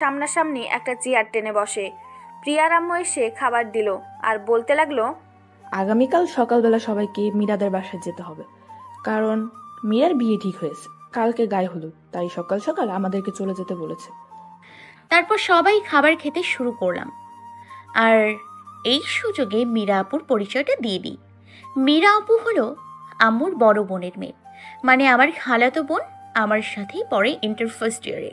সামনাসামনি একটা চেয়ার টেনে বসে। প্রিয়ার আম্মু এসে খাবার দিল আর বলতে লাগলো, আগামীকাল সকালবেলা সবাইকে মীরাদের বাসায় যেতে হবে, কারণ মীরার বিয়ে ঠিক হয়েছে। কালকে গায়ে হলুদ, তাই সকাল সকাল আমাদেরকে চলে যেতে বলেছে। তারপর সবাই খাবার খেতে শুরু করলাম। আর এই সুযোগে মীরা আপুর পরিচয়টা দিয়ে দিই। মীরা আপু হলো আম্মুর বড় বোনের মেয়ে, মানে আমার খালাতো বোন। আমার সাথেই পড়ে ইন্টার ফার্স্ট ইয়ারে।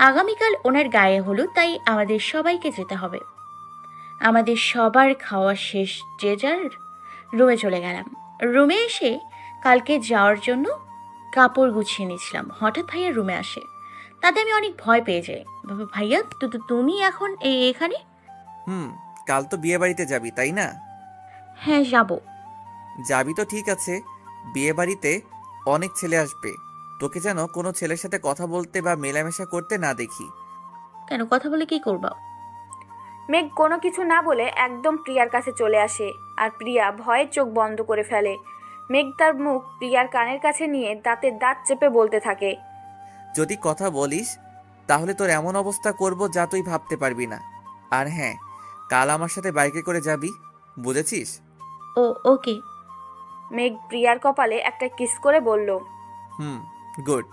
আগামীকাল ওনার গায়ে হলুদ, তাই আমাদের সবাইকে যেতে হবে। আমাদের সবার খাওয়া শেষ, যে যার রুমে চলে গেলাম। রুমে এসে কালকে যাওয়ার জন্য কাপড় গুছিয়ে নিয়েছিলাম। হঠাৎ ভাইয়া রুমে আসে, তাতে আমি অনেক ভয় পেয়ে যাই। বাবা, ভাইয়া তুমি এখন এখানে? কাল তো বিয়ে বাড়িতে যাবি তাই না? হ্যাঁ, যাব। যাবি তো ঠিক আছে, বিয়ে বাড়িতে অনেক ছেলে আসবে, তোকে যেন কোনো ছেলের সাথে কথা বলতে বা মেলামেশা করতে না দেখি। কেন, কথা বলে কি করবা? মেঘ কোনো কিছু না বলে একদম প্রিয়ার কাছে চলে আসে আর প্রিয়া ভয়ে চোখ বন্ধ করে ফেলে। মেঘ তার মুখ প্রিয়ার কানের কাছে নিয়ে দাঁতের দাঁত চেপে বলতে থাকে, যদি কথা বলিস তাহলে তোর এমন অবস্থা করব যা তুই ভাবতে পারবি না। আর হ্যাঁ, কাল আমার সাথে বাইকে করে যাবি, বুঝেছিস? ওকে। মেঘ প্রিয়ার কপালে একটা কিস করে বলল, গুড।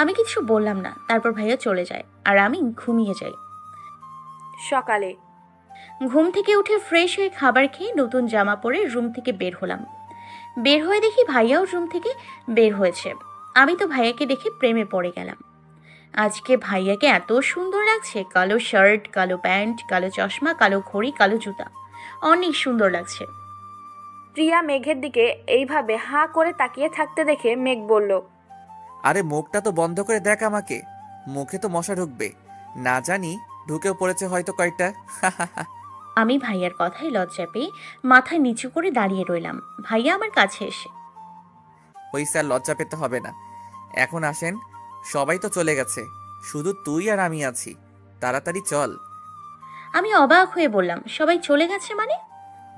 আমি কিছু বললাম না। তারপর ভাইয়া চলে যায় আর আমি ঘুমিয়ে যাই। সকালে ঘুম থেকে উঠে ফ্রেশ হয়ে খাবার খেয়ে নতুন জামা পরে রুম থেকে বের হলাম। বের হয়ে দেখি ভাইয়াও রুম থেকে বের হয়েছে। আমি তো ভাইয়াকে দেখে প্রেমে পড়ে গেলাম। আজকে ভাইয়াকে এত সুন্দর লাগছে, কালো শার্ট, কালো প্যান্ট, কালো চশমা, কালো ঘড়ি, কালো জুতা, অনেক সুন্দর লাগছে। প্রিয়া মেঘের দিকে এইভাবে হাঁ করে তাকিয়ে থাকতে দেখে মেঘ বলল, আরে মুখটা তো বন্ধ করে দেখ আমাকে, মুখে তো মশা ঢুকবে, না জানি ঢুকেও পড়েছে হয়তো কয়টা। আমি ভাইয়ার কথায় লজ্জা পেয়ে মাথা নিচু করে দাঁড়িয়ে রইলাম। ভাইয়া আমার কাছে এসে, ওই স্যার, লজ্জা পেতে হবে না, এখন আসেন, সবাই তো চলে গেছে, শুধু তুই আর আমি আছি, তাড়াতাড়ি চল। আমি অবাক হয়ে বললাম, সবাই চলে গেছে মানে?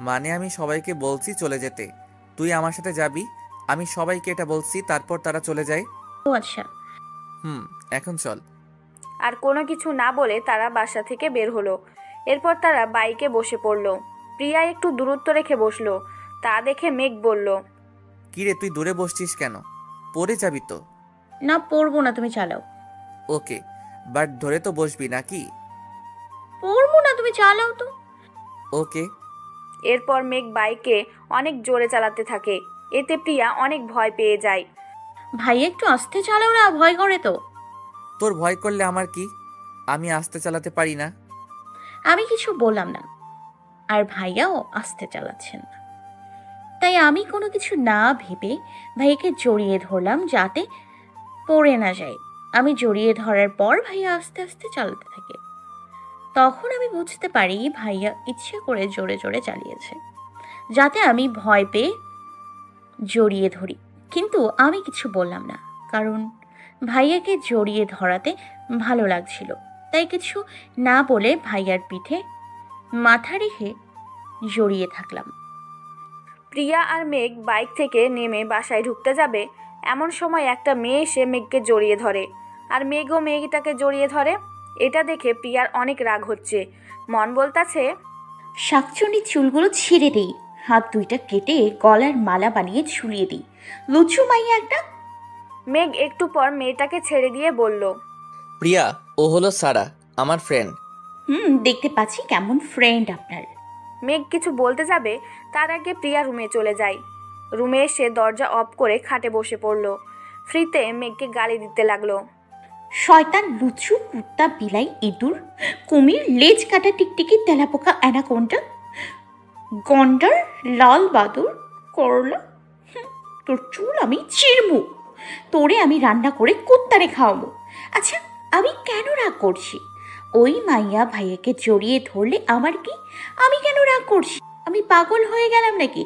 মানে আমি সবাইকে বলছি চলে যেতে, তুই আমার সাথে যাবি। আমি সবাইকে এটা বলছি, তারপর তারা চলে যায়। ও আচ্ছা। এখন চল। আর কোনো কিছু না বলে তারা বাসা থেকে বের হলো। এরপর তারা বাইকে বসে পড়ল। প্রিয়া একটু দূরত্ব রেখে বসলো, তা দেখে মেঘ বলল, কিরে তুই দূরে বসছিস কেন? পড়ে যাবি তো। না, পড়বো না, তুমি চালাও। ওকে, বাট ধরে তো বসবি নাকি? পড়বো না, তুমি চালাও তো। ওকে। এরপর মেঘ বাইকে অনেক জোরে চালাতে থাকে। এতে প্রিয়া অনেক ভয় পেয়ে যায়। ভাই একটু আস্তে চালাও না, ভয় করে তো। তোর ভয় করলে আমার কি, আমি আস্তে চালাতে পারি না। আমি কিছু বললাম না, আর ভাইয়াও আস্তে চালাচ্ছেন না। তাই আমি কোনো কিছু না ভেবে ভাইয়াকে জড়িয়ে ধরলাম যাতে পড়ে না যায়। আমি জড়িয়ে ধরার পর ভাইয়া আস্তে আস্তে চালাতে থাকে। তখন আমি বুঝতে পারি ভাইয়া ইচ্ছে করে জোরে জোরে চালিয়েছে, যাতে আমি ভয় পেয়ে জড়িয়ে ধরি। কিন্তু আমি কিছু বললাম না, কারণ ভাইয়াকে জড়িয়ে ধরাতে ভালো লাগছিল। তাই কিছু না বলে ভাইয়ার পিঠে মাথা রেখে জড়িয়ে থাকলাম। প্রিয়া আর মেঘ বাইক থেকে নেমে বাসায় ঢুকতে যাবে, এমন সময় একটা মেয়ে এসে মেঘকে জড়িয়ে ধরে আর মেঘও মেয়েটাকে জড়িয়ে ধরে। এটা দেখে প্রিয়ার অনেক রাগ হচ্ছে, মন বলতাছে, শাকচুনির চুলগুলো ছিঁড়ে দিই, হাত দুইটা কেটে গলার মালা বানিয়ে ঝুলিয়ে দিই, লুচু মাইয়া একটা। মেঘ একটু পর মেয়েটাকে ছেড়ে দিয়ে বলল, প্রিয়া, ও হলো সারা, আমার ফ্রেন্ড। দেখতে পাচ্ছি কেমন ফ্রেন্ড আপনার। মেঘ কিছু বলতে যাবে, তার আগে প্রিয়া রুমে চলে যায়। রুমে এসে দরজা অফ করে খাটে বসে পড়ল। ফ্রিতে মেঘকে গালি দিতে লাগলো, শয়তান, লুচু, কুত্তা, বিলাই, ইঁদুর, কুমির, লেজ কাটা, টিকটিকি, তেলাপোকা, অ্যানাকোন্ডা, গন্ডার, লাল বাদুর, করলা। তোর চুল আমি চিরমু, তোরে আমি রান্না করে কুত্তারে খাওয়াবো। আচ্ছা, আমি কেন রাগ করছি? ওই মাইয়া ভাইয়াকে জড়িয়ে ধরলে আমার কি? আমি কেন রাগ করছি? আমি পাগল হয়ে গেলাম নাকি?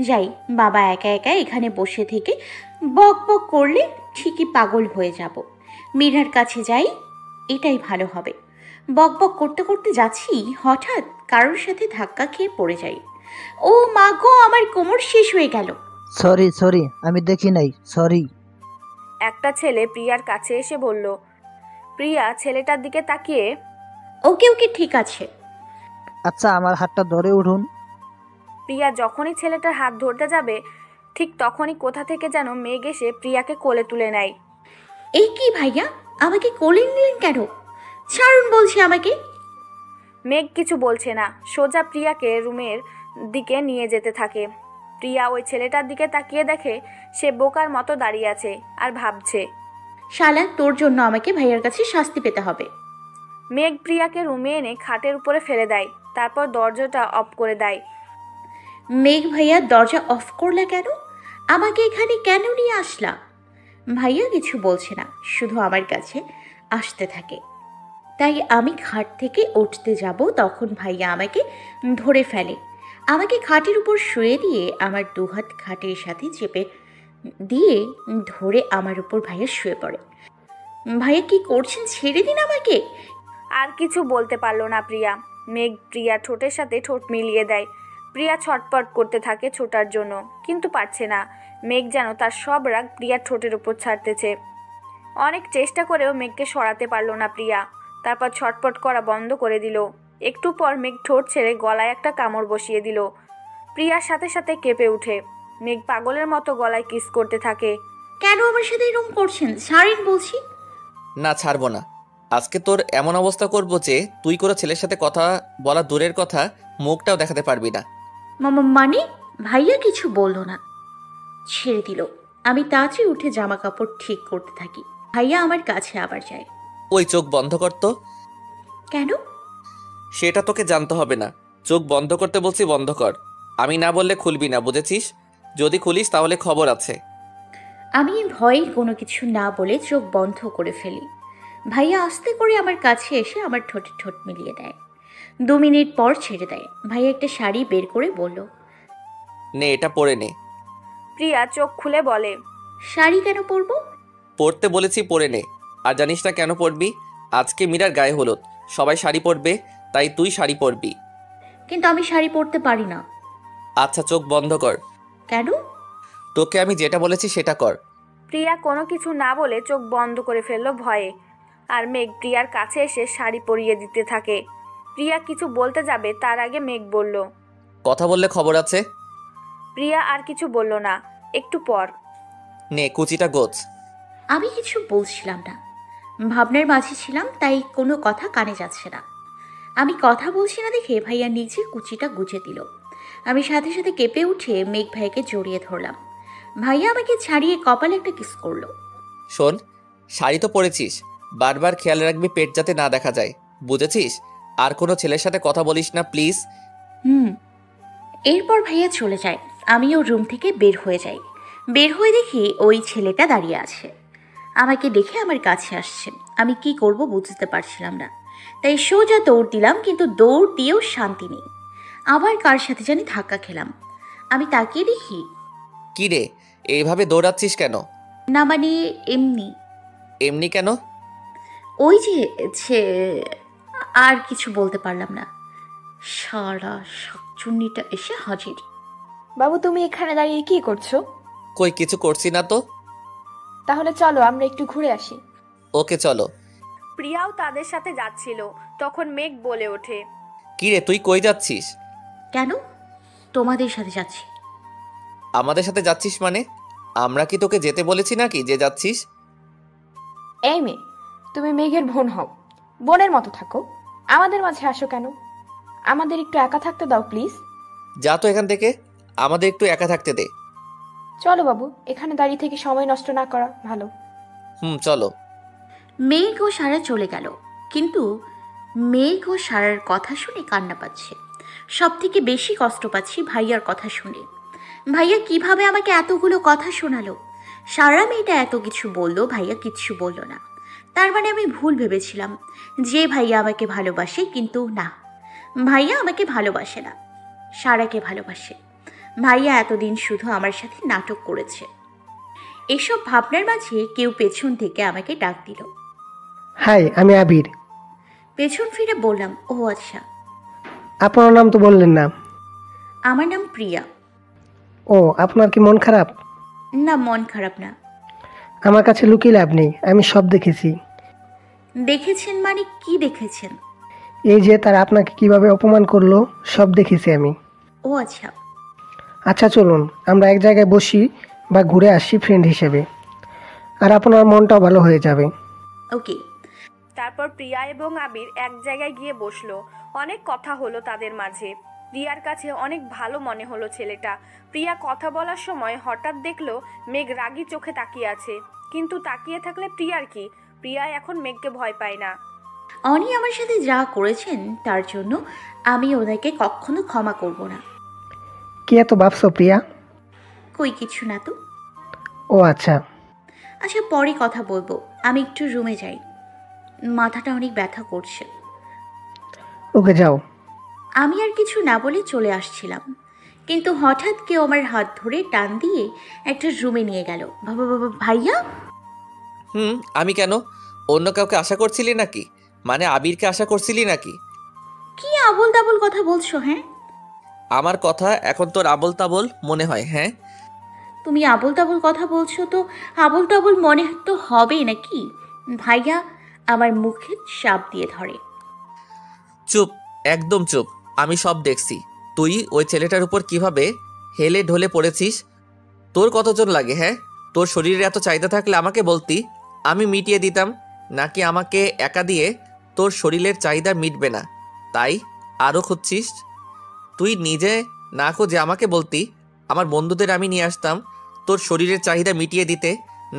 যাই, বাবা একা একা এখানে বসে থেকে বক বক করলে ঠিকই পাগল হয়ে যাব। মীরার কাছে যাই, এটাই ভালো হবে। বক বক করতে করতে যাচ্ছি, হঠাৎ কারোর সাথে ধাক্কা খেয়ে পড়ে যাই। ও মা গো, আমার কোমর শেষ হয়ে গেল। সরি, আমি দেখি নাই, সরি। একটা ছেলে প্রিয়ার কাছে এসে বলল, প্রিয়া ছেলেটার দিকে তাকিয়ে ওকে ওকে ঠিক আছে। আচ্ছা আমার হাতটা ধরে উঠুন। প্রিয়া যখনই ছেলেটার হাত ধরতে যাবে ঠিক তখনই কোথা থেকে যেন মেঘ এসে প্রিয়াকে কোলে তুলে নেয়। এই কি ভাইয়া, আমাকে কোলে নিলেন কেন? ছাড়ুন বলছি আমাকে। মেঘ কিছু বলছে না, সোজা প্রিয়াকে রুমের দিকে নিয়ে যেতে থাকে। প্রিয়া ওই ছেলেটার দিকে তাকিয়ে দেখে সে বোকার মতো দাঁড়িয়ে আছে আর ভাবছে। শালা, তোর জন্য আমাকে ভাইয়ার কাছে শাস্তি পেতে হবে। মেঘ প্রিয়াকে রুমে এনে খাটের উপরে ফেলে দেয়, তারপর দরজাটা অফ করে দেয়। মেঘ ভাইয়া, দরজা অফ করলা কেন? আমাকে এখানে কেন নিয়ে আসলা? ভাইয়া কিছু বলছে না, শুধু আমার কাছে আসতে থাকে। তাই আমি খাট থেকে উঠতে যাব, তখন ভাইয়া আমাকে ধরে ফেলে। আমাকে খাটের উপর শুয়ে দিয়ে আমার দুহাত খাটের সাথে চেপে দিয়ে ধরে আমার উপর ভাইয়া শুয়ে পড়ে। ভাইয়া কি করছেন? ছেড়ে দিন আমাকে। আর কিছু বলতে পারল না প্রিয়া। মেঘ প্রিয়া ঠোঁটের সাথে ঠোঁট মিলিয়ে দেয়। প্রিয়া ছটপট করতে থাকে ছোটার জন্য, কিন্তু পারছে না। মেঘ যেন তার সব রাগ প্রিয়ার ঠোঁটের উপর ছাড়তেছে। অনেক চেষ্টা করেও মেঘকে সরাতে পারল না প্রিয়া। তারপর ছটপট করা বন্ধ করে দিল। একটু পর মেঘ ঠোঁট ছেড়ে গলায় একটা কামড় বসিয়ে দিল। প্রিয়ার সাথে সাথে কেঁপে ওঠে। মেঘ পাগলের মতো গলায় কিস করতে থাকে। কেন আমার সাথে এরকম করছেন? ছাড়েন বলছি। না, ছাড়বো না। আজকে তোর এমন অবস্থা করবো যে তুই কোনো ছেলের সাথে কথা বলা দূরের কথা, মুখটাও দেখাতে পারবি না। মানে? ভাইয়া কিছু বললো না, ছেড়ে দিল। আমি তাড়াতাড়ি উঠে জামা কাপড় ঠিক করতে থাকি। ভাইয়া আমার কাছে আবার যায়। ওই চোখ বন্ধ কর তো। কেন? সেটা তোকে জানতে হবে না। চোখ বন্ধ করতে বলছি, বন্ধ কর। আমি না বললে খুলবি না, বুঝেছিস? যদি খুলিস তাহলে খবর আছে। আমি ভয়ে কোনো কিছু না বলে চোখ বন্ধ করে ফেলি। ভাইয়া আস্তে করে আমার কাছে এসে আমার ঠোঁটে ঠোঁট মিলিয়ে দেয়। 2 মিনিট পর ছেড়ে দেয়। ভাইয়া একটা শাড়ি বের করে বলল, নে, এটা পরে নে। প্রিয়া চোখ খুলে বলে, শাড়ি কেন পরবো? পরতে বলেছি, পরে নে। আর জানিস না কেন পরবি? আজকে মীরার গায়ে হলুদ, সবাই শাড়ি পরবে, তাই তুই শাড়ি পরবি। কিন্তু আমি শাড়ি পরতে পারি না। আচ্ছা, চোখ বন্ধ কর। কেন? তোকে আমি যেটা বলেছি সেটা কর। প্রিয়া কোনো কিছু না বলে চোখ বন্ধ করে ফেলল ভয়ে। আর মেঘ প্রিয়ার কাছে এসে শাড়ি পরিয়ে দিতে থাকে। প্রিয়া কিছু বলতে যাবে তার আগে মেঘ বলল, কথা বললে খবর আছে। প্রিয়া আর কিছু বলল না। একটু পর, নে, কুচিটা গোছ। আমি কিছু বলছিলাম না, ভাবনার মাঝে ছিলাম, তাই কোনো কথা কানে যাচ্ছে না। আমি কথা বলছি না দেখে ভাইয়া নিজে কুচিটা গুজে দিল। আমি সাথে সাথে কেঁপে উঠে মেঘ ভাইয়াকে জড়িয়ে ধরলাম। ভাইয়া আমাকে ছাড়িয়ে কপালে একটা কিস করলো। শোন, শাড়ি তো পরেছিস, বারবার খেয়াল রাখবি পেট যাতে না দেখা যায়, বুঝেছিস? আর কোনো ছেলের সাথে কথা বলিস না, প্লিজ। এরপর ভাইয়া চলে যায়। আমিও রুম থেকে বের হয়ে যাই। বের হয়ে দেখি ওই ছেলেটা দাঁড়িয়ে আছে। আমাকে দেখে আমার কাছে আসছে। আমি কি করব বুঝতে পারছিলাম না, তাই সোজা দৌড় দিলাম, কিন্তু দৌড় দিয়েও শান্তি নেই। আবার কার সাথে জানি ধাক্কা খেলাম। আমি তাকিয়ে দেখি, কি রে, এইভাবে দৌড়াচ্ছিস কেন? না মানে এমনি। এমনি কেন? ওই যে আর কিছু বলতে পারলাম না। সারা শাকচুন্নিটা এসে হাজির। বাবু, তুমি এখানে দাঁড়িয়ে কি করছো? কই, কিছু করছি না তো। তাহলে চলো আমরা একটু ঘুরে আসি। ওকে, চলো। প্রিয়াও তাদের সাথে যাচ্ছিল। তখন মেঘ বলে ওঠে, কি রে, তুই কই যাচ্ছিস? কেন? তোমাদের সাথে যাচ্ছি। আমাদের সাথে যাচ্ছিস মানে? আমরা কি তোকে যেতে বলেছি নাকি যে যাচ্ছিস? এই মেয়ে, তুমি মেঘের বোন হও, বোনের মতো থাকো, আমাদের মাঝে আসো কেন? আমাদের একটু একা থাকতে দাও প্লিজ। যা তো এখান থেকে, আমাদের একটু একা থাকতে দে। চলো বাবু, এখানে দাঁড়িয়ে থেকে সময় নষ্ট না করা ভালো। চলো। মেঘ ও সারা চলে গেল, কিন্তু মেঘ ও সারার কথা শুনে কান্না পাচ্ছে। সব থেকে বেশি কষ্ট পাচ্ছি ভাইয়ার কথা শুনে। ভাইয়া কিভাবে আমাকে এতগুলো কথা শোনালো। সারা মেয়েটা এত কিছু বললো, ভাইয়া কিচ্ছু বলল না। তার মানে আমি ভুল ভেবেছিলাম যে ভাইয়া আমাকে ভালোবাসে, কিন্তু না, ভাইয়া আমাকে ভালোবাসে না, সারাকে ভালোবাসে। ভাইয়া এতদিন শুধু আমার সাথে নাটক করেছে। এসব ভাবনার মাঝে কেউ পেছন থেকে আমাকে ডাক দিল। হাই, আমি আবির। পেছন ফিরে বললাম, ও আচ্ছা। আপনার নাম তো বললেন না। আমার নাম প্রিয়া। ও, আপনার কি মন খারাপ? না, মন খারাপ না। আমার কাছে লুকিয়ে লাভ নেই, আমি সব দেখেছি। দেখেছেন মানে কি দেখেছেন? এই যে তারা আপনাকে কিভাবে অপমান করলো সব দেখেছি আমি। ও আচ্ছা। আচ্ছা চলুন আমরা এক জায়গায় বসি বা ঘুরে আসি ফ্রেন্ড হিসেবে, আর আপনার মনটাও ভালো হয়ে যাবে। ওকে। তারপর প্রিয়া এবং আবির এক জায়গায় গিয়ে বসলো। অনেক কথা হলো তাদের মাঝে। প্রিয়ার কাছে অনেক ভালো মনে হলো ছেলেটা। প্রিয়া কথা বলার সময় হঠাৎ দেখলো মেঘ রাগী চোখে তাকিয়ে আছে। কিন্তু তাকিয়ে থাকলে প্রিয়ার কি? প্রিয়া এখন মেঘকে ভয় পায় না। অনি আমার সাথে যা করেছেন তার জন্য আমি ওনাকে কখনো ক্ষমা করব না। কি এত ভাবছো প্রিয়া? কই কিছু না তো। ও আচ্ছা। আচ্ছা পরে কথা বলবো, আমি একটু রুমে যাই, মাথাটা অনেক ব্যথা করছে। ওকে যাও। আমি আর কিছু না বলে চলে আসছিলাম, কিন্তু হঠাৎ কেউ আমার হাত ধরে টান দিয়ে একটা রুমে নিয়ে গেল। বাবা বাবা ভাইয়া। আমি কেন? অন্য কাউকে আশা করছিলি নাকি? মানে আবিরকে আশা করছিলি নাকি? কি আবোল তাবোল কথা বলছো? হ্যাঁ আমার কথা এখন তোর আবল তাবল মনে হয়? হ্যাঁ, তুমি আবোল তাবোল কথা বলছো তো আবোল তাবোল মনে তো হবে নাকি? ভাইয়া আমার মুখে চাপ দিয়ে ধরে। চুপ, একদম চুপ। আমি সব দেখছি। তুই ওই ছেলেটার উপর কিভাবে হেলে ঢলে পড়েছিস। তোর কতজন লাগে? হ্যাঁ, তোর শরীরে এত চাহিদা থাকলে আমাকে বলতি, আমি মিটিয়ে দিতাম। নাকি আমাকে একা দিয়ে তোর শরীরের চাহিদা মিটবে না তাই আরও খুঁজছিস? তুই নিজে না খুঁজে আমাকে বলতি, আমার বন্ধুদের আমি নিয়ে আসতাম তোর শরীরের চাহিদা মিটিয়ে দিতে,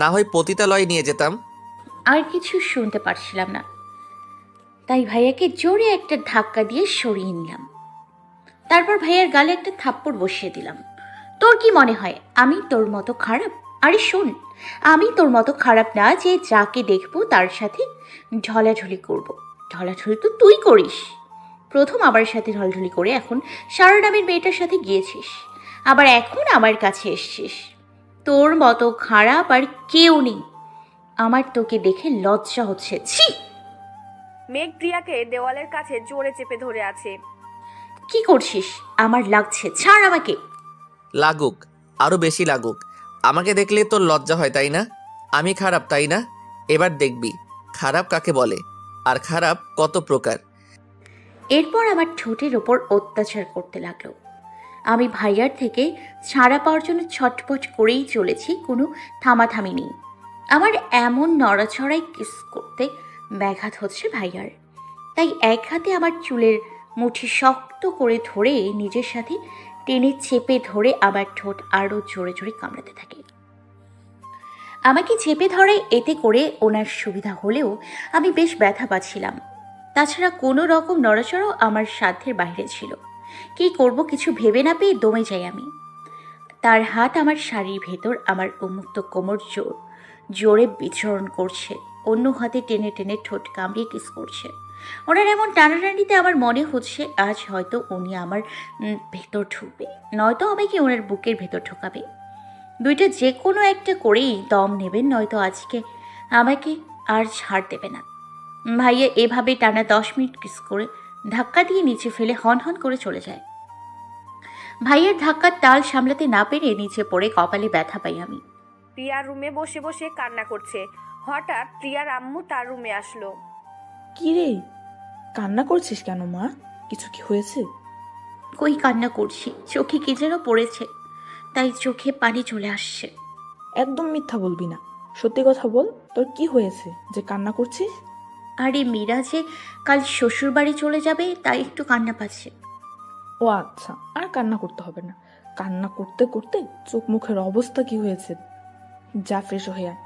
না হয় পতিতালয়ে নিয়ে যেতাম। আর কিছু শুনতে পারছিলাম না, তাই ভাইয়াকে জোরে একটা ধাক্কা দিয়ে সরিয়ে নিলাম। তারপর ভাইয়ার গালে একটা থাপ্পড় বসিয়ে দিলাম। তোর কি মনে হয় আমি তোর মতো খারাপ? আরে শোন, আমি তোর মতো খারাপ না যে যাকে দেখবো তার সাথে ঢলাঢলি করব। ঢলাঢলি তো তুই করিস। প্রথম আমার সাথে ঢলাঢলি করে এখন সারা নামের মেয়েটার সাথে গিয়েছিস, আবার এখন আমার কাছে এসছিস। তোর মতো খারাপ আর কেউ নেই। আমার তোকে দেখে লজ্জা হচ্ছে। ছি! মেঘ প্রিয়াকে দেওয়ালের কাছে জোরে চেপে ধরে আছে। কি করছিস? আমার লাগছে, ছাড় আমাকে। লাগুক, আরও বেশি লাগুক। আমাকে দেখলে তোর লজ্জা হয় তাই না? আমি খারাপ তাই না? এবার দেখবি খারাপ কাকে বলে আর খারাপ কত প্রকার। এরপর আমার ঠোঁটের ওপর অত্যাচার করতে লাগলো। আমি ভাইয়ার থেকে ছাড়া পাওয়ার জন্য ছটপট করেই চলেছি, কোনো থামাথামি নেই। আমার এমন নড়াচড়ায় কিস করতে ব্যাঘাত হচ্ছে ভাইয়ার, তাই এক হাতে আমার চুলের মুঠি শক্ত করে ধরে নিজের সাথে টেনে চেপে ধরে আমার ঠোঁট আরও জোরে জোরে কামড়াতে থাকে। আমাকে চেপে ধরায় এতে করে ওনার সুবিধা হলেও আমি বেশ ব্যথা পাচ্ছিলাম। তাছাড়া কোনো রকম নড়াচড়াও আমার সাধ্যের বাইরে ছিল। কি করব কিছু ভেবে না পেয়ে দমে যাই আমি। তার হাত আমার শাড়ির ভেতর আমার উন্মুক্ত কোমর জোরে বিচরণ করছে, অন্য হাতে টেনে টেনে ঠোঁট কামড়িয়ে কিস করছে। ওনার এমন টানাটানিতে আমার মনে হচ্ছে আজ হয়তো উনি আমার ভেতর ঢুকবে, নয়তো আমাকে ওনার বুকের ভেতর ঢোকাবে। দুইটা যে কোনো একটা করেই দম নেবেন, নয়তো আজকে আমাকে আর ছাড় দেবে না। ভাইয়া এভাবে টানা 10 মিনিট কিস করে ধাক্কা দিয়ে নিচে ফেলে হন হন করে চলে যায়। ভাইয়ের ধাক্কার তাল সামলাতে না পেরে নিচে পড়ে কপালে ব্যথা পাই আমি। প্রিয়ার রুমে বসে বসে কান্না করছে। হঠাৎ প্রিয়ার আম্মু তার রুমে আসলো। কি রে, কান্না করছিস কেন মা? কিছু কি হয়েছে? কই কান্না করছি, চোখে কি যেন পড়েছে, তাই চোখে পানি চলে আসছে। একদম মিথ্যা বলবি না, সত্যি কথা বল, তোর কি হয়েছে যে কান্না করছিস? আরে মীরা যে কাল শ্বশুর বাড়ি চলে যাবে তাই একটু কান্না পাচ্ছে। ও আচ্ছা, আর কান্না করতে হবে না। কান্না করতে করতে চোখ মুখের অবস্থা কি হয়েছে। যা ফ্রেশ হয়ে আয়।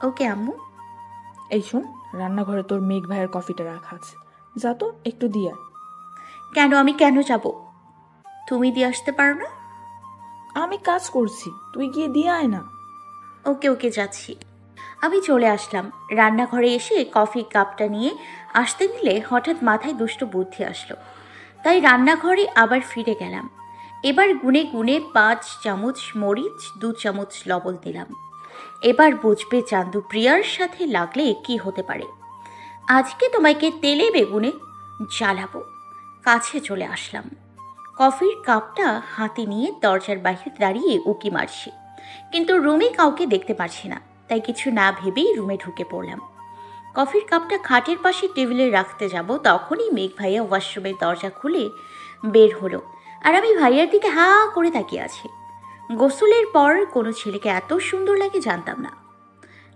ওকে আম্মু। এই শোন, রান্নাঘরে তোর মেঘ ভাইয়ের কফিটা রাখা আছে, যা তো একটু দিয়ে আয়। কেন? আমি কেন যাব? তুমি দিয়ে আসতে পারো না? আমি কাজ করছি, তুই গিয়ে দিয়ে আয় না। ওকে ওকে যাচ্ছি। আমি চলে আসলাম। রান্নাঘরে এসে কফি কাপটা নিয়ে আসতে নিলে হঠাৎ মাথায় দুষ্ট বুদ্ধি আসলো, তাই রান্নাঘরে আবার ফিরে গেলাম। এবার গুনে গুনে 5 চামচ মরিচ, 2 চামচ লবণ দিলাম। এবার বুঝবে চান্দু প্রিয়ার সাথে লাগলে কি হতে পারে। আজকে তোমাকে তেলে বেগুনে জ্বালাবো। কাছে চলে আসলাম। কফির কাপটা হাতে নিয়ে দরজার বাইরে দাঁড়িয়ে উকি মারছি, কিন্তু রুমে কাউকে দেখতে পারছি না, তাই কিছু না ভেবেই রুমে ঢুকে পড়লাম। কফির কাপটা খাটের পাশে টেবিলে রাখতে যাব তখনই মেঘ ভাইয়া ওয়াশরুমের দরজা খুলে বের হলো, আর আমি ভাইয়ার দিকে হা করে তাকিয়ে আছি। গোসলের পর কোনো ছেলেকে এত সুন্দর লাগে জানতাম না।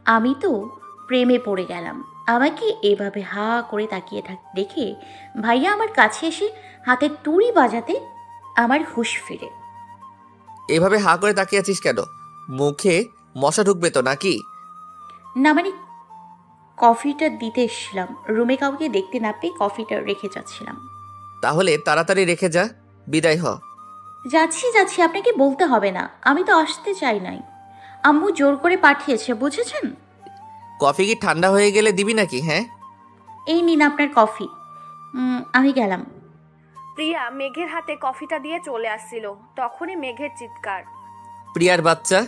আমি তো প্রেমে পড়ে গেলাম। আমাকে এভাবে হা করে তাকিয়ে দেখে ভাইয়া আমার কাছে এসে হাতে তুড়ি বাজাতে আমার হুঁশ ফিরে। এভাবে হা করে তাকিয়ে আছিস কেন? মুখে মশা ঢুকবে তো নাকি? না মানে কফিটা দিতে এসেছিলাম, রুমে কাউকে দেখতে না পেয়ে কফিটা রেখে যাচ্ছিলাম। তাহলে তাড়াতাড়ি রেখে যা, বিদায় হ। যাচ্ছি, আপনাকে বলতে হবে না, আমি তো আসতে চাই নাই, আম্মু জোর করে পাঠিয়েছে, বুঝেছেন? কফি কি ঠান্ডা হয়ে গেলে দিবি নাকি? হ্যাঁ, এই নিন আপনার কফি। আমি গেলাম। প্রিয়া মেঘের হাতে কফিটা দিয়ে চলে আসছিল, তখনই মেঘের চিৎকার। প্রিয়ার বাচ্চা।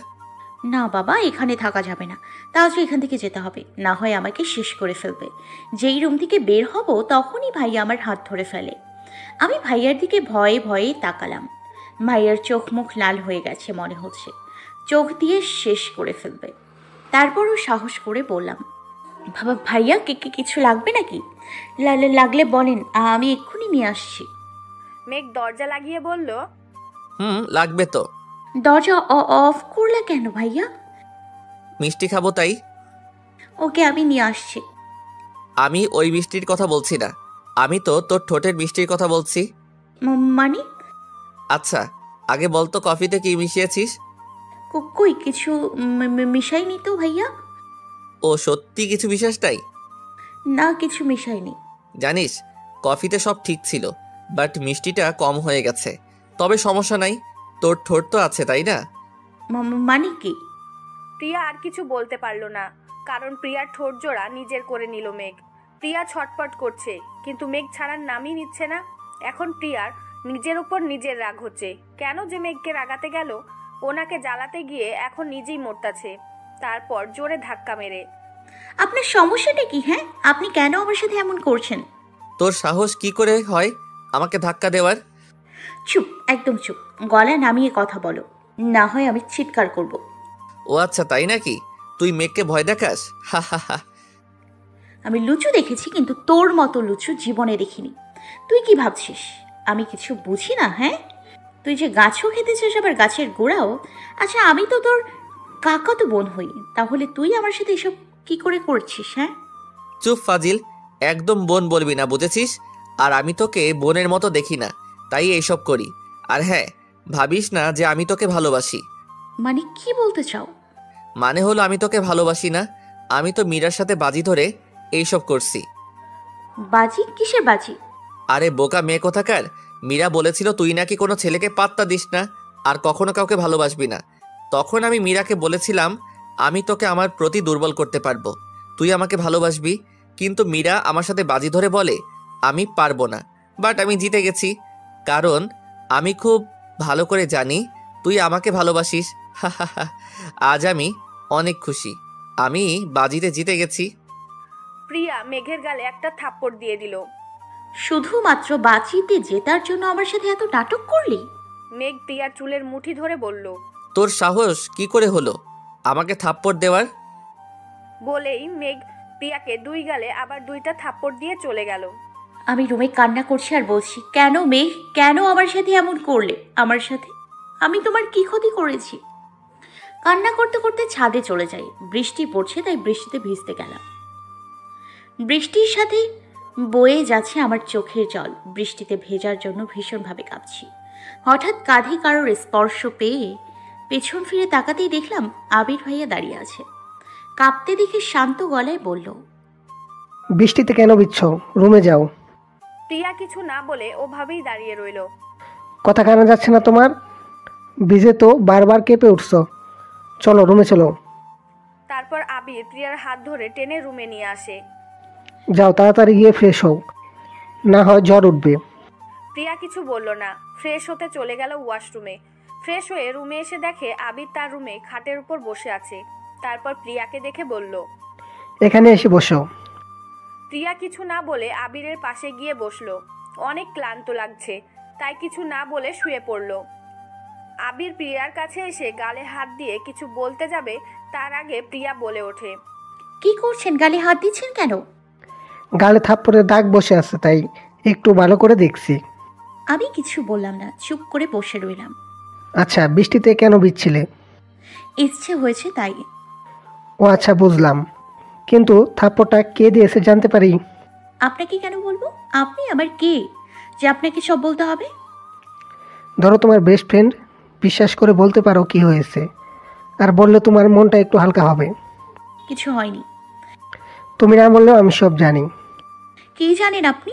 না বাবা, এখানে থাকা যাবে না, তাহলে এখান থেকে যেতে হবে, না হয় আমাকে শেষ করে ফেলবে। যেই রুম থেকে বের হব তখনই ভাইয়া আমার হাত ধরে ফেলে। আমি ভাইয়ার দিকে ভয়ে ভয়ে তাকালাম। ভাইয়ার চোখ মুখ লাল হয়ে গেছে মনে হচ্ছে, চোখ দিয়ে শেষ করে ফেলবে। তারপরও সাহস করে বললাম, বাবা ভাইয়া কিছু লাগবে নাকি? লাগলে বলেন, আমি এক্ষুনি নিয়ে আসছি। মেঘ দরজা লাগিয়ে বলল, লাগবে তো। দরজা অফ করলে কেন ভাইয়া? মিষ্টি খাবো তাই। ওকে, আমি নিয়ে আসছি। আমি ওই মিষ্টির কথা বলছি না, আমি তো তোর ঠোঁটের মিষ্টির কথা বলছি। মানে? আচ্ছা, আগে বল তো কফিতে কি মিশিয়েছিস? কই কিছু মিশাইনি তো ভাইয়া। ও সত্যি কিছু বিশেষ তাই? না, কিছু মিশাইনি। জানিস, কফিতে সব ঠিক ছিল, বাট মিষ্টিটা কম হয়ে গেছে। তবে সমস্যা নাই, তোর ঠোঁট তো আছে তাই না? মানে কি? প্রিয়া আর কিছু বলতে পারল না, কারণ প্রিয়ার ঠোঁট জোড়া নিজের করে নিল মেঘ। প্রিয়া ছটপট করছে, কিন্তু মেঘ ছাড়ার নামই নিচ্ছে না। এখন প্রিয়ার নিজের উপর নিজের রাগ হচ্ছে, কেন যে মেঘকে রাগাতে গেল, ওনাকে জ্বালাতে গিয়ে এখন নিজেই মরতাছে। তারপর জোরে ধাক্কা মেরে, আপনার সমস্যাটা কি? হ্যাঁ, আপনি কেন আমার সাথে এমন করছেন? তোর সাহস কি করে হয় আমাকে ধাক্কা দেওয়ার? চুপ, একদম চুপ, গলা নামিয়ে কথা বলো, না হয় আমি চিৎকার করব। ও আচ্ছা, তাই নাকি? তুই মেঘকে ভয় দেখাস? হা হা হা। আমি লুচু দেখেছি, কিন্তু তোর মতো লুচু জীবনে দেখিনি। তুই কি ভাবছিস আমি কিছু বুঝি না? হ্যাঁ, তুই যে গাছও খেতে চাস, আবার গাছের গোড়াও। আচ্ছা, আমি তো তোর কাকাতো বোন হই, তাহলে তুই আমার সাথে এসব কি করে করছিস? হ্যাঁ, চুপ ফাজিল, একদম বোন বলবি না, বুঝেছিস? আর আমি তোকে বোনের মতো দেখি না, তাই এইসব করি। আর হ্যাঁ, ভাবিস না যে আমি তোকে ভালোবাসি। মানে কি বলতে চাও? মানে হলো আমি তোকে ভালোবাসি না, আমি তো মীরার সাথে বাজি ধরে এইসব করছি। বাজি? কিসের বাজি? আরে বোকা মেয়ে কোথাকার, মীরা বলেছিল তুই নাকি কোনো ছেলেকে পাত্তা দিস না আর কখনো কাউকে ভালোবাসবি না। তখন আমি মীরাকে বলেছিলাম আমি তোকে আমার প্রতি দুর্বল করতে পারবো, তুই আমাকে ভালোবাসবি। কিন্তু মীরা আমার সাথে বাজি ধরে বলে আমি পারবো না। বাট আমি জিতে গেছি, কারণ আমি খুব ভালো করে জানি তুই আমাকে ভালোবাসিস। আজ আমি অনেক খুশি, আমি বাজিতে জিতে গেছি। প্রিয়া মেঘের গালে একটা থাপ্পড় দিয়ে দিল। শুধুমাত্র বাজিতে জেতার জন্য আমার সাথে এত নাটক করলি? মেঘ প্রিয়ার চুলের মুঠি ধরে বলল। তোর সাহস কি করে হলো আমাকে থাপ্পড় দেওয়ার? বলেই মেঘ প্রিয়াকে দুই গালে আবার দুইটা থাপ্পড় দিয়ে চলে গেল। আমি রুমে কান্না করছি আর বলছি, কেন মেঘ, কেন আমার সাথে এমন করলে? আমার সাথে আমি তোমার কি ক্ষতি করেছি? কান্না করতে করতে ছাদে চলে যাই। বৃষ্টি পড়ছে, তাই বৃষ্টিতে ভিজতে গেলাম। বৃষ্টির সাথে বয়ে যাচ্ছে আমার চোখের জল। বৃষ্টিতে ভেজার জন্য ভীষণভাবে কাঁপছি। হঠাৎ কাঁধে কারোর স্পর্শ পেয়ে পেছন ফিরে তাকাতেই দেখলাম আবির ভাইয়া দাঁড়িয়ে আছে। কাঁপতে দেখে শান্ত গলায় বলল, বৃষ্টিতে কেন বিচ্ছ, রুমে যাও। প্রিয়া কিছু না বলে ওভাবেই দাঁড়িয়ে রইল। কথা কানা যাচ্ছে না তোমার? ভিজে তো বারবার কেঁপে উঠছ, চলো রুমে চলো। তারপর আবির প্রিয়ার হাত ধরে টেনে রুমে নিয়ে আসে। যাও তাড়াতাড়ি গিয়ে ফ্রেশ হও, না হয় জ্বর উঠবে। প্রিয়া কিছু বলল না, ফ্রেশ হতে চলে গেল ওয়াশরুমে। ফ্রেশ হয়ে রুমে এসে দেখে আবির তার রুমে খাটের উপর বসে আছে। তারপর প্রিয়াকে দেখে বলল, এখানে এসে বসো। প্রিয়া কিছু না বলে আবিরের পাশে গিয়ে বসলো। অনেক ক্লান্ত লাগছে, তাই কিছু না বলে শুয়ে পড়ল। আবির প্রিয়ার কাছে এসে গালে হাত দিয়ে কিছু বলতে যাবে, তার আগে প্রিয়া বলে ওঠে, কি করছেন? গালে হাত দিচ্ছেন কেন? গালে থাপ্পড়ের দাগ বসে আছে, তাই একটু ভালো করে দেখছি। আমি কিছু বললাম না, চুপ করে বসে রইলাম। আচ্ছা, বৃষ্টিতে কেন ভিজছিলে? ইচ্ছে হয়েছে তাই। ও আচ্ছা, বুঝলাম। কিন্তু থাপ্পড়টা কে দিয়েছে জানতে পারি? আপনাকে কেন বলবো? আপনি আমার কে যে আপনাকে সব বলতে হবে? ধরো তোমার বেস্ট ফ্রেন্ড, বিশ্বাস করে বলতে পারো কি হয়েছে, আর বললে তোমার মনটা একটু হালকা হবে। কিছু হয়নি। তুমি না বললেও আমি সব জানি। কি জানেন আপনি?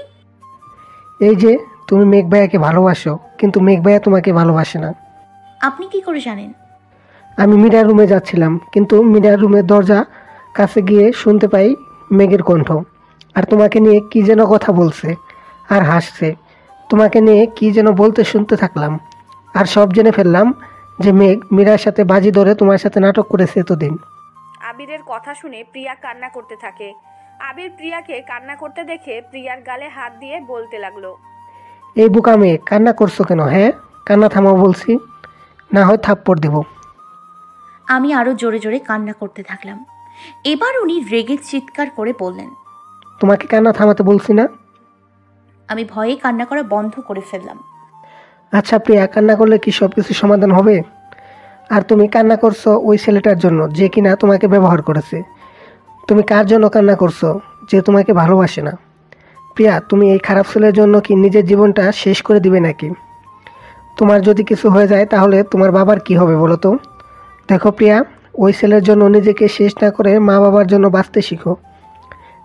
এই যে তুমি মেঘ ভাইয়াকে ভালোবাসো, কিন্তু মেঘ ভাইয়া তোমাকে ভালোবাসে না। আপনি কি করে জানেন? আমি মিরার রুমে যাচ্ছিলাম, কিন্তু মিরার রুমের দরজা কাছে গিয়ে শুনতে পাই মেঘের কণ্ঠ, আর তোমাকে নিয়ে কি যেন কথা বলছে আর হাসছে। তোমাকে নিয়ে কি যেন বলতে শুনতে থাকলাম, আর সব জেনে ফেললাম যে মেঘ মীরার সাথে বাজি ধরে তোমার সাথে নাটক করেছে এতদিন। আবিরের কথা শুনে প্রিয়া কান্না করতে থাকে। আবির প্রিয়াকে কান্না করতে দেখে প্রিয়ার গালে হাত দিয়ে বলতে লাগলো, এই বোকা মেয়ে, কান্না করছো কেন? হ্যাঁ, কান্না থামাও বলছি, না হয় থাপ্পড় দেব। আমি আরো জোরে জোরে কান্না করতে থাকলাম। এবার উনি রেগে চিৎকার করে বললেন। তোমাকে কান্না থামাতে বলছি না? আমি ভয়ে কান্না করা বন্ধ করে ফেললাম। আচ্ছা প্রিয়া, কান্না করলে কি সব কিছু সমাধান হবে? আর তুমি কান্না করছো ওই ছেলেটার জন্য যে কিনা তোমাকে ব্যবহার করেছে। তুমি কার জন্য কান্না করছো? যে তোমাকে ভালোবাসে না। প্রিয়া, তুমি এই খারাপ ছেলের জন্য কি নিজের জীবনটা শেষ করে দিবে নাকি? তোমার যদি কিছু হয়ে যায় তাহলে তোমার বাবার কি হবে বলো তো? দেখো প্রিয়া, ওই ছেলের জন্য নিজেকে শেষ না করে মা বাবার জন্য বাঁচতে শিখো।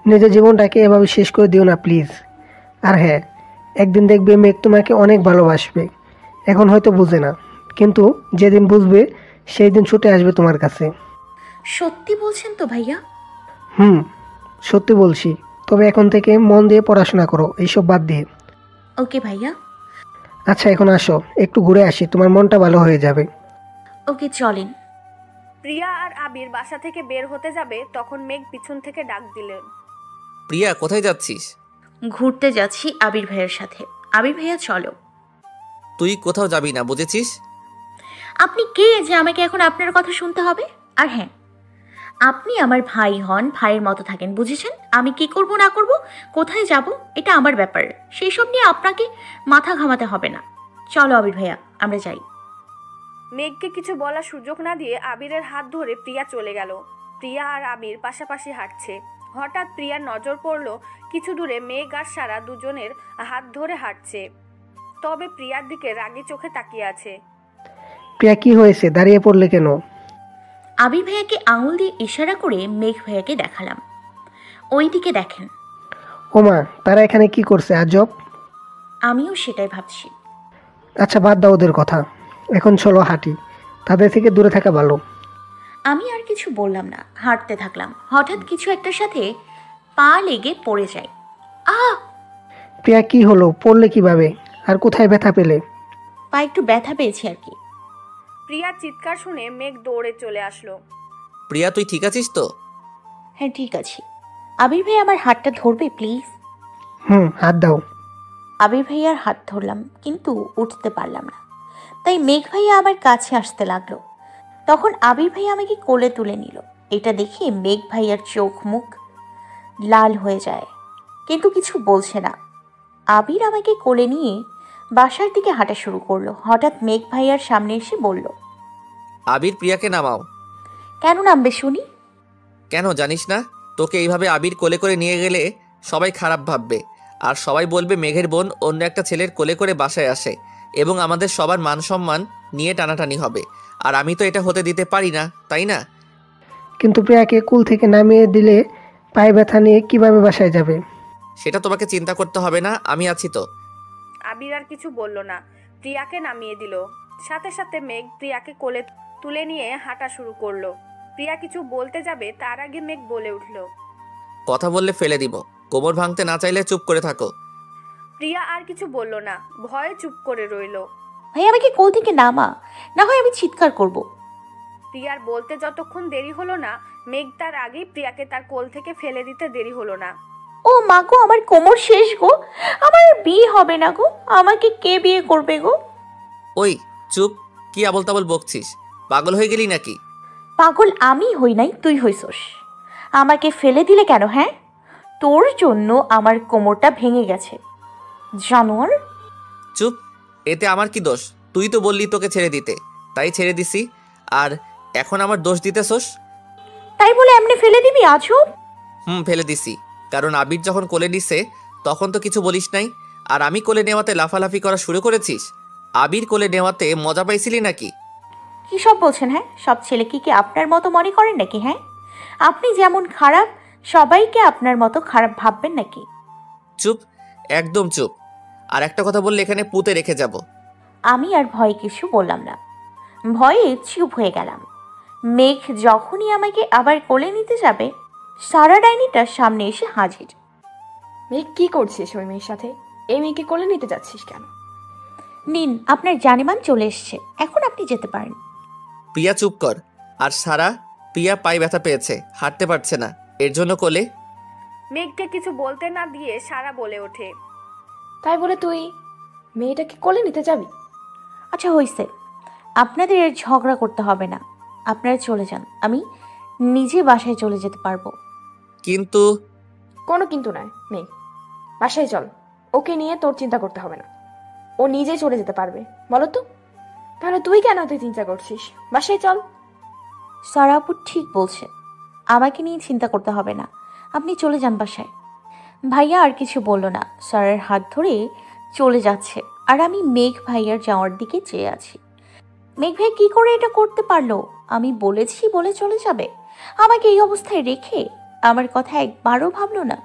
নিজের জীবনটাকে এভাবে শেষ করে দিও না প্লিজ। আর হ্যাঁ, একদিন দেখবে মেঘ তোমাকে অনেক ভালোবাসবে। এখন হয়তো বুঝে না, কিন্তু যেদিন বুঝবে সেই দিন ছুটে আসবে তোমার কাছে। সত্যি বলছেন তো ভাইয়া? হুম, সত্যি বলছি। তবে এখন থেকে মন দিয়ে পড়াশোনা করো, এইসব বাদ দিয়ে। ওকে ভাইয়া। আচ্ছা এখন আসো, একটু ঘুরে আসি, তোমার মনটা ভালো হয়ে যাবে। ওকে চলেন। প্রিয়া আর আবির বাসা থেকে বের হতে যাবে, তখন মেঘ পিছন থেকে ডাক দিলেন, প্রিয়া কোথায় যাচ্ছিস? ঘুরতে যাচ্ছি আবির ভাইয়ের সাথে। আবির ভাইয়া চলো। তুই কোথাও যাবি না, বুঝেছিস? আপনি কে যে আমাকে এখন আপনার কথা শুনতে হবে? আর হ্যাঁ, আপনি আমার ভাই হন, ভাইয়ের মতো থাকেন, বুঝেছেন? আমি কি করব না করব, কোথায় যাব, এটা আমার ব্যাপার। সেই সব নিয়ে আপনাকে মাথা ঘামাতে হবে না। চলো আবির ভাইয়া, আমরা যাই। মেঘকে কিছু বলার সুযোগ না দিয়ে আবিরের হাত ধরে প্রিয়া চলে গেল। প্রিয়া আর আবির পাশাপাশি হাঁটছে। হঠাৎ প্রিয়ার নজর পড়ল কিছু দূরে মেঘ আর সারা দুজনের হাত ধরে হাঁটছে, তবে প্রিয়ার দিকে রাগী চোখে তাকিয়ে আছে। প্রিয়া, কি হয়েছে? দাঁড়িয়ে পড়লে কেন? আবির ভাইয়াকে আঙুল দিয়ে ইশারা করে মেঘ ভাইয়াকে দেখালাম, ওই দিকে দেখেন। ওমা, তারা এখানে কি করছে আজব? আমিও সেটাই ভাবছি। আচ্ছা বাদ দাও ওদের কথা, এখন চলো হাঁটি, তাদের থেকে দূরে থাকা ভালো। আমি আর কিছু বললাম না, হাঁটতে থাকলাম। হঠাৎ কিছু একটার সাথে পা লেগে পড়ে যায়। আহ! প্রিয়া, কি হলো? পড়লে কিভাবে? আর কোথায় ব্যথা পেলে? পা একটু ব্যথা পেয়েছি আর কি। প্রিয়ার চিৎকার শুনে মেঘ দৌড়ে চলে আসলো। প্রিয়া তুই ঠিক আছিস তো? হ্যাঁ ঠিক আছে। আবির ভাই আমার হাতটা ধরবে প্লিজ? হাত দাও। আবির ভাইয়ার হাত ধরলাম, কিন্তু উঠতে পারলাম না। তাই মেঘ ভাইয়া আমার কাছে আসতে লাগলো। তখন আবির ভাইয়া আমাকে কোলে তুলে নিল। এটা দেখে মেঘ ভাইয়ার চোখ মুখ লাল হয়ে যায়, কিন্তু কিছু বলছে না। আবির আমাকে কোলে নিয়ে বাসার দিকে হাঁটা শুরু করলো। হঠাৎ মেঘ ভাইয়ার সামনে এসে বলল, আবির প্রিয়াকে নামাও। কেন নামবে শুনি? কেন জানিস না? তোকে এইভাবে আবির কোলে করে নিয়ে গেলে সবাই খারাপ ভাববে, আর সবাই বলবে মেঘের বোন অন্য একটা ছেলের কোলে করে বাসায় আসে, এবং আমাদের সবার মান সম্মান নিয়ে টানাটানি হবে। আর আমি তো এটা হতে দিতে পারি না, তাই না? কিন্তু প্রিয়াকে কুল থেকে নামিয়ে দিলে পায়ে ব্যথা নিয়ে কিভাবে বাসায় যাবে? সেটা তোমাকে চিন্তা করতে হবে না, আমি আছি তো। আবির আর কিছু বলল না, প্রিয়াকে নামিয়ে দিল। সাথে সাথে মেঘ প্রিয়াকে কোলে তুলে নিয়ে হাঁটা শুরু করলো। প্রিয়া কিছু বলতে যাবে, তার আগে মেঘ বলে উঠল, কথা বললে ফেলে দিব। কোমর ভাঙতে না চাইলে চুপ করে থাকো। প্রিয়া আর কিছু বলল না, ভয়ে চুপ করে রইল। ভাই আমাকে কোল থেকে নামা, না হয় আমি চিৎকার করব। প্রিয়ার বলতে যতক্ষণ দেরি হলো না, মেঘ তার আগেই প্রিয়াকে তার কোল থেকে ফেলে দিতে দেরি হলো না। ও মা গো, আমার কোমর শেষ গো, আমার আর বিয়ে হবে না গো, আমাকে কে বিয়ে করবে গো? ওই চুপ, কি আবল তাবল বকছিস? পাগল হয়ে গেলি নাকি? পাগল আমি হই নাই, তুই হইছস। আমাকে ফেলে দিলে কেন? হ্যাঁ, তোর জন্য আমার কোমরটা ভেঙে গেছে জানোয়ার। চুপ, এতে আমার কি দোষ? তুই তো বললি তোকে ছেড়ে দিতে, তাই ছেড়ে দিছি। আর এখন আমার দোষ দিতেছস? তাই বলে এমনি ফেলে দিবি আজব? ফেলে দিছি, কারণ আবির যখন কোলে নিছে তখন তো কিছু বলিস নাই, আর আমি কোলে নেওয়াতে লাফালাফি করা শুরু করেছিস। আবির কোলে নেওয়াতে মজা পাইছিলি নাকি? কি সব বলছেন? হ্যাঁ, সব ছেলে কি আপনার মতো মনে করেন নাকি? হ্যাঁ, আপনি যেমন খারাপ সবাইকে আপনার মতো খারাপ ভাববেন নাকি? চুপ, একদম চুপ। আর একটা কথা বললে এখানে পুঁতে রেখে যাব। আমি আর ভয়ে কিছু বললাম না, ভয়ে চুপ হয়ে গেলাম। মেঘ যখনই আমাকে আবার কোলে নিতে যাবে, সারা ডাইনিটার সামনে এসে হাজির। মেয়ে কি করছিস ওই মেয়ের সাথে? এই মেয়েকে কোলে নিতে যাচ্ছিস কেন? নিন, আপনার জানেমান চলে এসছে, এখন আপনি যেতে পারেন। প্রিয়া চুপ কর। আর সারা, প্রিয়া পায়ে ব্যথা পেয়েছে, হাঁটতে পারছে না, এর জন্য কোলে। মেঘকে কিছু বলতে না দিয়ে সারা বলে ওঠে, তাই বলে তুই মেয়েটাকে কোলে নিতে যাবি? আচ্ছা হয়েছে, আপনাদের এর ঝগড়া করতে হবে না, আপনারা চলে যান, আমি নিজে বাসায় চলে যেতে পারবো। কিন্তু কোনো কিন্তু নয় মেয়ে, বাসায় চল। ওকে নিয়ে তোর চিন্তা করতে হবে না, ও নিজে চলে যেতে পারবে। বলো তো, তাহলে তুই কেন তুই চিন্তা করছিস? বাসায় চল। সারা আপু ঠিক বলছে, আমাকে নিয়ে চিন্তা করতে হবে না, আপনি চলে যান বাসায়। ভাইয়া আর কিছু বলল না, সারার হাত ধরে চলে যাচ্ছে, আর আমি মেঘ ভাইয়ার যাওয়ার দিকে চেয়ে আছি। মেঘ ভাই কি করে এটা করতে পারলো? আমি বলেছি বলে চলে যাবে, আমাকে এই অবস্থায় রেখে? আমার কথা একবারও ভাবলো না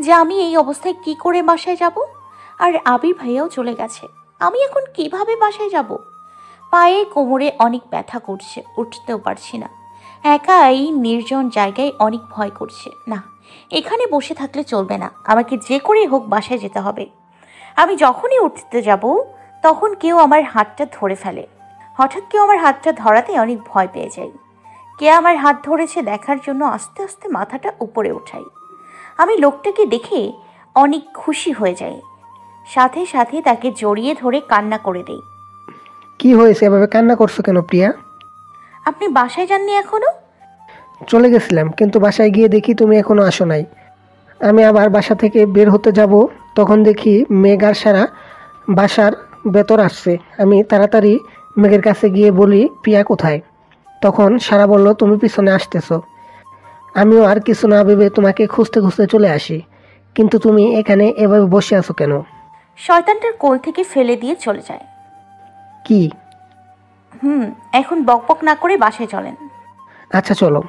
যে আমি এই অবস্থায় কি করে বাসায় যাব? আর আবির ভাইয়াও চলে গেছে, আমি এখন কিভাবে বাসায় যাব? পায়ে কোমরে অনেক ব্যথা করছে, উঠতেও পারছি না। একা এই নির্জন জায়গায় অনেক ভয় করছে। না, এখানে বসে থাকলে চলবে না, আমাকে যে করে হোক বাসায় যেতে হবে। আমি যখনই উঠতে যাব তখন কেউ আমার হাতটা ধরে ফেলে। হঠাৎ কেউ আমার হাতটা ধরাতে অনেক ভয় পেয়ে যাই। কে আমার হাত ধরেছে দেখার জন্য আস্তে আস্তে মাথাটা উপরে উঠাই। আমি লোকটাকে দেখে অনেক খুশি হয়ে যাই, সাথে সাথে তাকে জড়িয়ে ধরে কান্না করে দেই। কি হয়েছে, এভাবে কান্না করছো কেন প্রিয়া? আপনি বাসায় যাননি এখনো? চলে গেছিলাম, কিন্তু বাসায় গিয়ে দেখি তুমি এখনো আসো নাই। আমি আবার বাসা থেকে বের হতে যাব, তখন দেখি মেঘ আর সারা বাসার ভেতর আসছে। আমি তাড়াতাড়ি মেঘের কাছে গিয়ে বলি, প্রিয়া কোথায়? তখন সারা বলল, তুমি পিছনে আসতেছো। আমিও আর কিছু না ভেবে তোমাকে খুঁজতে খুঁজতে চলে আসি, কিন্তু তুমি এখানে এভাবে বসে আছো কেন? শয়তানটার কোল থেকে ফেলে দিয়ে চলে যায়। কি? এখন বকবক না করে বাসায় চলেন। আচ্ছা চলো।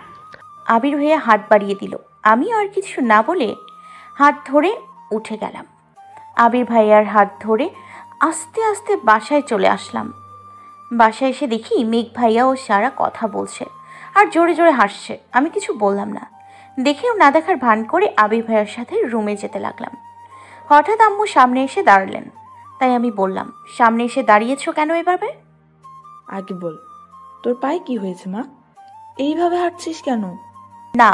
আবির হয়ে হাত বাড়িয়ে দিল, আমি আর কিছু না বলে হাত ধরে উঠে গেলাম। আবির ভাইয়ার হাত ধরে আস্তে আস্তে বাসায় চলে আসলাম। বাসায় এসে দেখি মেঘ ভাইয়া ও সারা কথা বলছে আর জোরে জোরে হাসছে। আমি কিছু বললাম না, দেখেও না দেখার ভান করে আবির ভাইয়ার সাথে রুমে যেতে লাগলাম। হঠাৎ আম্মু সামনে এসে দাঁড়ালেন, তাই আমি বললাম, সামনে এসে দাঁড়িয়েছো কেন এভাবে? আগে বল, তোর পায়ে কি হয়েছে মা? এইভাবে হাঁটছিস কেন? না,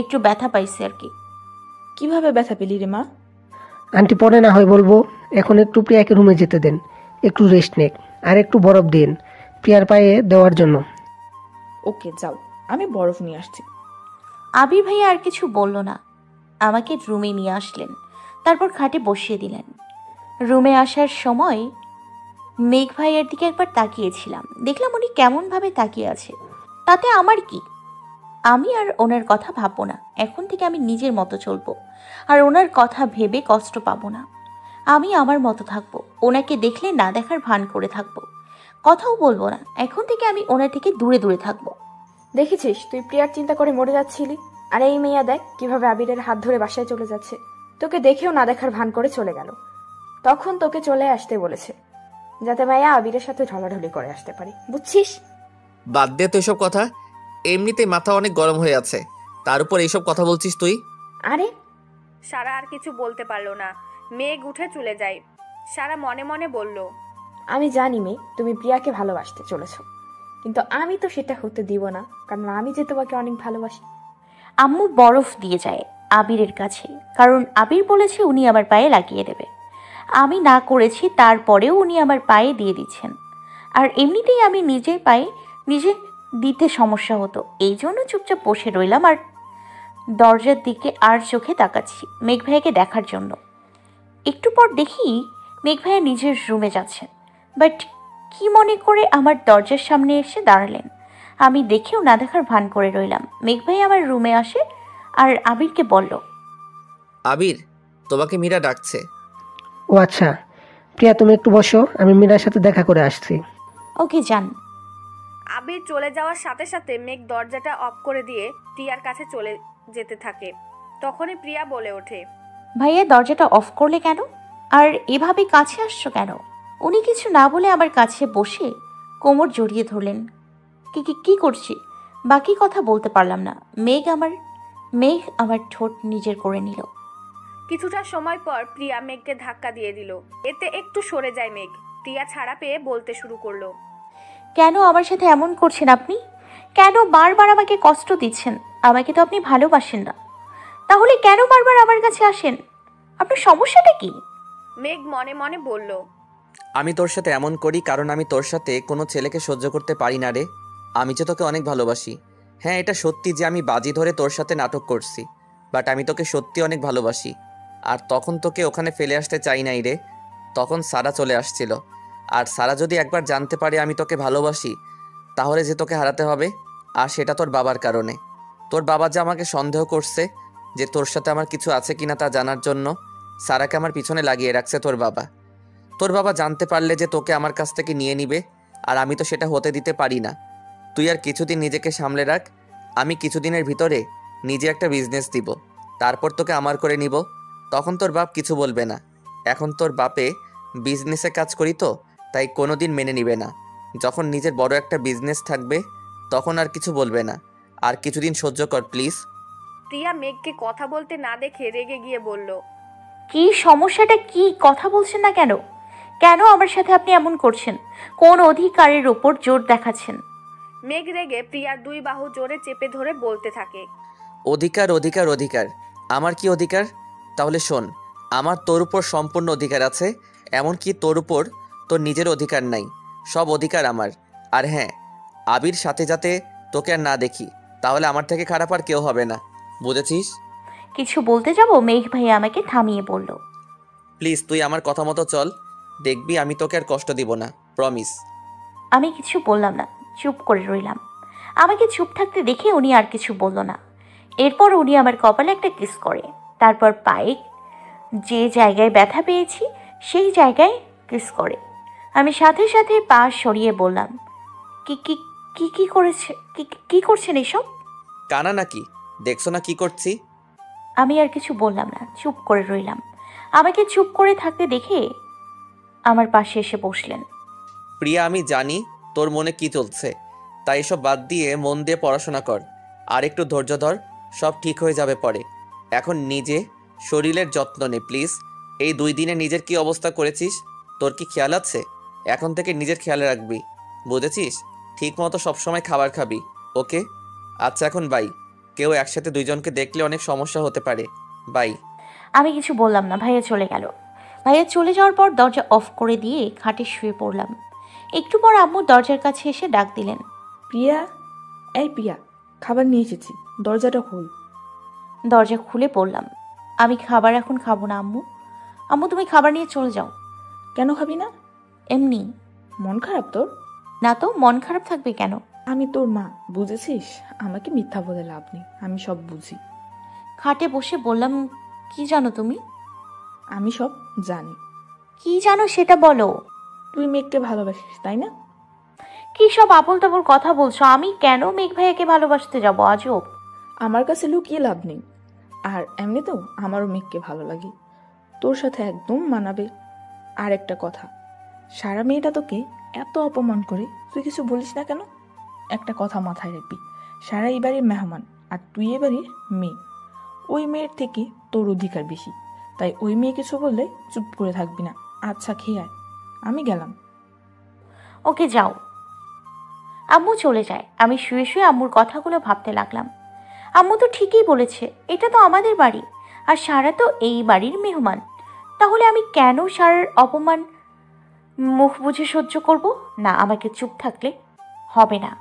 একটু ব্যথা পাইছি আর কি। কিভাবে ব্যথা পেলি রে মা? আন্টি পরে না হয় বলবো, এখন একটু প্রিয়াকে রুমে যেতে দেন, একটু রেস্ট নেক, আর একটু বরফ দিন প্রিয়ার পায়ে দেওয়ার জন্য। ওকে যাও, আমি বরফ নিয়ে আসছি। আবির ভাইয়া আর কিছু বলল না, আমাকে রুমে নিয়ে আসলেন, তারপর খাটে বসিয়ে দিলেন। রুমে আসার সময় মেঘ ভাইয়ের দিকে একবার তাকিয়েছিলাম, দেখলাম উনি কেমনভাবে তাকিয়ে আছে। তাতে আমার কি? আমি আর ওনার কথা ভাববো না, এখন থেকে আমি নিজের মতো চলবো, আর ওনার কথা ভেবে কষ্ট পাবো না। আমি আমার মতো থাকবো, ওনাকে দেখলে না দেখার ভান করে থাকবো, কথাও বলবো না। এখন থেকে আমি ওনার থেকে দূরে দূরে থাকবো। দেখেছিস তুই প্রিয়ার চিন্তা করে মরে যাচ্ছিলি, আর এই মেয়া দেখ কিভাবে আবিরের হাত ধরে বাসায় চলে যাচ্ছে। তোকে দেখেও না দেখার ভান করে চলে গেল। তখন তোকে চলে আসতে বলেছে, যাতে মায়া আবিরের সাথে ঢলাঢলি করে আসতে পারে, বুঝছিস? বাদ দে তো এসব কথা, এমনিতেই মাথা অনেক গরম হয়ে আছে, তার উপর এইসব কথা বলছিস তুই। আরে সারা আর কিছু বলতে পারলো না, মেঘ উঠে চলে যায়। সারা মনে মনে বলল, আমি জানি মেয়ে তুমি প্রিয়াকে ভালোবাসতে চলেছো, কিন্তু আমি তো সেটা হতে দিব না, কারণ আমি যে তোমাকে অনেক ভালোবাসি। আম্মু বরফ দিয়ে যায় আবিরের কাছে, কারণ আবির বলেছে উনি আমার পায়ে লাগিয়ে দেবে। আমি না করেছি, তারপরেও উনি আমার পায়ে দিয়ে দিচ্ছেন। আর এমনিতেই আমি নিজের পায়ে নিজে দিতে সমস্যা হতো, এই জন্য চুপচাপ বসে রইলাম। আর দরজার দিকে আর চোখে তাকাচ্ছি মেঘ ভাইয়াকে দেখার জন্য। একটু পর দেখি মেঘ ভাইয়া নিজের রুমে যাচ্ছেন, বাট কি মনে করে আমার দরজার সামনে এসে দাঁড়ালেন। আমি দেখেও না দেখার ভান করে রইলাম। মেঘ ভাই আমার রুমে আসে আর আবিরকে বলল, আবির, তোমাকে মীরা ডাকছে। ও আচ্ছা, প্রিয়া তুমি একটু বসো, আমি মীরার সাথে দেখা করে আসছি। ওকে যান। আবির চলে যাওয়ার সাথে সাথে মেঘ দরজাটা অফ করে দিয়ে প্রিয়ার কাছে চলে যেতে থাকে। তখনই প্রিয়া বলে ওঠে, ভাইয়া দরজাটা অফ করলে কেন? আর এভাবে কাছে আসছো কেন? উনি কিছু না বলে আমার কাছে বসে কোমর জড়িয়ে ধরলেন। কি কি কি করছি বাকি কথা বলতে পারলাম না। মেঘ আমার ঠোঁট নিজের করে নিল। কিছুটা সময় পর প্রিয়া মেঘকে ধাক্কা দিয়ে দিল। এতে একটু সরে যায় মেঘ। প্রিয়া ছাড়া পেয়ে বলতে শুরু করলো, কেন আমার সাথে এমন করছেন আপনি? কেন বারবার আমাকে কষ্ট দিচ্ছেন? আমাকে তো আপনি ভালোবাসেন না, তাহলে কেন বারবার আমার কাছে আসেন? আপনার সমস্যাটা কি? মেঘ মনে মনে বলল, আমি তোর সাথে এমন করি কারণ আমি তোর সাথে কোনো ছেলেকে সহ্য করতে পারি না রে। আমি যে তোকে অনেক ভালোবাসি। হ্যাঁ, এটা সত্যি যে আমি বাজি ধরে তোর সাথে নাটক করছি, বাট আমি তোকে সত্যি অনেক ভালোবাসি। আর তখন তোকে ওখানে ফেলে আসতে চাই নাই রে। তখন সারা চলে আসছিল, আর সারা যদি একবার জানতে পারে আমি তোকে ভালোবাসি, তাহলে যে তোকে হারাতে হবে। আর সেটা তোর বাবার কারণে। তোর বাবা যে আমাকে সন্দেহ করছে যে তোর সাথে আমার কিছু আছে কিনা তা জানার জন্য সারাকে আমার পিছনে লাগিয়ে রাখছে তোর বাবা। তোর বাবা জানতে পারলে যে তোকে আমার কাছ থেকে নিয়ে নিবে, আর আমি তো সেটা হতে দিতে পারি না। তুই আর কিছুদিন নিজেকে সামলে রাখ। আমি কিছুদিনের ভিতরে নিজে একটা বিজনেস দিব, তারপর তোকে আমার করে নিব। তখন তোর বাপ কিছু বলবে না। এখন তোর বাপে বিজনেসে কাজ করি তো, তাই কোনোদিন মেনে নিবে না। যখন নিজের বড় একটা বিজনেস থাকবে তখন আর কিছু বলবে না। আর কিছুদিন সহ্য কর প্লিজ। প্রিয়া মেঘকে কথা বলতে না দেখে রেগে গিয়ে বলল, কি সমস্যাটা কি? কথা বলছেন না কেন? কেন আমার সাথে আপনি এমন করছেন? কোন অধিকারের উপর জোর দেখাচ্ছেন? মেঘ রেগে প্রিয়ার দুই বাহু জোরে চেপে ধরে বলতে থাকে, অধিকার অধিকার অধিকার? আমার কি অধিকার? তাহলে শোন, আমার তোর উপর সম্পূর্ণ অধিকার আছে। এমনকি তোর উপর তোর নিজের অধিকার নাই। সব অধিকার আমার। আর হ্যাঁ, আবির সাথে যাতে তোকে আর না দেখি, তাহলে আমার থেকে খারাপ আর কেউ হবে না, বুঝেছিস? কিছু বলতে যাব মেঘ ভাইয়া আমাকে থামিয়ে বলল, প্লিজ তুই আমার কথা মতো চল, দেখবি আমি তোকে আর কষ্ট দিব না, প্রমিস। আমি কিছু বললাম না, চুপ করে রইলাম। আমাকে চুপ থাকতে দেখে উনি আর কিছু বলল না। এরপর উনি আমার কপালে একটা কিস করে, তারপর পায়ে যে জায়গায় ব্যথা পেয়েছি সেই জায়গায় কিস করে। আমি সাথে সাথে পা সরিয়ে বললাম, কি কি কি কি করেছে কি কি করছেন এসব? কানা নাকি? দেখছো না কি করছি? আমি আর কিছু বললাম না, চুপ করে রইলাম। আমাকে চুপ করে থাকতে দেখে আমার পাশে এসে বসলেন। প্রিয়া, আমি জানি তোর মনে কি চলছে, তাই এসব বাদ দিয়ে মন দিয়ে পড়াশোনা কর। আর একটু ধৈর্য ধর, সব ঠিক হয়ে যাবে পরে। এখন নিজে শরীরের যত্ন নে প্লিজ। এই 2 দিনে নিজের কি অবস্থা করেছিস, তোর কি খেয়াল আছে? এখন থেকে নিজের খেয়াল রাখবি, বুঝেছিস? ঠিক মতো সবসময় খাবার খাবি, ওকে? আচ্ছা এখন বাই। কেউ একসাথে 2 জনকে দেখলে অনেক সমস্যা হতে পারে। বাই। আমি কিছু বললাম না, ভাইয়া চলে গেল। ভাইয়া চলে যাওয়ার পর দরজা অফ করে দিয়ে খাটে শুয়ে পড়লাম। একটু পর আম্মু দরজার কাছে এসে ডাক দিলেন, প্রিয়া, এই প্রিয়া, খাবার নিয়ে এসেছি, দরজাটা খোল। দরজা খুলে পড়লাম। আমি খাবার এখন খাবো না আম্মু। আম্মু তুমি খাবার নিয়ে চলে যাও। কেন খাবি না? এমনি। মন খারাপ তোর? না তো, মন খারাপ থাকবে কেন? আমি তোর মা, বুঝেছিস? আমাকে মিথ্যা বলে লাভ নেই, আমি সব বুঝি। খাটে বসে বললাম, কি জানো তুমি? আমি সব জানি। কি জানো সেটা বলো। তুই মেঘকে ভালোবাসিস, তাই না? কি সব আবোল তাবোল কথা বলছো? আমি কেন মেঘ ভাইয়াকে ভালোবাসতে যাবো? আজব। আমার কাছে লুকিয়ে লাভ নেই। আর এমনিতেও আমারও মেঘকে ভালো লাগে, তোর সাথে একদম মানাবে। আর একটা কথা, সারা মেয়েটা তোকে এত অপমান করে তুই কিছু বলিস না কেন? একটা কথা মাথায় রাখবি, সারা এই বাড়ির মেহমান আর তুই এ বাড়ির মেয়ে। ওই মেয়ের থেকে তোর অধিকার বেশি, তাই ওই মেয়ে কিছু বললে চুপ করে থাকবি না। আচ্ছা, খেয়ে আয়, আমি গেলাম। ওকে যাও। আম্মু চলে যায়। আমি শুয়ে শুয়ে আম্মুর কথাগুলো ভাবতে লাগলাম। আম্মু তো ঠিকই বলেছে, এটা তো আমাদের বাড়ি, আর সারা তো এই বাড়ির মেহমান। তাহলে আমি কেন সারার অপমান মুখ বুঝে সহ্য করব? না, আমাকে চুপ থাকলে হবে না।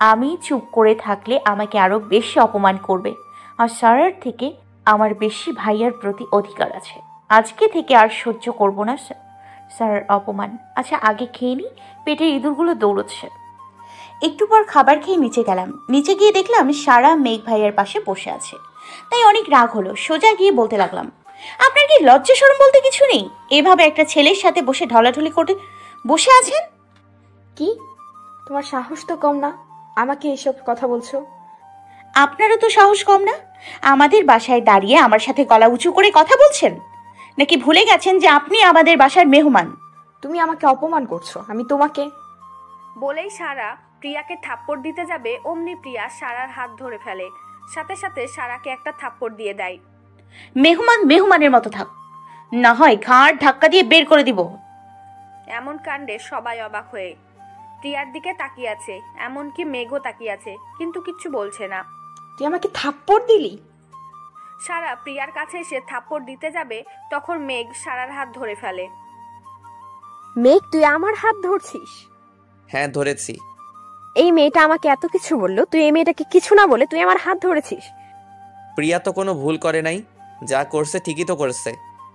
আমি চুপ করে থাকলে আমাকে আরো বেশি অপমান করবে। আর সারার থেকে আমার বেশি ভাইয়ার প্রতি অধিকার আছে। আজকে থেকে আর সহ্য করব না স্যার অপমান। আচ্ছা আগে খেয়ে নি, পেটের ইঁদুরগুলো দৌড়চ্ছে। একটু পর খাবার খেয়ে নিচে গেলাম। নিচে গিয়ে দেখলাম সারা মেঘ ভাইয়ার পাশে বসে আছে। তাই অনেক রাগ হলো। সোজা গিয়ে বলতে লাগলাম, আপনার কি লজ্জা শরম বলতে কিছু নেই? এভাবে একটা ছেলের সাথে বসে ঢলাঢলি করে বসে আছেন। কি, তোমার সাহস তো কম না, আমাকে এসব কথা বলছো? আপনারও তো সাহস কম না? আমাদের বাসায় দাঁড়িয়ে আমার সাথে গলা উঁচু করে কথা বলছেন? নাকি ভুলে গেছেন যে আপনি আমাদের বাসার মেহমান? তুমি আমাকে অপমান করছো, আমি তোমাকে। বলেই সারা প্রিয়াকে থাপ্পড় দিতে যাবে, অমনি প্রিয়া সারার হাত ধরে ফেলে। সাথে সাথে সারাকে একটা থাপ্পড় দিয়ে দেয়। মেহমান মেহমানের মতো থাক, না হয় ঘাড় ধাক্কা দিয়ে বের করে দিব। এমন কাণ্ডে সবাই অবাক হয়ে প্রিয়ার দিকে তাকিয়ে আছে, এমনকি মেঘও তাকিয়ে আছে, কিন্তু কিচ্ছু বলছে না। তুই আমাকে থাপ্পড় দিলি? সারা প্রিয়ার কাছে এসে থাপ্পড় দিতে যাবে, তখন মেঘ সারার হাত ধরে ফেলে। মেঘ, তুই আমার হাত ধরছিস? হ্যাঁ ধরেছি। এই মেয়েটা আমাকে এত কিছু বললো, তুই এই মেয়েটাকে কিছু না বলে তুই আমার হাত ধরেছিস? প্রিয়া তো কোনো ভুল করে নাই, যা করছে ঠিকই তো করছে।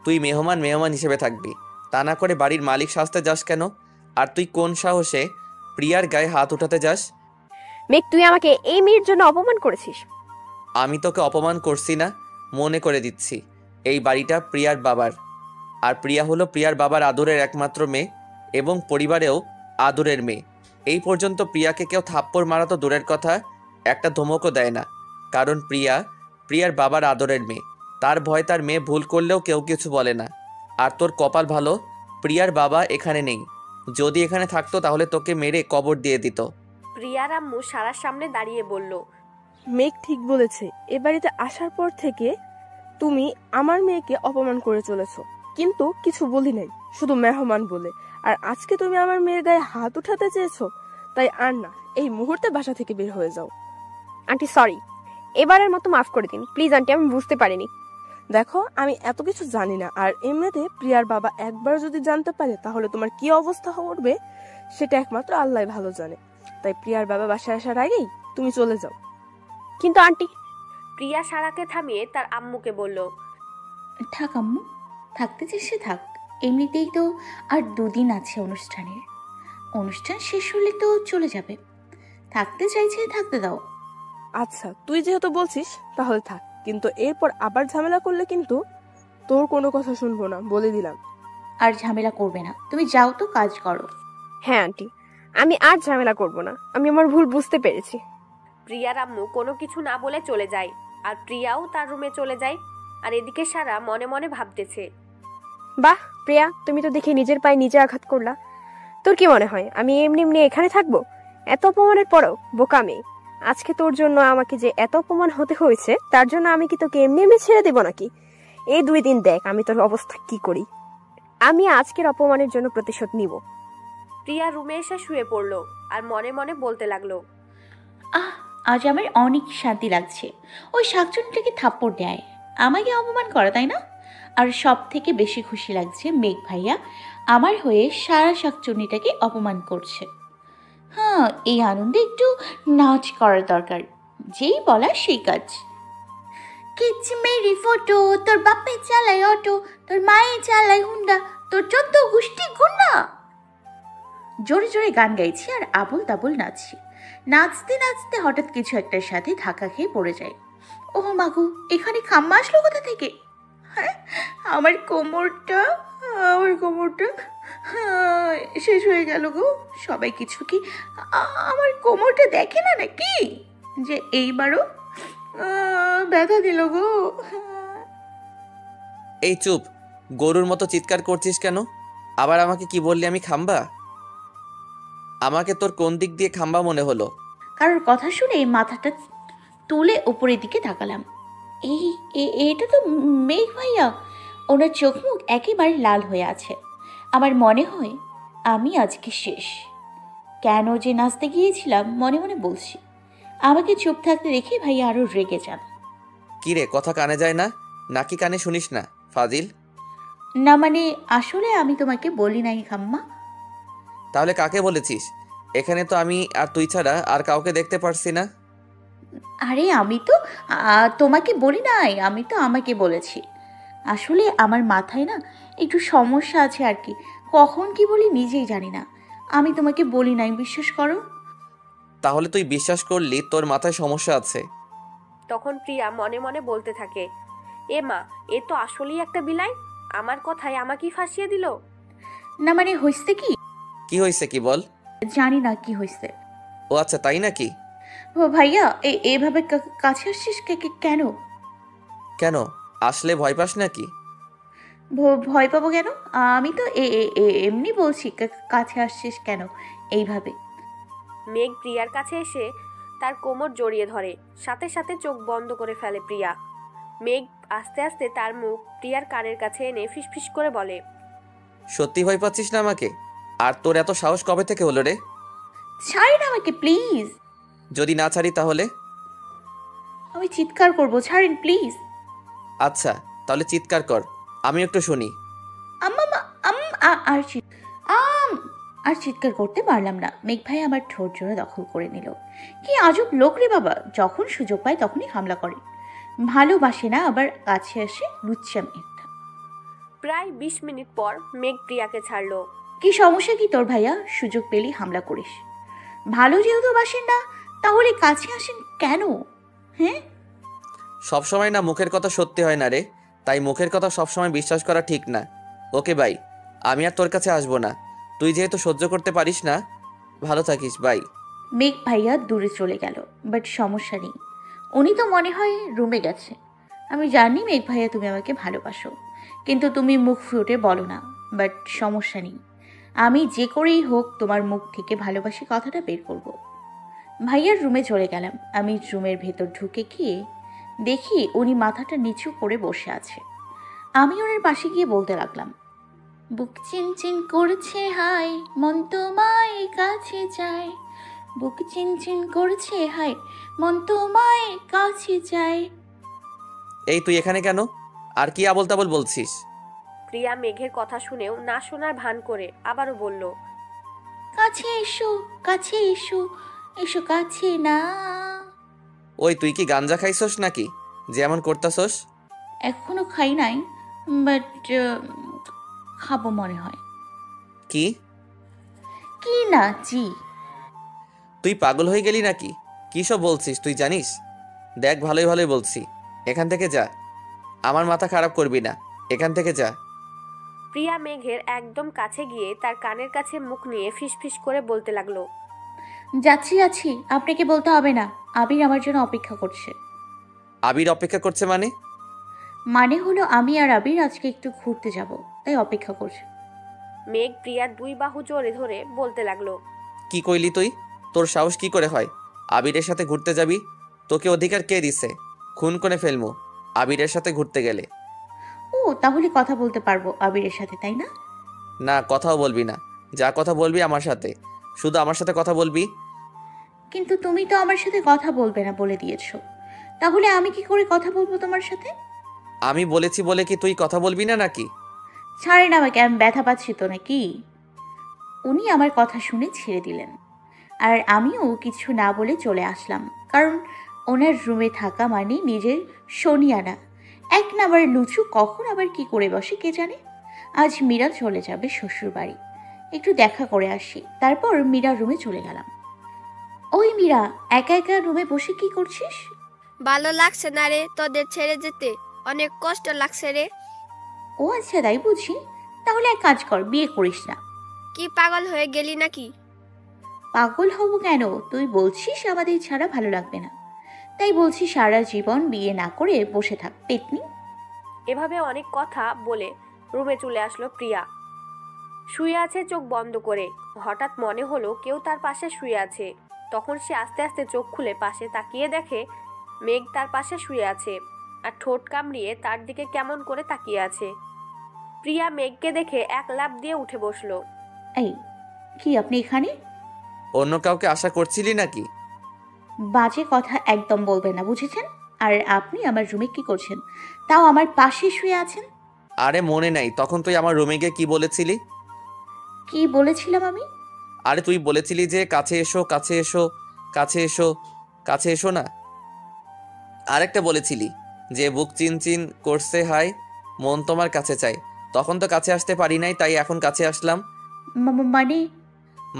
তুই মেহমান মেহমান হিসেবে থাকবি, তা না করে বাড়ির মালিক সাজতে যাস কেন? আর তুই কোন সাহসে প্রিয়ার গায়ে হাত উঠাতে যাস? মেঘ, তুই আমাকে এই মেয়ের জন্য অপমান করেছিস। আমি তোকে অপমান করছি না, মনে করে দিচ্ছি এই বাড়িটা প্রিয়ার বাবার। আর প্রিয়া হলো প্রিয়ার বাবার আদরের একমাত্র মেয়ে এবং পরিবারেও আদরের মেয়ে। এই পর্যন্ত প্রিয়াকে কেউ থাপ্পড় মারা তো দূরের কথা, একটা ধমকও দেয় না, কারণ প্রিয়া প্রিয়ার বাবার আদরের মেয়ে। তার ভয় তার মেয়ে ভুল করলেও কেউ কিছু বলে না। আর তোর কপাল ভালো, প্রিয়ার বাবা এখানে নেই। যদি এখানে থাকতো তাহলে তোকে মেরে কবর দিয়ে দিত। প্রিয়ার আম্মু সারার সামনে দাঁড়িয়ে বলল, মেঘ ঠিক বলেছে, এ বাড়িতে আসার পর থেকে তুমি আমার মেয়েকে অপমান করে চলেছো, কিন্তু কিছু বলি নাই, শুধু মেহমান বলে। আর আজকে তুমি আমার মেয়ের গায়ে হাত উঠাতে চেয়েছো, তাই আর না, এই মুহূর্তে বাসা থেকে বের হয়ে যাও। আন্টি সরি, এবারের মতো মাফ করে দিন প্লিজ আন্টি, আমি বুঝতে পারিনি। দেখো, আমি এত কিছু জানি না, আর এমনিতে প্রিয়ার বাবা একবার যদি জানতে পারে তাহলে তোমার কি অবস্থা হবে সেটা একমাত্র আল্লাহ ভালো জানে। তাই প্রিয়ার বাবা বাসায় আসার আগেই তুমি চলে যাও। কিন্তু আন্টি। প্রিয়া সারাকে থামিয়ে তার আম্মুকে বলল, থাক আম্মু, থাকতে চেষ্টা থাক। এমনিতেই তো আর 2 দিন আছে অনুষ্ঠানের। অনুষ্ঠান শেষ হলে তো চলে যাবে। থাকতে চাইছে থাকতে দাও। আচ্ছা, তুই যেহেতু বলছিস তাহলে থাক, কিন্তু এরপর আবার ঝামেলা করলে কিন্তু তোর কোনো কথা শুনবো না, বলে দিলাম। আর ঝামেলা করবে না, তুমি যাও তো, কাজ করো। হ্যাঁ আন্টি, আমি আর ঝামেলা করব না, আমি আমার ভুল বুঝতে পেরেছি। প্রিয়ার আম্মু কোনো কিছু না বলে চলে যায়, আর প্রিয়াও তার রুমে চলে যায়। আর এদিকে সারা মনে মনে ভাবতেছে, বাহ প্রিয়া, তুমি তো দেখি নিজের পায়ে নিজে আঘাত করলা। তোর কি মনে হয় আমি এমনি এমনি এখানে থাকবো? এত অপমানের পরেও বোকা মেয়ে, আজকে তোর জন্য আমাকে যে এত অপমান হতে হয়েছে, তার জন্য আমি কি তোকে এমনি এমনি ছেড়ে দেবো নাকি? এই 2 দিন দেখ আমি তোর অবস্থা কি করি। আমি আজকের অপমানের জন্য প্রতিশোধ নিব। প্রিয়া রুমে এসে শুয়ে পড়ল আর মনে মনে বলতে লাগলো, আজ আমার অনেক শান্তি লাগছে। ওই শাকচুনিটাকে থাপ্পড় দেয়, আমাকে অপমান করে, তাই না? আর সব থেকে বেশি খুশি লাগছে মেঘ ভাইয়া আমার হয়ে সারা শাকচুনিটাকে অপমান করছে। হ্যাঁ, এই আনন্দে একটু নাচ করার দরকার। যেই বলা সেই কাজ। কিচ মেরি ফটো, তোর বাপে চালায় অটো, তোর মায়ে চালায় হুন্ডা, তোর 14 গোষ্ঠী গুন্ডা। জোরে জোরে গান গাইছি আর আবল তাবল নাচছি। নাচতে নাচতে হঠাৎ কিছু একটার সাথে ধাক্কা খেয়ে পড়ে যায়। ও মাগো, এখানে খাম্মা আসলো কোথা থেকে? হ্যাঁ, আমার কোমরটা শেষ হয়ে গেল গো। সবাই কিছু কি আমার কোমরটা দেখে না নাকি যে এইবারও ব্যথা দিল গো? এই চুপ, গরুর মতো চিৎকার করছিস কেন? আবার আমাকে কি বললি আমি খাম্বা? আমাকে তোর কোন দিক দিয়ে খাম্বা মনে হলো? কারোর কথা শুনে মাথাটা তুলে উপরের দিকে তাকালাম। এটা তো মেঘ ভাইয়া। ওনার চোখ মুখ একেবারে লাল হয়ে আছে। আমার মনে হয় আমি আজকে শেষ। কেন যে নাচতে গিয়েছিলাম মনে মনে বলছি। আমাকে চুপ থাকতে দেখে ভাইয়া আরো রেগে যান। কি রে, কথা কানে যায় না নাকি কানে শুনিস না ফাজিল? না মানে আসলে আমি তোমাকে বলি নাই খাম্মা। তাহলে কাকে বলেছিস? এখানে তো আমি আর তুই ছাড়া আর কাউকে দেখতে পারছি না। আরে আমি তো তোমাকে বলি নাই, আমি তো আমাকে বলেছি। আসলে আমার মাথায় না একটু সমস্যা আছে আর কি, কখন কি বলি নিজেই জানি না। আমি তোমাকে বলি নাই, বিশ্বাস করো। তাহলে তুই বিশ্বাস করলি তোর মাথায় সমস্যা আছে? তখন প্রিয়া মনে মনে বলতে থাকে, এ মা, এ তো আসলেই একটা বিলাই, আমার কথায় আমাকেই ফাঁসিয়ে দিল। না মানে হয়েছে কি, কি হয়েছে কি বল? জানি না কি হয়েছে। ও আচ্ছা, তাই নাকি? ও ভাইয়া, এভাবে কাছে আসছিস কেন? কেন, আসলে ভয় পাস নাকি? ভয় পাবো কেন? আমি তো এমনি বলছি, কাছে আসছিস কেন এইভাবে। মেঘ প্রিয়ার কাছে এসে তার কোমর জড়িয়ে ধরে, সাথে সাথে চোখ বন্ধ করে ফেলে প্রিয়া। মেঘ আস্তে আস্তে তার মুখ প্রিয়ার কানের কাছে এনে ফিসফিস করে বলে, সত্যি ভয় পাচ্ছিস না আমাকে? আর তোর এত সাহস কবে থেকে হলো রে? ছাড়েন আমাকে প্লিজ। যদি না ছাড়ি তাহলে? আমি চিৎকার করব, ছাড়েন প্লিজ। আচ্ছা, তাহলে চিৎকার কর, আমি একটু শুনি। আম্মা আম আর আম আর চিৎকার করতে পারলাম না। মেঘ ভাই আমার ঠোঁট জোড়া দখল করে নিল। কি আজব লোক রে বাবা, যখন সুযোগ পায় তখনই হামলা করে, ভালোবাসে না, আবার কাছে আসে লুচ্চামি একটা। প্রায় 20 মিনিট পর মেঘ প্রিয়াকে ছাড়লো। কি সমস্যা কি তোর ভাইয়া, সুযোগ পেলেই হামলা করিস? ভালো যেহেতু বাসেন না, তাহলে কাছে আসেন কেন? হ্যাঁ, সবসময় না মুখের কথা সত্যি হয় না রে, তাই মুখের কথা সবসময় বিশ্বাস করা ঠিক না। ওকে বাই, আমি আর তোর কাছে আসবো না, তুই যেহেতু সহ্য করতে পারিস না। ভালো থাকিস, বাই। মেঘ ভাইয়া দূরে চলে গেল, বাট সমস্যা নেই, উনি তো মনে হয় রুমে গেছে। আমি জানি মেঘ ভাইয়া তুমি আমাকে ভালোবাসো, কিন্তু তুমি মুখ ফুটে বলো না, বাট সমস্যা নেই, আমি যে করেই হোক তোমার মুখ থেকে ভালোবাসি কথাটা বের করব। ভাইয়ার রুমে চলে গেলাম। আমি রুমের ভেতর ঢুকে গিয়ে দেখি উনি মাথাটা নিচু করে বসে আছে। আমি ওনার পাশে গিয়ে বলতে লাগলাম, বুক চিনচিন করছে হাই, মন তোমায় কাছে যায়, বুক চিনচিন করছে হাই, মন তোমায় কাছে যায়। এই তুই এখানে কেন? আর কি আবল তাবল বলছিস? প্রিয়া মেঘের কথা শুনেও না শোনার ভান করে আবারও বলল, কাছে এসো, কাছে এসো, এসো কাছে না। ওই তুই কি গাঞ্জা খাইছস নাকি যে এমন করতাছস? এখনো খাই নাই, বাট খাবো মনে হয়। কি? কি না জি। তুই পাগল হয়ে গেলি নাকি? কি সব বলছিস তুই জানিস? দেখ, ভালোই ভালোই বলছি, এখান থেকে যা, আমার মাথা খারাপ করবি না, এখান থেকে যা। প্রিয়া মেঘের একদম কাছে গিয়ে তার কানের কাছে মুখ নিয়ে ফিসফিস করে বলতে লাগলো, যাচ্ছি যাচ্ছি, আপনাকে বলতে হবে না, আবির আমার জন্য অপেক্ষা করছে। আবির অপেক্ষা করছে মানে? মানে হলো আমি আর আবির আজকে একটু ঘুরতে যাব, তাই অপেক্ষা করছে। মেঘ প্রিয়ার 2 বাহু জোরে ধরে বলতে লাগলো, কি কইলি তুই? তোর সাহস কি করে হয় আবিরের সাথে ঘুরতে যাবি? তোকে অধিকার কে দিছে? খুন করে ফেলমু আবিরের সাথে ঘুরতে গেলে। ও তাহলে কথা বলতে পারবো আবিরের সাথে, তাই না? না, কথাও বলবি না, যা কথা বলবি আমার সাথে, শুধু আমার সাথে কথা বলবি। কিন্তু তুমি তো আমার সাথে কথা বলবে না বলে দিয়েছো, তাহলে আমি কি করে কথা বলবো তোমার সাথে? আমি বলেছি বলে কি তুই কথা বলবি না নাকি? ছাড়েন আমাকে, আমি ব্যথা পাচ্ছি তো নাকি? উনি আমার কথা শুনে ছেড়ে দিলেন, আর আমিও কিছু না বলে চলে আসলাম, কারণ ওনার রুমে থাকা মানে নিজের শনিয়ানা, এক নাম্বার লুচু, কখন আবার কি করে বসে কে জানে। আজ মীরা চলে যাবে শ্বশুর বাড়ি, একটু দেখা করে আসি, তারপর মীরার রুমে চলে গেলাম। ওই মীরা, একা একা রুমে বসে কি করছিস? ভালো লাগছে না রে তোদের ছেড়ে যেতে, অনেক কষ্ট লাগছে রে। ও আচ্ছা, তাই বুঝি, তাহলে এক কাজ কর, বিয়ে করিস না। কি পাগল হয়ে গেলি নাকি? পাগল হব কেন, তুই বলছিস আমাদের ছাড়া ভালো লাগবে না, তাই বলছি সারা জীবন বিয়ে না করে বসে থাক পেতনি। এভাবে অনেক কথা বলে রুমে চলে আসলো প্রিয়া। শুয়ে আছে চোখ বন্ধ করে, হঠাৎ মনে হলো কেউ তার পাশে শুয়ে আছে। তখন সে আস্তে আস্তে চোখ খুলে পাশে তাকিয়ে দেখে মেঘ তার পাশে শুয়ে আছে আর ঠোঁট কামড়িয়ে তার দিকে কেমন করে তাকিয়ে আছে। প্রিয়া মেঘকে দেখে এক লাফ দিয়ে উঠে বসলো। এই কি আপনি এখানে? অন্য কাউকে আশা করছিলি নাকি? বাজে কথা একদম বলবেন না, বুঝেছেন? আর আপনি আমার রুমে কি করছেন, তাও আমার পাশে শুয়ে আছেন? আরে মনে নাই তখন তুই আমার রুমে গিয়ে কি বলেছিলি? কি বলেছিলাম আমি? আরে তুই বলেছিলি যে কাছে এসো, কাছে এসো, কাছে এসো, কাছে এসো না। আরেকটা বলেছিলি যে বুক চিনচিন করছে, হাই মন তোমার কাছে চাই। তখন তো কাছে আসতে পারি নাই, তাই এখন কাছে আসলাম। মানে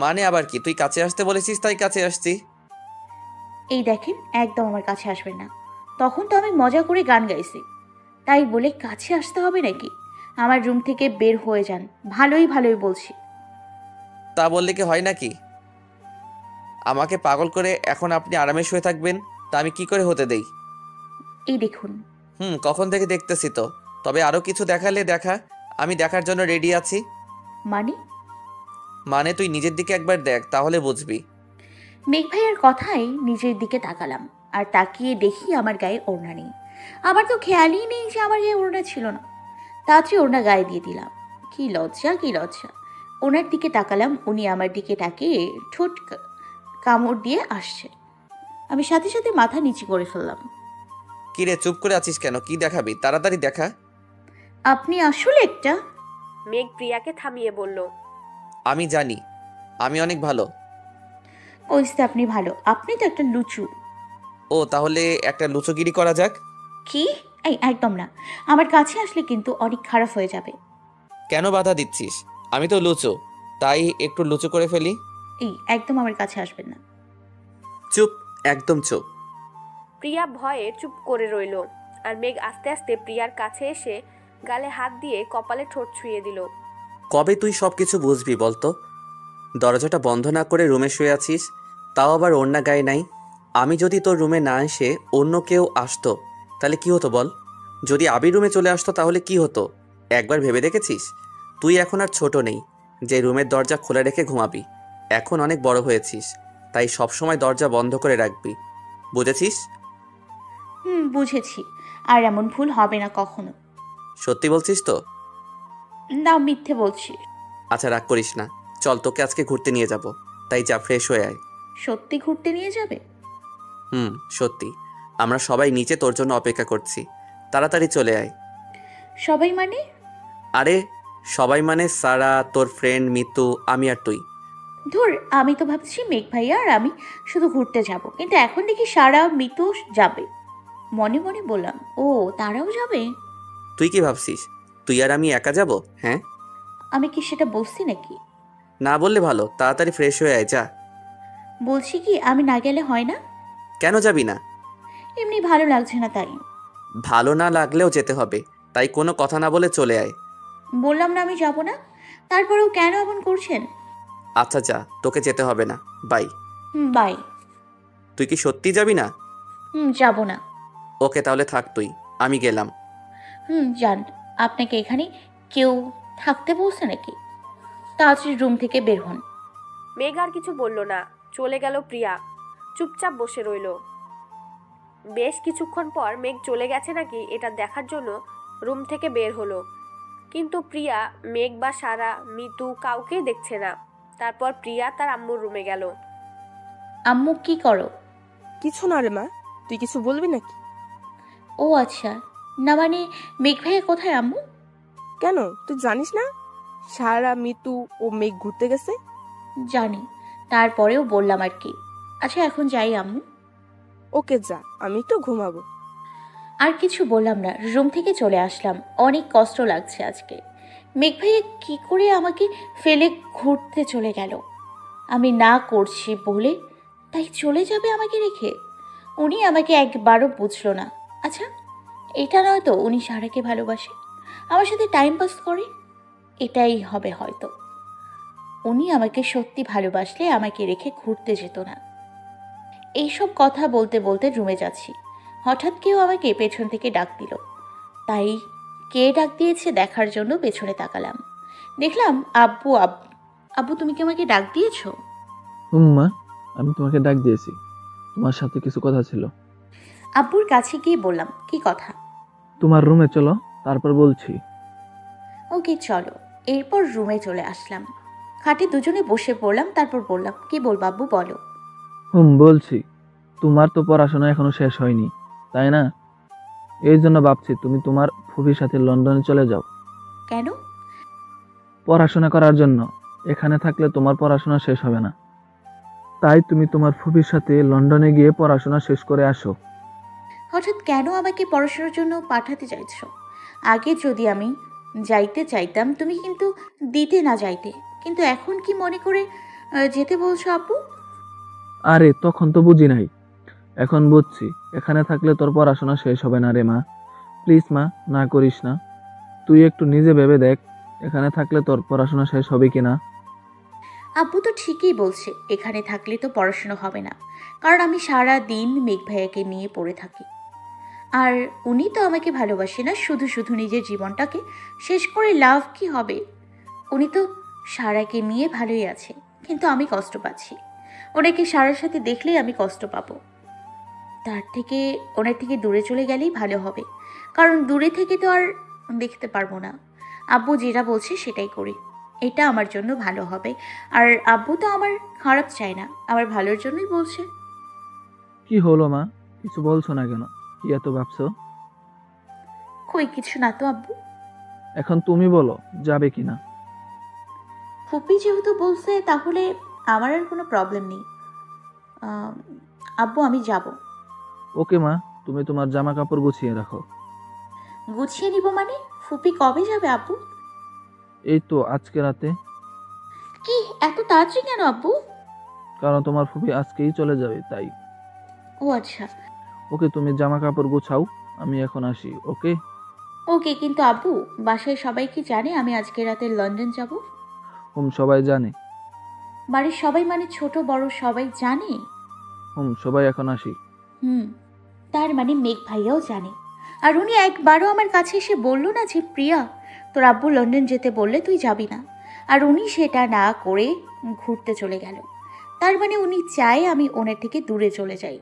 মানে আবার কি? তুই কাছে আসতে বলেছিস তাই কাছে আসছি। এই দেখেন, একদম আমার কাছে আসবেন না। তখন তো আমি মজা করে গান গাইছি, তাই বলে কাছে আসতে হবে নাকি? আমার রুম থেকে বের হয়ে যান, ভালোই ভালোই বলছি। তা বললে কি হয় নাকি? আমাকে পাগল করে এখন আপনি আরামে শুয়ে থাকবেন, তা আমি কি করে হতে দেই? এই দেখুন। কখন থেকে দেখতেছি তো। তবে আরো কিছু দেখালে দেখা, আমি দেখার জন্য রেডি আছি। মানে মানে তুই নিজের দিকে একবার দেখ, তাহলে বুঝবি। মেঘ ভাইয়ের কথায় নিজের দিকে তাকালাম, আর তাকিয়ে দেখি আমার গায়ে ওড়না নেই। আমার তো খেয়ালই নেই যে আমার গায়ে ওড়না ছিল না। তাড়াতাড়ি ওড়না গায়ে দিয়ে দিলাম। কি লজ্জা, কি লজ্জা! ওনার দিকে তাকালাম, উনি আমার দিকে তাকিয়ে ঠোঁট কামড় দিয়ে আসছে। আমি সাথে সাথে মাথা নিচু করে ফেললাম। কি রে, চুপ করে আছিস কেন? কি দেখাবি? তাড়াতাড়ি দেখা। আপনি আসলে একটা... মেঘ প্রিয়াকে থামিয়ে বলল। আমি জানি আমি অনেক ভালো। ওইসে আপনি ভালো, আপনি তো একটা লুচু। ও, তাহলে একটা লুচোগিরি করা যাক। কি? এই একদম না, আমার কাছে আসলে কিন্তু অনেক খারাপ হয়ে যাবে। কেন বাধা দিচ্ছিস? আমি তো লুচো, তাই একটু লুচো করে ফেলি। এই একদম আমার কাছে আসবেন না। চুপ, একদম চুপ। প্রিয়া ভয়ে চুপ করে রইল, আর মেঘ আস্তে আস্তে প্রিয়ার কাছে এসে গালে হাত দিয়ে কপালে ঠোঁট ছুঁয়ে দিল। কবে তুই সবকিছু বুঝবি বলতো? দরজাটা বন্ধ না করে রুমে শুয়ে আছিস, তাও আবার ওড়না গায়ে নাই। আমি যদি তোর রুমে না এসে অন্য কেউ আসতো তাহলে কি হতো বল? যদি আবির রুমে চলে আসতো তাহলে কি হতো? একবার ভেবে দেখেছিস? তুই এখন আর ছোট নেই যে রুমের দরজা খোলা রেখে ঘুমাবি। এখন অনেক বড় হয়েছিস, তাই সবসময় দরজা বন্ধ করে রাখবি, বুঝেছিস? বুঝেছি, আর এমন ভুল হবে না কখনো। সত্যি বলছিস তো? না, মিথ্যে বলছি। আচ্ছা, রাগ করিস না, চল তোকে আজকে ঘুরতে নিয়ে যাব, তাই যা ফ্রেশ হয়ে আয়। সত্যি ঘুরতে নিয়ে যাবে? সত্যি। আমরা সবাই নিচে তোর জন্য অপেক্ষা করছি, তাড়াতাড়ি চলে আয়। সবাই মানে? আরে সবাই মানে সারা, তোর ফ্রেন্ড মিতু, আমি আর তুই। ধুর, আমি তো ভাবছি মেঘ ভাইয়া আর আমি শুধু ঘুরতে যাব, কিন্তু এখন দেখি সারা মিতু যাবে। মনে মনে বললাম, ও তারাও যাবে। তুই কি ভাবছিস তুই আর আমি একা যাব? হ্যাঁ, আমি কি সেটা বলছি নাকি? না বললে ভালো, তাড়াতাড়ি ফ্রেশ হয়ে আয়, যা। বলছি কি, আমি না গেলে হয় না? কেন যাবি না? এমনি ভালো লাগছে না তাই। ভালো না লাগলেও যেতে হবে, তাই কোনো কথা না বলে চলে আয়। বললাম না আমি যাব না, তারপরেও কেন এমন করছেন? আচ্ছা যা, তোকে যেতে হবে না, বাই। বাই। তুই কি সত্যি যাবি না? যাব না। ওকে, তাহলে থাক তুই, আমি গেলাম। যান। আপনাকে এখানে কেউ থাকতে বলছে নাকি? তাড়াতাড়ি রুম থেকে বের হন। মেঘ আর কিছু বলল না, চলে গেল প্রিয়া। চুপচাপ বসে রইল। বেশ কিছুক্ষণ পর মেঘ চলে গেছে নাকি এটা দেখার জন্য রুম থেকে বের হলো, কিন্তু প্রিয়া, মেঘ বা সারা, মিতু কাউকেই দেখছে না। তারপর প্রিয়া তার আম্মুর রুমে গেল। আম্মু কি করো? কিছু না রে মা, তুই কিছু বলবি নাকি? ও আচ্ছা, না মানে মেঘ ভাইয়া কোথায় আম্মু? কেন, তুই জানিস না সারা, মিতু ও মেঘ ঘুরতে গেছে? জানি, তারপরেও বললাম আর কি। আচ্ছা এখন যাই আম্মু। ওকে যা, আমি তো ঘুমাবো। আর কিছু বললাম না, রুম থেকে চলে আসলাম। অনেক কষ্ট লাগছে আজকে। মেঘ ভাইয়া কি করে আমাকে ফেলে ঘুরতে চলে গেল? আমি না করছি বলে তাই চলে যাবে আমাকে রেখে? উনি আমাকে একবারও বুঝলো না। আচ্ছা, এটা নয় তো উনি সারাকে ভালোবাসে, আমার সাথে টাইম পাস করে? এটাই হবে হয়তো। উনি আমাকে সত্যি ভালোবাসলে আমাকে রেখে ঘুরতে যেত না। এইসব কথা বলতে বলতে রুমে যাচ্ছি, হঠাৎ কেউ আমাকে পেছন থেকে ডাক দিল। তাই কে ডাক দিয়েছে দেখার জন্য পেছনে তাকালাম। দেখলাম আব্বু। আব্বু, তুমি কি আমাকে ডাক দিয়েছো? মা, আমি তোমাকে ডাক দিয়েছি, তোমার সাথে কিছু কথা ছিল। আব্বুর কাছে গিয়ে বললাম, কি কথা? তোমার রুমে চলো, তারপর বলছি। ওকে চলো। এরপর রুমে চলে আসলাম, খাটে দুজনে বসে পড়লাম। তারপর বললাম, কি বলবো আব্বু, বলো। বলছি, তোমার তো পড়াশোনা এখনো শেষ হয়নি, তাই না? এই জন্য ভাবছি তুমি তোমার ফুফির সাথে লন্ডনে চলে যাও। কেন? পড়াশোনা করার জন্য। এখানে থাকলে তোমার পড়াশোনা শেষ হবে না, তাই তুমি তোমার ফুফির সাথে লন্ডনে গিয়ে পড়াশোনা শেষ করে আসো। হঠাৎ কেন আমাকে পড়াশোনার জন্য পাঠাতে চাইছো? আগে যদি আমি যাইতে চাইতাম তুমি কিন্তু দিতে না যাইতে, কিন্তু এখন কি মনে করে যেতে বলছো আপু? আরে তখন তো বুঝি নাই, এখন বুঝছি। এখানে থাকলে তোর পড়াশোনা শেষ হবে না রে মা। প্লিজ মা, না করিস না। তুই একটু নিজে ভেবে দেখ, এখানে থাকলে তোর পড়াশোনা শেষ হবে কিনা। আব্বু তো ঠিকই বলছে, এখানে থাকলে তো পড়াশোনা হবে না, কারণ আমি সারা দিন মেঘ ভাইয়াকে নিয়ে পড়ে থাকি। আর উনি তো আমাকে ভালোবাসে না, শুধু শুধু নিজের জীবনটাকে শেষ করে লাভ কি হবে? উনি তো সারাকে নিয়ে ভালোই আছে, কিন্তু আমি কষ্ট পাচ্ছি। ওনাকে সারার সাথে দেখলেই আমি কষ্ট পাবো। তার থেকে ওনার থেকে দূরে চলে গেলেই ভালো হবে, কারণ দূরে থেকে তো আর দেখতে পারবো না। আব্বু যেটা বলছে সেটাই করি, এটা আমার জন্য ভালো হবে। আর আব্বু তো আমার খারাপ চায় না, আমার ভালোর জন্যই বলছে। কি হলো মা, কিছু বলছো না কেন? কি এত ভাবছো? কই কিছু না তো আব্বু। এখন তুমি বলো, যাবে কিনা? ফুপি যেহেতু বলছে তাহলে আমার আর কোনো প্রবলেম নেই। আব্বু আমি যাব। ওকে মা, তুমি তোমার জামা কাপড় গুছিয়ে রাখো। গুছিয়ে নিব মানে? ফুপি কবে যাবে আব্বু? এই তো আজকে রাতে। কি এত তাড়াতাড়ি কেন আব্বু? কারণ তোমার ফুফি আজকেই চলে যাবে, তাই। ও আচ্ছা। ওকে, তুমি জামা কাপড় গুছাও, আমি এখন আসি। ওকে ওকে, কিন্তু আব্বু বাসায় সবাই কি জানে আমি আজকে রাতে লন্ডন যাব? সবাই জানে। বাড়ির সবাই মানে ছোট বড় সবাই জানে? সবাই, এখন আসি। তার মানে মেঘ ভাইয়াও জানে। আর উনি একবারও আমার কাছে এসে বলল না যে প্রিয়া তোর আব্বু লন্ডন যেতে বললে তুই যাবি না, আর উনি সেটা না করে ঘুরতে চলে গেল। তার মানে উনি চায় আমি ওনার থেকে দূরে চলে যাই।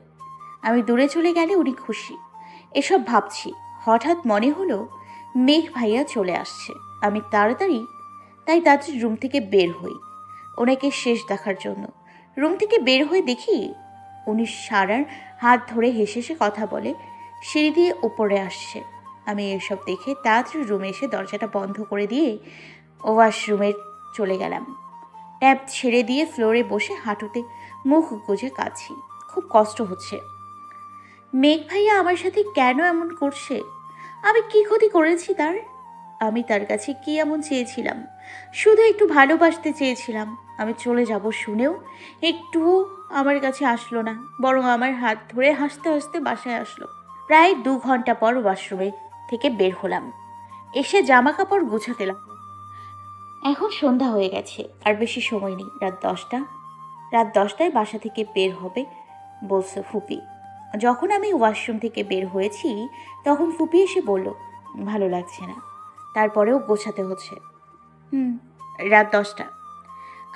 আমি দূরে চলে গেলে উনি খুশি। এসব ভাবছি, হঠাৎ মনে হলো মেঘ ভাইয়া চলে আসছে। আমি তাড়াতাড়ি রুম থেকে বের হই ওনাকে শেষ দেখার জন্য। রুম থেকে বের হয়ে দেখি উনি সারার হাত ধরে হেসে হেসে কথা বলে সিঁড়ি দিয়ে উপরে আসছে। আমি এসব দেখে তাড়াতাড়ি রুমে এসে দরজাটা বন্ধ করে দিয়ে ওয়াশরুমে চলে গেলাম। ট্যাপ ছেড়ে দিয়ে ফ্লোরে বসে হাঁটুতে মুখ গুজে কাঁদছি। খুব কষ্ট হচ্ছে। মেঘ ভাইয়া আমার সাথে কেন এমন করছে? আমি কি ক্ষতি করেছি তার? আমি তার কাছে কি এমন চেয়েছিলাম? শুধু একটু ভালোবাসতে চেয়েছিলাম। আমি চলে যাব শুনেও একটুও আমার কাছে আসলো না, বরং আমার হাত ধরে হাসতে হাসতে বাসায় আসলো। প্রায় 2 ঘন্টা পর ওয়াশরুমে থেকে বের হলাম, এসে জামা কাপড় গুছাতে লাগলাম। এখন সন্ধ্যা হয়ে গেছে, আর বেশি সময় নেই। রাত 10টায় বাসা থেকে বের হবে বলছে ফুপি। যখন আমি ওয়াশরুম থেকে বের হয়েছি তখন ফুপি এসে বলল ভালো লাগছে না, তারপরেও গোছাতে হচ্ছে। রাত 10টা।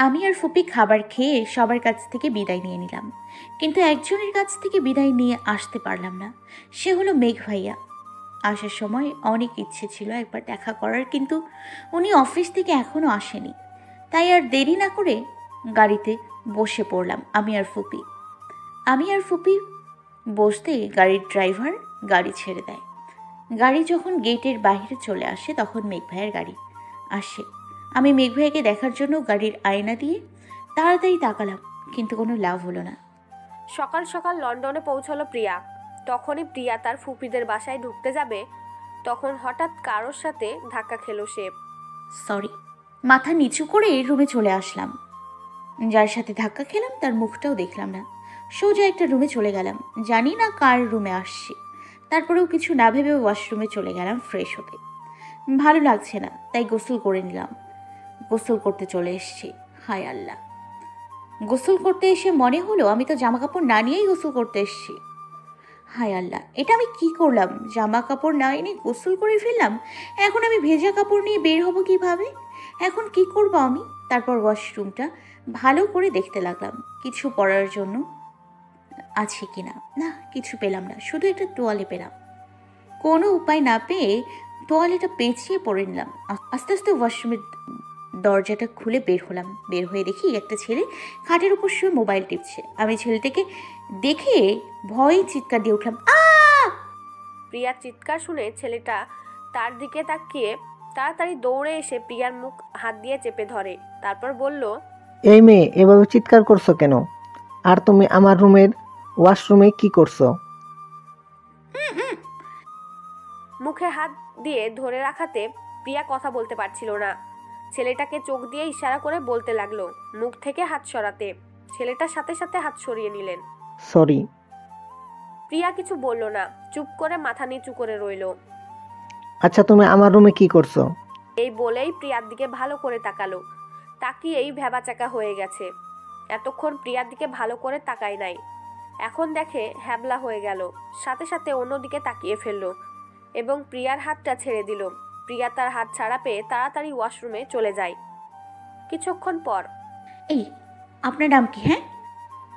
আমি আর ফুপি খাবার খেয়ে সবার কাছ থেকে বিদায় নিয়ে নিলাম, কিন্তু একজনের কাছ থেকে বিদায় নিয়ে আসতে পারলাম না। সে হলো মেঘ ভাইয়া। আসার সময় অনেক ইচ্ছে ছিল একবার দেখা করার, কিন্তু উনি অফিস থেকে এখনও আসেনি। তাই আর দেরি না করে গাড়িতে বসে পড়লাম আমি আর ফুপি বসতে গাড়ির ড্রাইভার গাড়ি ছেড়ে দেয়। গাড়ি যখন গেটের বাইরে চলে আসে তখন মেঘ ভাইয়ের গাড়ি আসে। আমি মেঘ ভাইয়াকে দেখার জন্য গাড়ির আয়না দিয়ে তাড়াতাড়ি তাকালাম, কিন্তু কোনো লাভ হলো না। সকাল সকাল লন্ডনে পৌঁছলো প্রিয়া। তখনই প্রিয়া তার ফুপিদের বাসায় ঢুকতে যাবে, তখন হঠাৎ কারোর সাথে ধাক্কা খেলো সে। সরি। মাথা নিচু করে রুমে চলে আসলাম। যার সাথে ধাক্কা খেলাম তার মুখটাও দেখলাম না, সোজা একটা রুমে চলে গেলাম। জানি না কার রুমে আসছি। তারপরেও কিছু না ভেবে ওয়াশরুমে চলে গেলাম ফ্রেশ হতে। ভালো লাগছে না, তাই গোসল করে নিলাম। গোসল করতে চলে এসেছি। হায় আল্লাহ, গোসল করতে এসে মনে হলো আমি তো জামা কাপড় না নিয়েই গোসল করতে এসেছি। হায় আল্লাহ, এটা আমি কি করলাম? জামা কাপড় না এনে গোসল করে ফেললাম। এখন আমি ভেজা কাপড় নিয়ে বের হব কিভাবে? এখন কি করব আমি? তারপর ওয়াশরুমটা ভালো করে দেখতে লাগলাম কিছু পরার জন্য আছে কিনা। না, কিছু পেলাম না, শুধু একটা তোয়ালে পেলাম। কোনো উপায় না পেয়ে তোয়ালেটা পেঁচিয়ে পরে নিলাম। আস্তে আস্তে ওয়াশরুমের দরজাটা খুলে বের হলাম। বের হয়ে দেখি একটা ছেলে খাটের উপর শুয়ে মোবাইল টিপছে। আমি ছেলেটাকে দেখে ভয়ে চিৎকার দিয়ে উঠলাম, আ! প্রিয়ার চিৎকার শুনে ছেলেটা তার দিকে তাকিয়ে তাড়াতাড়ি দৌড়ে এসে প্রিয়ার মুখ হাত দিয়ে চেপে ধরে। তারপর বলল, এই মেয়ে, এভাবে চিৎকার করছো কেন? আর তুমি আমার রুমের ওয়াশরুমে কি করছো? মুখে হাত দিয়ে ধরে রাখাতে প্রিয়া কথা বলতে পারছিল না। ছেলেটাকে চোখ দিয়ে ইশারা করে বলতে লাগলো মুখ থেকে হাত সরাতে। ছেলেটার সাথে সাথে হাত সরিয়ে নিলেন। সরি। প্রিয়া কিছু বলল না, চুপ করে মাথা নিচু করে রইল। আচ্ছা তুমি আমার রুমে কি করছো? এই বলেই প্রিয়ার দিকে ভালো করে তাকালো। তাকিয়েই ভ্যাবাচাকা হয়ে গেছে। এতক্ষণ প্রিয়ার দিকে ভালো করে তাকায় নাই, এখন দেখে হ্যাবলা হয়ে গেল। সাথে সাথে অন্যদিকে তাকিয়ে ফেলল এবং প্রিয়ার হাতটা ছেড়ে দিল। প্রিয়া তার হাত ছাড়া পেয়ে তাড়াতাড়ি ওয়াশরুমে চলে যায়। কিছুক্ষণ পর, এই আপনার নাম কি? হ্যাঁ,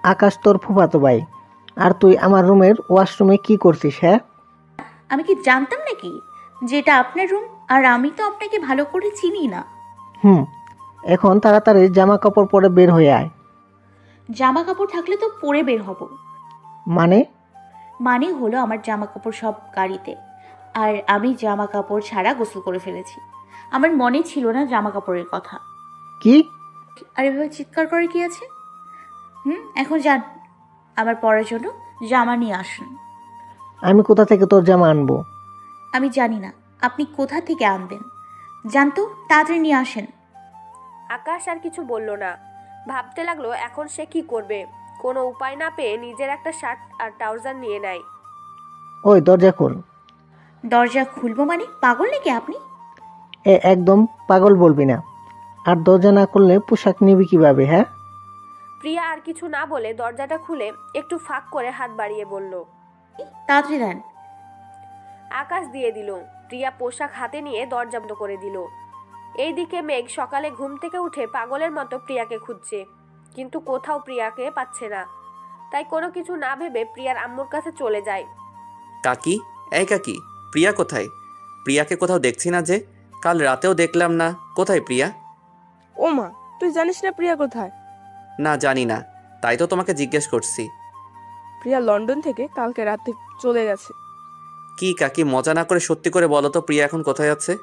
আকাশ তোর ফুফাতো ভাই। আর তুই আমার রুমের ওয়াশরুমে কি করছিস? হ্যাঁ, আমি কি জানতাম নাকি যে এটা আপনার রুম? আর আমি তো আপনাকে ভালো করে চিনি না। এখন তাড়াতাড়ি জামা কাপড় পরে বের হয়ে আয়। জামা কাপড় থাকলে তো পরে বের হব। মানে হলো আমার জামা কাপড় সব গাড়িতে, আর আমি জামা কাপড় ছাড়া গোসল করে ফেলেছি। আমার মনে ছিল না জামা কাপড়ের কথা। কি? আর এভাবে চিৎকার করে কি আছে? এখন যান, আমার পরার জন্য জামা নিয়ে আসুন। আমি কোথা থেকে তোর জামা আনবো? আমি জানি না আপনি কোথা থেকে আনবেন, জানতো তাড়াতাড়ি নিয়ে আসেন। আকাশ আর কিছু বলল না, ভাবতে লাগলো এখন সে কি করবে। কোনো উপায় না পেয়ে নিজের একটা শার্ট আর ট্রাউজার নিয়ে নেয়। ওই দরজা খোল। দরজা খুলবো মানে? পাগল নাকি আপনি? একদম পাগল বলবি না। আর দরজা না খুললে পোশাক নিবি কিভাবে? হ্যাঁ। প্রিয়া আর কিছু না বলে দরজাটা খুলে একটু ফাঁক করে হাত বাড়িয়ে বলল, তাড়াতাড়ি দেন। আকাশ দিয়ে দিল। প্রিয়া পোশাক হাতে নিয়ে দরজা বন্ধ করে দিল। এইদিকে মেঘ সকালে ঘুম থেকে উঠে পাগলের মতো প্রিয়াকে খুঁজছে, কিন্তু কোথাও প্রিয়াকে পাচ্ছে না। তাই কোনো কিছু না ভেবে প্রিয়ার আম্মুর কাছে চলে যায়। কাকি, এই কাকি, প্রিয়া কোথায়? প্রিয়াকে কোথাও দেখছি না যে। কাল রাতেও দেখলাম না। কোথায় প্রিয়া? ও মা, তুই জানিস না প্রিয়া কোথায়? না, জানি না, তাই তো তোমাকে জিজ্ঞেস করছি। প্রিয়া লন্ডন থেকে কালকে রাতে চলে গেছে। কি কাকি, মজা না করে সত্যি করে বলো তো, প্রিয়া এখন কোথায় আছে?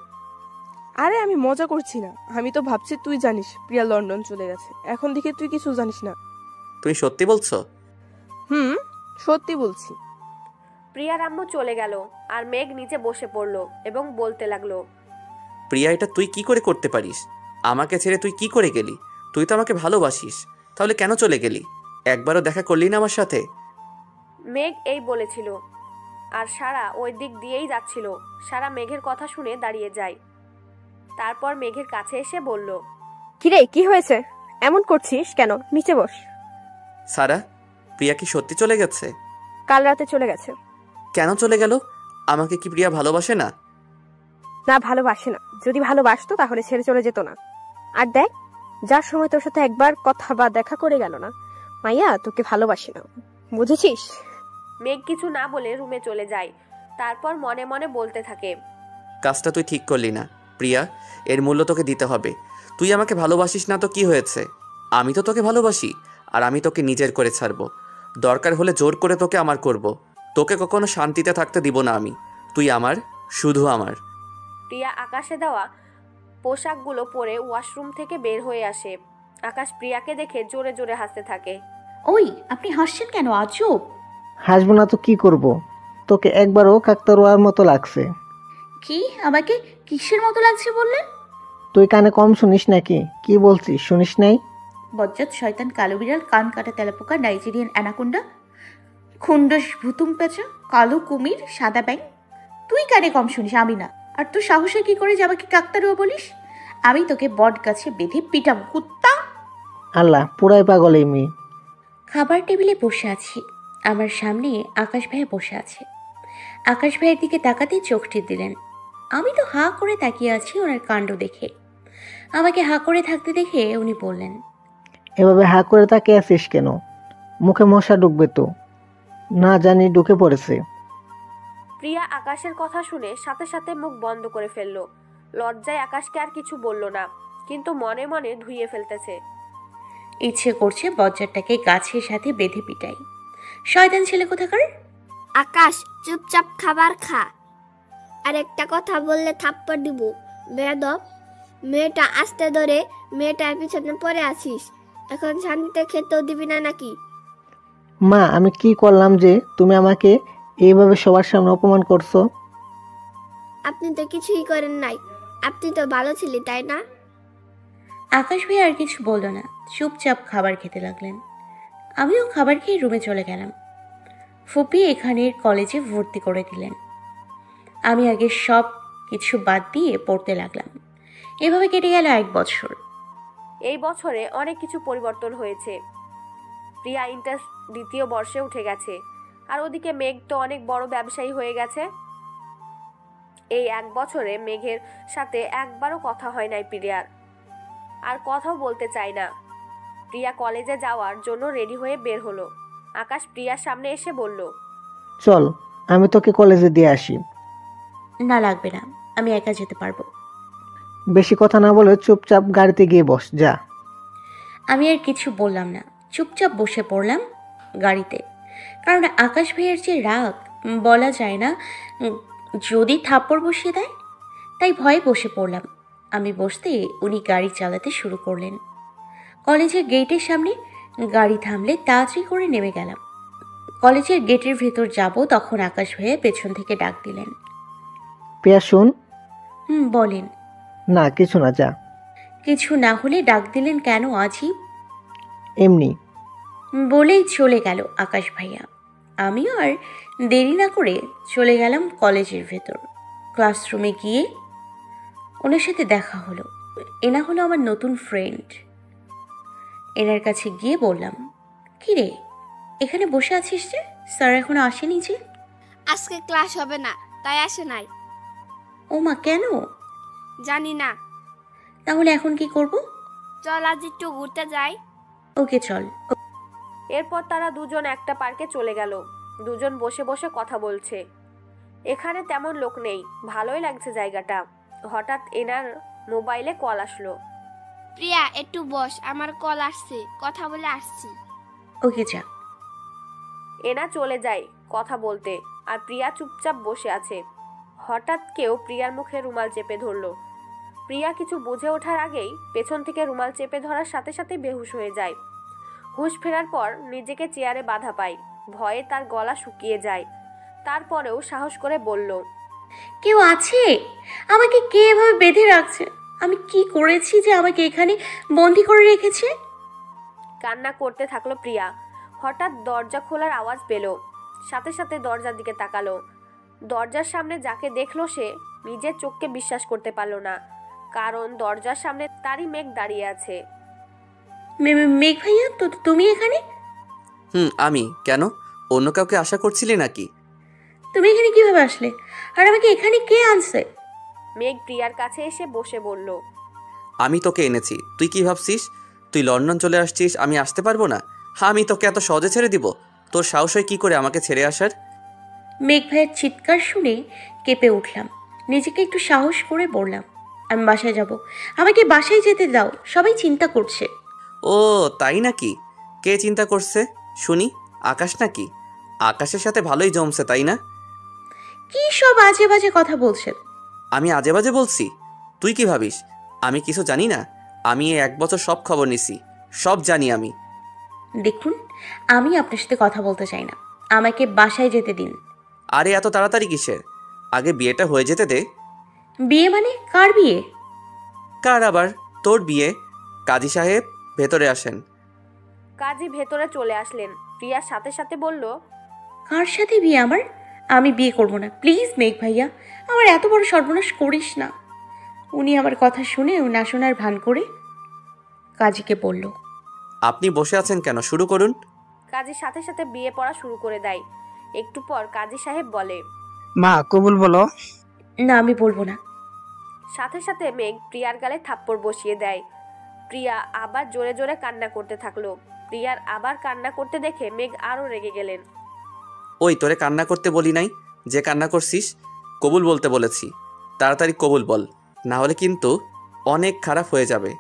আরে আমি মজা করছি না, আমি তো ভাবছি তুই জানিস প্রিয়া লন্ডন চলে গেছে। এখন দেখে তুই কিছু জানিস না। তুমি সত্যি বলছো? সত্যি বলছি। প্রিয়ার আম্মু চলে গেল আর মেঘ নিচে বসে পড়ল এবং বলতে লাগলো, প্রিয়া, এটা তুই কি করে করতে পারিস? আমাকে ছেড়ে তুই কি করে গেলি? তুই তো আমাকে ভালোবাসিস, তাহলে কেন চলে গেলি? একবারও দেখা করলি না আমার সাথে? মেঘ এই বলেছিল আর সারা ওই দিক দিয়েই যাচ্ছিল। সারা মেঘের কথা শুনে দাঁড়িয়ে যায়। তারপর মেঘের কাছে এসে বলল, কিরে কি হয়েছে? এমন করছিস কেন? নিচে বস। সারা, প্রিয়া কি সত্যি চলে গেছে? কাল রাতে চলে গেছে। কেন চলে গেল? আমাকে কি প্রিয়া ভালোবাসে না? না, ভালোবাসে না। যদি ভালোবাসতো তাহলে ছেড়ে চলে যেত না। আর দেখ, যার সময় তোর সাথে একবার কথা বা দেখা করে গেল না, মাইয়া তোকে ভালোবাসে না, বুঝেছিস? মেঘ কিছু না বলে রুমে চলে যায়। তারপর মনে মনে বলতে থাকে, কাজটা তুই ঠিক করলি না প্রিয়া, এর মূল্য তোকে দিতে হবে। তুই আমাকে ভালোবাসিস না তো কি হয়েছে? আমি তো তোকে ভালোবাসি, আর আমি তোকে নিজের করে ছাড়বো। দরকার হলে জোর করে তোকে আমার করব। তোকে কখনো শান্তিতে থাকতে দিব না আমি। তুই আমার, শুধু আমার। প্রিয়া আকাশে দেওয়া পোশাকগুলো পরে ওয়াশরুম থেকে বের হয়ে আসে। আকাশ প্রিয়াকে দেখে জোরে জোরে হাসতে থাকে। ওই, আপনি হাসছেন কেন? আজব। হাসবো না তো কি করব? তোকে একবারও কাকতারুয়ার মতো লাগছে। কি? আমাকে কিসের মতো লাগছে বললেন? তুই কানে কম শুনিস নাকি? কি বলছিস শুনিস নাই? বজ্জাত শয়তান, কালো বিড়াল, কান কাটা তেলাপোকা, নাইজেরিয়ান অ্যানাকোন্ডা, খুন্ডস ভুতুম পেঁচা, কালো কুমির, সাদা ব্যাং। তুই কানে কম শুনিস, আমি না। আর তুই সাহসে কি করে যে আমাকে কাকতারুয়া বলিস? আমি তোকে বট গাছে বেঁধে পিটাবো, কুত্তা। আল্লাহ, পুরাই পাগল এই মেয়ে। খাবার টেবিলে বসে আছি, আমার সামনে আকাশ ভাইয়া বসে আছে। আকাশ ভাইয়ের দিকে তাকাতেই চোখটি দিলেন। আমি তো হাঁ করে তাকিয়ে আছি ওনার কাণ্ড দেখে। আমাকে হাঁ করে থাকতে দেখে উনি বললেন, এভাবে হাঁ করে তাকিয়ে আছিস কেন? মুখে মশা ঢুকবে তো। না জানি ঢুকে পড়েছে। প্রিয়া আকাশের কথা শুনে সাথে সাথে মুখ বন্ধ করে ফেলল। লজ্জায় আকাশকে আর কিছু বলল না, কিন্তু মনে মনে ধুইয়ে ফেলতেছে। ইচ্ছে করছে বজ্জারটাকে গাছের সাথে বেঁধে পিটাই। শয়তান ছেলে কোথাকার। আকাশ, চুপচাপ খাবার খা। আর একটা কথা বললে থাপ্পড় দিব। বেয়াদব, মেয়েটা আস্তে ধরে মেয়েটার পিছনে পড়ে আছিস। এখন শান্তিতে খেতেও দিবি না নাকি? মা, আমি কি করলাম যে তুমি আমাকে এইভাবে সবার সামনে অপমান করছো? আপনি তো কিছুই করেন নাই, আপনি তো ভালো ছিলেন তাই না? আকাশ ভাই আর কিছু বলল না, চুপচাপ খাবার খেতে লাগলেন। আমিও খাবার খেয়ে রুমে চলে গেলাম। ফুপি এখানের কলেজে ভর্তি করে দিলেন। আমি আগে সব কিছু বাদ দিয়ে পড়তে লাগলাম। এভাবে কেটে গেল 1 বছর। এই বছরে অনেক কিছু পরিবর্তন হয়েছে। প্রিয়া ইন্টার 2য় বর্ষে উঠে গেছে, আর ওদিকে মেঘ তো অনেক বড় ব্যবসায়ী হয়ে গেছে। এই 1 বছরে মেঘের সাথে একবারও কথা হয় নাই প্রিয়ার, আর কথাও বলতে চায় না। প্রিয়া কলেজে যাওয়ার জন্য রেডি হয়ে বের হলো। আকাশ প্রিয়ার সামনে এসে বলল, চল আমি তোকে কলেজে দিয়ে আসি। না লাগবে না, আমি একা যেতে পারবো। বেশি কথা না বলে চুপচাপ গাড়িতে গিয়ে বস যা। আমি আর কিছু বললাম না, চুপচাপ বসে পড়লাম গাড়িতে। কারণ আকাশ ভাইয়ের যে রাগ বলা যায় না, যদি থাপ্পড় বসিয়ে দেয়, তাই ভয়ে বসে পড়লাম। আমি বসতে উনি গাড়ি চালাতে শুরু করলেন। কলেজের গেটের সামনে গাড়ি থামলে তাড়াতাড়ি করে নেমে গেলাম। কলেজের গেটের ভেতর যাব, তখন আকাশ ভাইয়া পেছন থেকে ডাক দিলেন। প্রিয়া শুন। বলেন। না কিছু না, যা। কিছু না হলে ডাক দিলেন কেন আজীব? এমনি। বলেই চলে গেল আকাশ ভাইয়া। আমিও আর দেরি না করে চলে গেলাম কলেজের ভেতর। ক্লাসরুমে গিয়ে ওনার সাথে দেখা হলো। এনা হলো আমার নতুন ফ্রেন্ড। এনার কাছে গিয়ে বললাম, কিরে এখানে বসে আছিস যে? স্যার এখনো আসেনি যে? আজকে ক্লাস হবে না, তাই আসে নাই। ও মা, কেন? জানি না। তাহলে এখন কি করব? চল আজ একটু ঘুরতে যাই। ওকে চল। এরপর তারা দুজন একটা পার্কে চলে গেল। দুজন বসে বসে কথা বলছে। এখানে তেমন লোক নেই, ভালোই লাগছে জায়গাটা। হঠাৎ এনার মোবাইলে কল আসলো। প্রিয়া একটু বস, আমার কল আসছে, কথা বলে আসছি। ওকে যা। এনা চলে যায় কথা বলতে, আর প্রিয়া চুপচাপ বসে আছে। হঠাৎ কেউ প্রিয়ার মুখে রুমাল চেপে ধরলো। প্রিয়া কিছু বুঝে ওঠার আগেই পেছন থেকে রুমাল চেপে ধরার সাথে সাথে বেহুশ হয়ে যায়। হুঁশ ফেরার পর নিজেকে চেয়ারে বাধা পায়। ভয়ে তার গলা শুকিয়ে যায়। তারপরেও সাহস করে বলল, কেউ আছে? আমাকে কে এভাবে বেঁধে রাখছে? আমি কি করেছি যে আমাকে এখানে বন্দি করে রেখেছে? কান্না করতে থাকলো প্রিয়া। হঠাৎ দরজা খোলার আওয়াজ পেল। সাথে সাথে দরজার দিকে তাকালো। দরজার সামনে যাকে দেখলো সে নিজের চোখকে বিশ্বাস করতে পারল না, কারণ দরজার সামনে তারই মেঘ দাঁড়িয়ে আছে। মেঘ ভাইয়া, তুমি এখানে? আমি কেন? অন্য কাউকে আশা করছিলি নাকি? তুমি এখানে কিভাবে আসলে? আর আমাকে এখানে কে আনছে? মেঘ প্রিয়ার কাছে এসে বসে বলল, আমি তোকে এনেছি। তুই কি ভাবছিস তুই লন্ডন চলে আসছিস আমি আসতে পারবো না? আমি তোকে এত সহজে ছেড়ে দিব? তোর সাহস হয় কি করে আমাকে ছেড়ে আসার? মেঘ ভাইয়ের চিৎকার শুনে কেঁপে উঠলাম। নিজেকে একটু সাহস করে বললাম, আমি বাসায় যাব, আমাকে বাসায় যেতে দাও, সবাই চিন্তা করছে। ও তাই নাকি? কে চিন্তা করছে শুনি? আকাশ নাকি? আকাশের সাথে ভালোই জমছে তাই না? কি সব আজে বাজে কথা বলছেন? আমি আজে বাজে বলছি? তুই কি ভাবিস আমি কিছু জানি না? আমি এই 1 বছর সব খবর নিছি, সব জানি আমি। দেখুন, আমি আপনার সাথে কথা বলতে চাই না, আমাকে বাসায় যেতে দিন। আরে এত তাড়াতাড়ি কিসের? আগে বিয়েটা হয়ে যেতে দে। বিয়ে মানে? কার বিয়ে? কার আবার? তোর বিয়ে। কাজী সাহেব ভেতরে আসেন। কাজী ভেতরে চলে আসলেন। প্রিয়ার সাথে সাথে বলল, কার সাথে বিয়ে আমার? আমি বিয়ে করব না, প্লিজ মেঘ ভাইয়া, আমার এত বড় সর্বনাশ করিস না। উনি আমার কথা শুনে না শোনার ভান করে কাজীকে বলল, আপনি বসে আছেন কেন? শুরু করুন। কাজী সাথে সাথে বিয়ে পড়া শুরু করে দেয়। একটু পর কাজী সাহেব বলে, মা কবুল বলো। না আমি বলবো না। সাথে সাথে মেঘ প্রিয়ার গালে থাপ্পড় বসিয়ে দেয়। প্রিয়া আবার জোরে জোরে কান্না করতে থাকলো। প্রিয়ার আবার কান্না করতে দেখে মেঘ আরো রেগে গেলেন। ওই তোরে কান্না করতে বলি নাই? যে কান্না করছিস কবুল বলতে বলেছি। তাড়াতাড়ি কবুল বল, না হলে কিন্তু অনেক খারাপ হয়ে যাবে।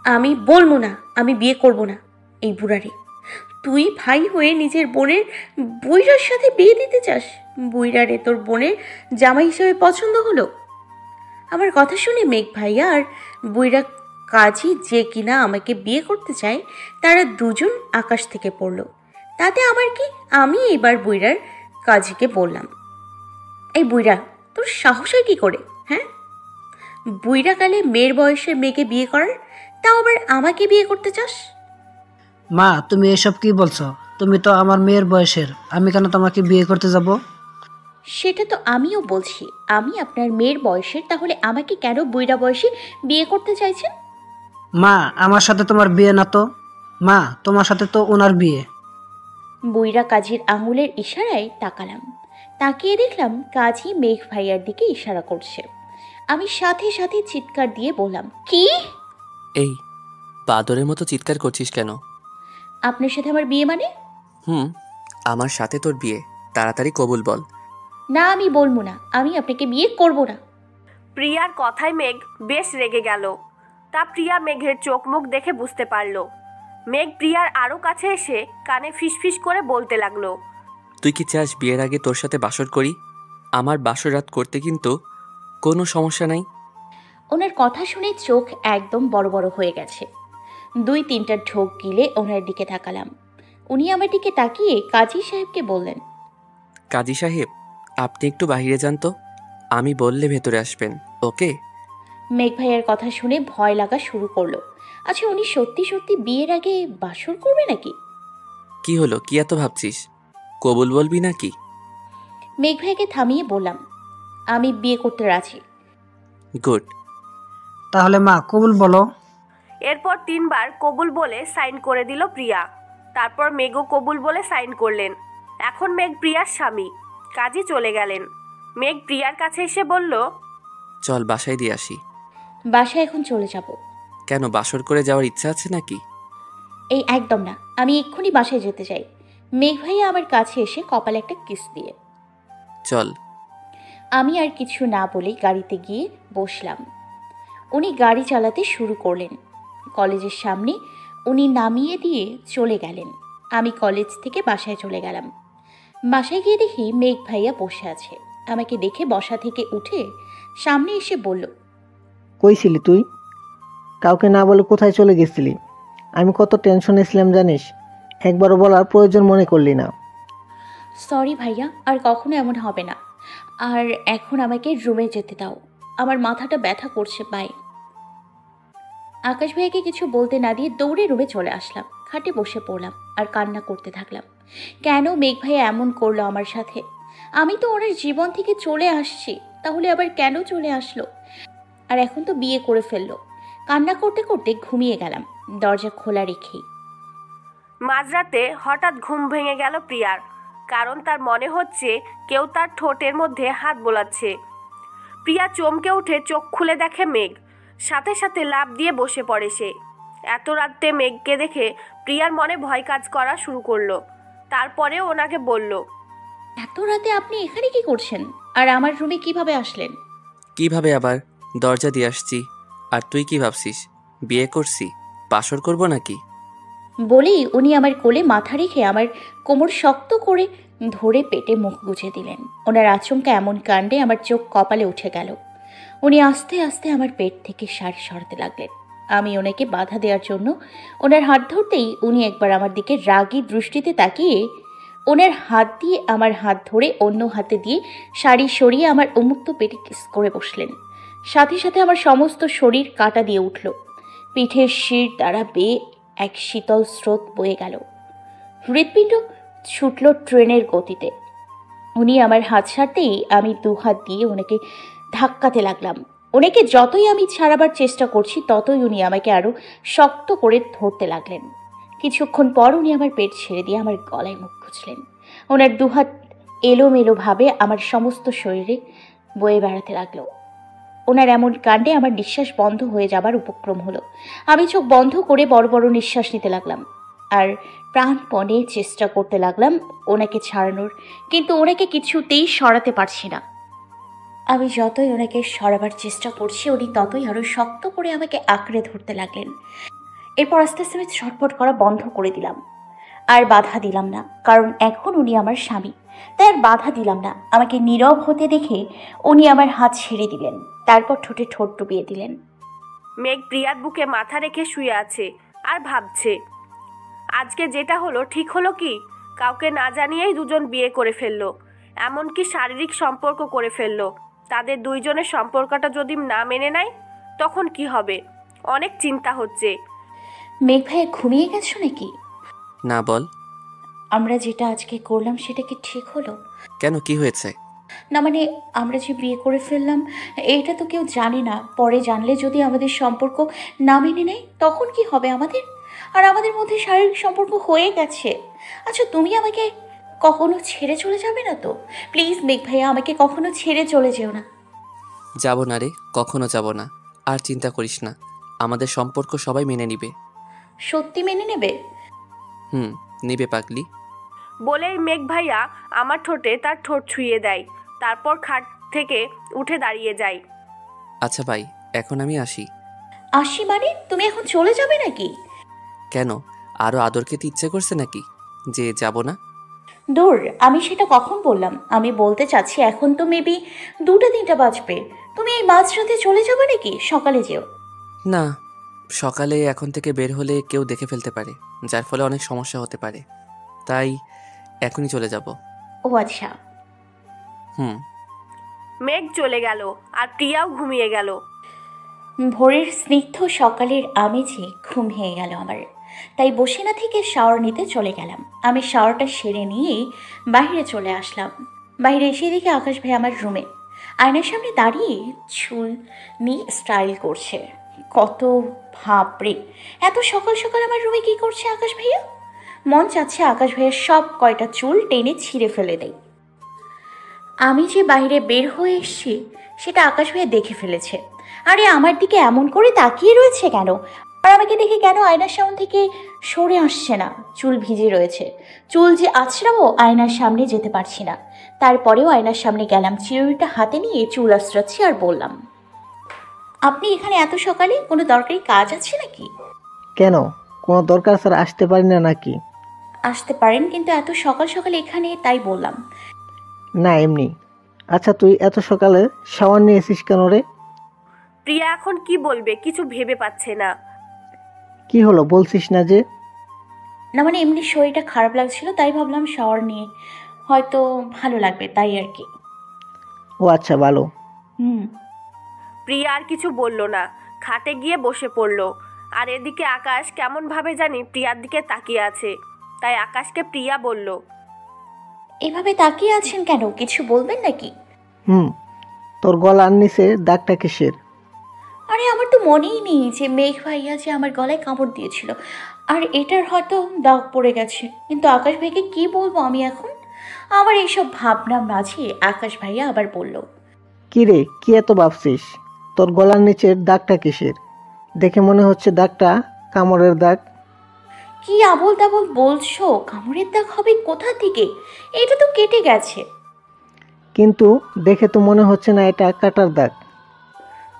আমি বলবো না, আমি বিয়ে করব না এই বুড়ারে। তুই ভাই হয়ে নিজের বোনের বুইরার সাথে বিয়ে দিতে চাস? বুইরারে তোর বোনের জামাই হিসেবে পছন্দ হলো? আমার কথা শুনে মেঘ ভাইয়া আর বুইরা কাজী যে কিনা আমাকে বিয়ে করতে চায়, তারা দুজন আকাশ থেকে পড়লো। তাতে আমার কি? আমি এবার বুইরার কাজীকে বললাম, এই বুইরা, তোর তোর সাহস হয় কি করে? হ্যাঁ, বুইড়াকালে মেয়ের বয়সের মেয়েকে বিয়ে করার, তাও আবার আমাকে বিয়ে করতে চাস? মা, তুমি এসব কি বলছো? তুমি তো আমার মেয়ের বয়সের, আমি কেন তোমাকে বিয়ে করতে যাব? সেটা তো আমিও বলছি, আমি আপনার মেয়ের বয়সের, তাহলে আমাকে কেন বুইড়া বয়সে বিয়ে করতে চাইছেন? মা, আমার সাথে তোমার বিয়ে না তো। মা, তোমার সাথে তো ওনার বিয়ে। বুইড়া কাজীর আঙুলের ইশারায় তাকালাম। তাকিয়ে দেখলাম কাজী মেঘ ভাইয়ার দিকে ইশারা করছে। আমি সাথে সাথে চিৎকার দিয়ে বললাম, কি? এই বাদরের মতো চিৎকার করছিস কেন? আপনার সাথে আমার বিয়ে মানে? আমার সাথে তোর বিয়ে, তাড়াতাড়ি কবুল বল। না, আমি বলবো না, আমি আপনাকে বিয়ে করব না। প্রিয়ার কথায় মেঘ বেশ রেগে গেল। তা প্রিয়া মেঘের চোখ মুখ দেখে বুঝতে পারল। মেঘ প্রিয়ার আরও কাছে এসে কানে ফিসফিস করে বলতে লাগলো, তুই কি চাস বিয়ের আগে তোর সাথে বাসর করি? আমার বাসর রাত করতে কিন্তু কোনো সমস্যা নাই। ওনার কথা শুনে চোখ একদম বড় বড় হয়ে গেছে। 2-3টা ঢোক গিলে ওনার দিকে তাকালাম। উনি আমার দিকে তাকিয়ে কাজী সাহেবকে বললেন, কাজী সাহেব, আপনি একটু বাইরে যান তো, আমি বললে ভেতরে আসবেন, ওকে? মেঘ ভাইয়ের কথা শুনে ভয় লাগা শুরু করলো। আচ্ছা, উনি সত্যি সত্যি বিয়ের আগে বাসর করবে নাকি? কি হলো, কি এত ভাবছিস? কবুল বলবি নাকি? মেঘ ভাইকে থামিয়ে বললাম, আমি বিয়ে করতে রাজি। গুড। তাহলে মা, কবুল বলো। এরপর 3বার কবুল বলে সাইন করে দিল প্রিয়া। তারপর মেঘও কবুল বলে সাইন করলেন। এখন মেঘ প্রিয়ার স্বামী। কাজী চলে গেলেন। মেঘ প্রিয়ার কাছে এসে বলল, চল বাসায় দিয়ে আসি। বাসায় এখন চলে যাব। কেন, বাসর করে যাওয়ার ইচ্ছা আছে নাকি? এই একদম না, আমি এক্ষুনি বাসায় যেতে চাই। মেঘ ভাইয়া আমার কাছে এসে কপালে একটা কিস দিয়ে। চল। আমি আর কিছু না বলেই গাড়িতে গিয়ে বসলাম। উনি গাড়ি চালাতে শুরু করলেন। কলেজের সামনে উনি নামিয়ে দিয়ে চলে গেলেন। আমি কলেজ থেকে বাসায় চলে গেলাম। বাসায় গিয়ে দেখি মেঘ ভাইয়া বসে আছে। আমাকে দেখে বসা থেকে উঠে সামনে এসে বলল, কই ছিলি তুই? কাউকে না বলে কোথায় চলে গেছিলি? আমি কত টেনশনে ছিলাম জানিস? একবারও বলার প্রয়োজন মনে করলি না। সরি ভাইয়া, আর কখনো এমন হবে না। আর এখন আমাকে রুমে যেতে দাও, আমার মাথাটা ব্যথা করছে পায়ে। আকাশ ভাইয়াকে কিছু বলতে না দিয়ে দৌড়ে রুমে চলে আসলাম। খাটে বসে পড়লাম আর কান্না করতে থাকলাম। কেন মেঘ ভাইয়া এমন করলো আমার সাথে? আমি তো ওনার জীবন থেকে চলে আসছি, তাহলে আবার কেন চলে আসলো? আর এখন তো বিয়ে করে ফেললো। কান্না করতে করতে ঘুমিয়ে গেলাম, দরজা খোলা রেখেই। মাঝরাতে হঠাৎ ঘুম ভেঙে গেল প্রিয়ার। কারণ তার মনে হচ্ছে কেউ তার ঠোঁটের মধ্যে হাত বোলাচ্ছে। প্রিয়া চমকে উঠে চোখ খুলে দেখে মেঘ। সাথে সাথে লাফ দিয়ে বসে পড়ে সে। এত রাতে মেঘকে দেখে প্রিয়ার মনে ভয় কাজ করা শুরু করলো। তারপরে ওনাকে বলল, এত রাতে আপনি এখানে কি করছেন? আর আমার রুমে কিভাবে আসলেন? কিভাবে আবার, দরজা দিয়ে আসছি। আর তুই কি ভাবছিস বিয়ে করছি, বাসর করব নাকি? বলেই উনি আমার কোলে মাথা রেখে আমার কোমর শক্ত করে ধরে পেটে মুখ গুজে দিলেন। ওনার আচমকা এমন কাণ্ডে আমার চোখ কপালে উঠে গেল। উনি আস্তে আস্তে আমার পেট থেকে শাড়ি সরাতে লাগলেন। আমি ওনাকে বাধা দেওয়ার জন্য ওনার হাত ধরতেই উনি একবার আমার দিকে রাগী দৃষ্টিতে তাকিয়ে ওনার হাত দিয়ে আমার হাত ধরে অন্য হাতে দিয়ে শাড়ি সরিয়ে আমার উন্মুক্ত পেটে কিস করে বসলেন। সাথে সাথে আমার সমস্ত শরীর কাটা দিয়ে উঠল। পিঠের শির দ্বারা বেয়ে এক শীতল স্রোত বয়ে গেল। হৃৎপিণ্ড ছুটল ট্রেনের গতিতে। উনি আমার হাত ছাড়তেই আমি 2 হাত দিয়ে ওনাকে ধাক্কাতে লাগলাম। ওনাকে যতই আমি ছাড়াবার চেষ্টা করছি ততই উনি আমাকে আরো শক্ত করে ধরতে লাগলেন। কিছুক্ষণ পর উনি আমার পেট ছেড়ে দিয়ে আমার গলায় মুখ গুজলেন। ওনার 2 হাত এলোমেলোভাবে আমার সমস্ত শরীরে বয়ে বেড়াতে লাগলো। ওনার এমন কাণ্ডে আমার নিঃশ্বাস বন্ধ হয়ে যাবার উপক্রম হলো। আমি চোখ বন্ধ করে বড় বড় নিঃশ্বাস নিতে লাগলাম আর প্রাণপণে চেষ্টা করতে লাগলাম ওনাকে ছাড়ানোর, কিন্তু ওনাকে কিছুতেই সরাতে পারছি না। আমি যতই ওনাকে সরাবার চেষ্টা করছি উনি ততই আরো শক্ত করে আমাকে আঁকড়ে ধরতে লাগলেন। এরপর আস্তে আস্তে আমি ছটফট করা বন্ধ করে দিলাম। আর বাধা দিলাম না, কারণ এখন উনি আমার স্বামী, তাই আর বাধা দিলাম না। আমাকে নীরব হতে দেখে উনি আমার হাত ছেড়ে দিলেন, তারপর ঠোঁটে ঠোঁট ডুবিয়ে দিলেন। মেঘ প্রিয়ার বুকে মাথা রেখে শুয়ে আছে আর ভাবছে, আজকে যেটা হলো ঠিক হলো কি? কাউকে না জানিয়েই দুজন বিয়ে করে ফেললো, এমনকি শারীরিক সম্পর্ক করে ফেললো। তাদের দুইজনের সম্পর্কটা যদি না মেনে নেয় তখন কি হবে? অনেক চিন্তা হচ্ছে। মেঘ ভাইয়া ঘুমিয়ে গেছো নাকি? না, বল। আমরা যেটা আজকে করলাম সেটা কি ঠিক হলো? কেন, কি হয়েছে? না মানে আমরা যে বিয়ে করে ফেললাম এটা তো কেউ জানে না, পরে জানলে যদি আমাদের সম্পর্ক না মেনে নেয় তখন কি হবে আমাদের? আর আমাদের মধ্যে শারীরিক সম্পর্ক হয়ে গেছে। আচ্ছা তুমি আমাকে কখনো ছেড়ে চলে যাবে না তো? প্লিজ মেঘ ভাইয়া আমাকে কখনো ছেড়ে চলে যেও না। যাব না রে, কখনো যাব না। আর চিন্তা করিস না, আমাদের সম্পর্ক সবাই মেনে নিবে। সত্যি মেনে নেবে? নিবে পাগলি। বলেই মেঘ ভাইয়া আমার ঠোঁটে তার ঠোঁট ছুঁয়ে দেয়, তারপর খাট থেকে উঠে দাঁড়িয়ে যায়। আচ্ছা ভাই, এখন আমি আসি। আসি মানে তুমি এখন চলে যাবে নাকি? কেন, আরো আদর খেতে ইচ্ছে করছে নাকি যে যাব না? দূর, আমি সেটা কখন বললাম? আমি বলতে চাচ্ছি এখন তো মেবি 2টা 3টা বাজবে। তুমি এই মাঝরাতে চলে যাবে নাকি? সকালে যেও। না, সকালে এখন থেকে বের হলে কেউ দেখে ফেলতে পারে, যার ফলে অনেক সমস্যা হতে পারে, তাই এখনই চলে যাব। ও আচ্ছা। মেঘ চলে গেল আর প্রিয়াও ঘুমিয়ে গেল। ভোরের স্নিগ্ধ সকালের আমেজে ঘুম হয়ে গেল আমার, তাই বসে না থেকে শাওয়ার নিতে চলে গেলাম। আমি শাওয়ারটা সেরে নিয়েই বাইরে চলে আসলাম। বাইরে এসে দেখি আকাশ ভাই আমার রুমে আয়নার সামনে দাঁড়িয়ে চুল নিয়ে স্টাইল করছে। কত ভাবরে, এত সকাল সকাল আমার রুমে কি করছে আকাশ ভাইয়া? মন চাচ্ছে আকাশ ভাইয়ের সব কয়টা চুল টেনে ছিঁড়ে ফেলে দেয়। আমি যে বাইরে বের হয়ে এসেছি সেটা আকাশ ভাইয়া দেখে ফেলেছে। আরে আমার দিকে এমন করে তাকিয়ে রয়েছে কেন? আর আমাকে দেখে কেন আয়নার সামনে থেকে সরে আসছে না? চুল ভিজে রয়েছে, চুল যে আছড়াবো আয়নার সামনে যেতে পারছি না। তারপরেও আয়নার সামনে গেলাম, চিরুনিটা হাতে নিয়ে চুল আঁচড়াচ্ছি আর বললাম, আপনি এখানে এত সকালে কোনো দরকারি কাজ আছে নাকি? কেন, কোনো দরকার স্যার আসতে পারি না নাকি? আসতে পারেন, কিন্তু এত সকাল সকাল এখানে, তাই বললাম। না এমনি। আচ্ছা তুই এত সকালে শাওয়ার নিয়েছিস কেন রে? প্রিয়া এখন কি বলবে কিছু ভেবে পাচ্ছে না। কি হলো বলছিস না যে? না মানে এমনি শরীরটা খারাপ লাগছিল, তাই ভাবলাম শাওয়ার নিয়ে হয়তো ভালো লাগবে, তাই আর কি। ও আচ্ছা, ভালো। প্রিয়া আর কিছু বলল না, খাটে গিয়ে বসে পড়ল। আর এদিকে আকাশ কেমন ভাবে জানি প্রিয়ার দিকে তাকিয়ে আছে, তাই আকাশকে প্রিয়া বলল, এভাবে তাকিয়ে আছেন কেন, কিছু বলবেন নাকি? তোর গলার নিচে দাগটা কিসের? আরে আমার তো মনেই নেই যে মেঘ ভাইয়া যে আমার গলায় কামড় দিয়েছিল, আর এটার হয়তো দাগ পড়ে গেছে। কিন্তু আকাশ ভাইকে কি বলবো আমি এখন? আমার এইসব ভাবনার মাঝে আকাশ ভাইয়া আবার বলল, কি রে, কি এত ভাবছিস? তোর গলার নিচের দাগটা কিসের? দেখে মনে হচ্ছে দাগটা কামড়ের দাগ। কি আবোল তাবোল বলছো? কামড়ের দাগ হবে কোথা থেকে? এটা তো কেটে গেছে। কিন্তু দেখে তো মনে হচ্ছে না এটা কাটার দাগ।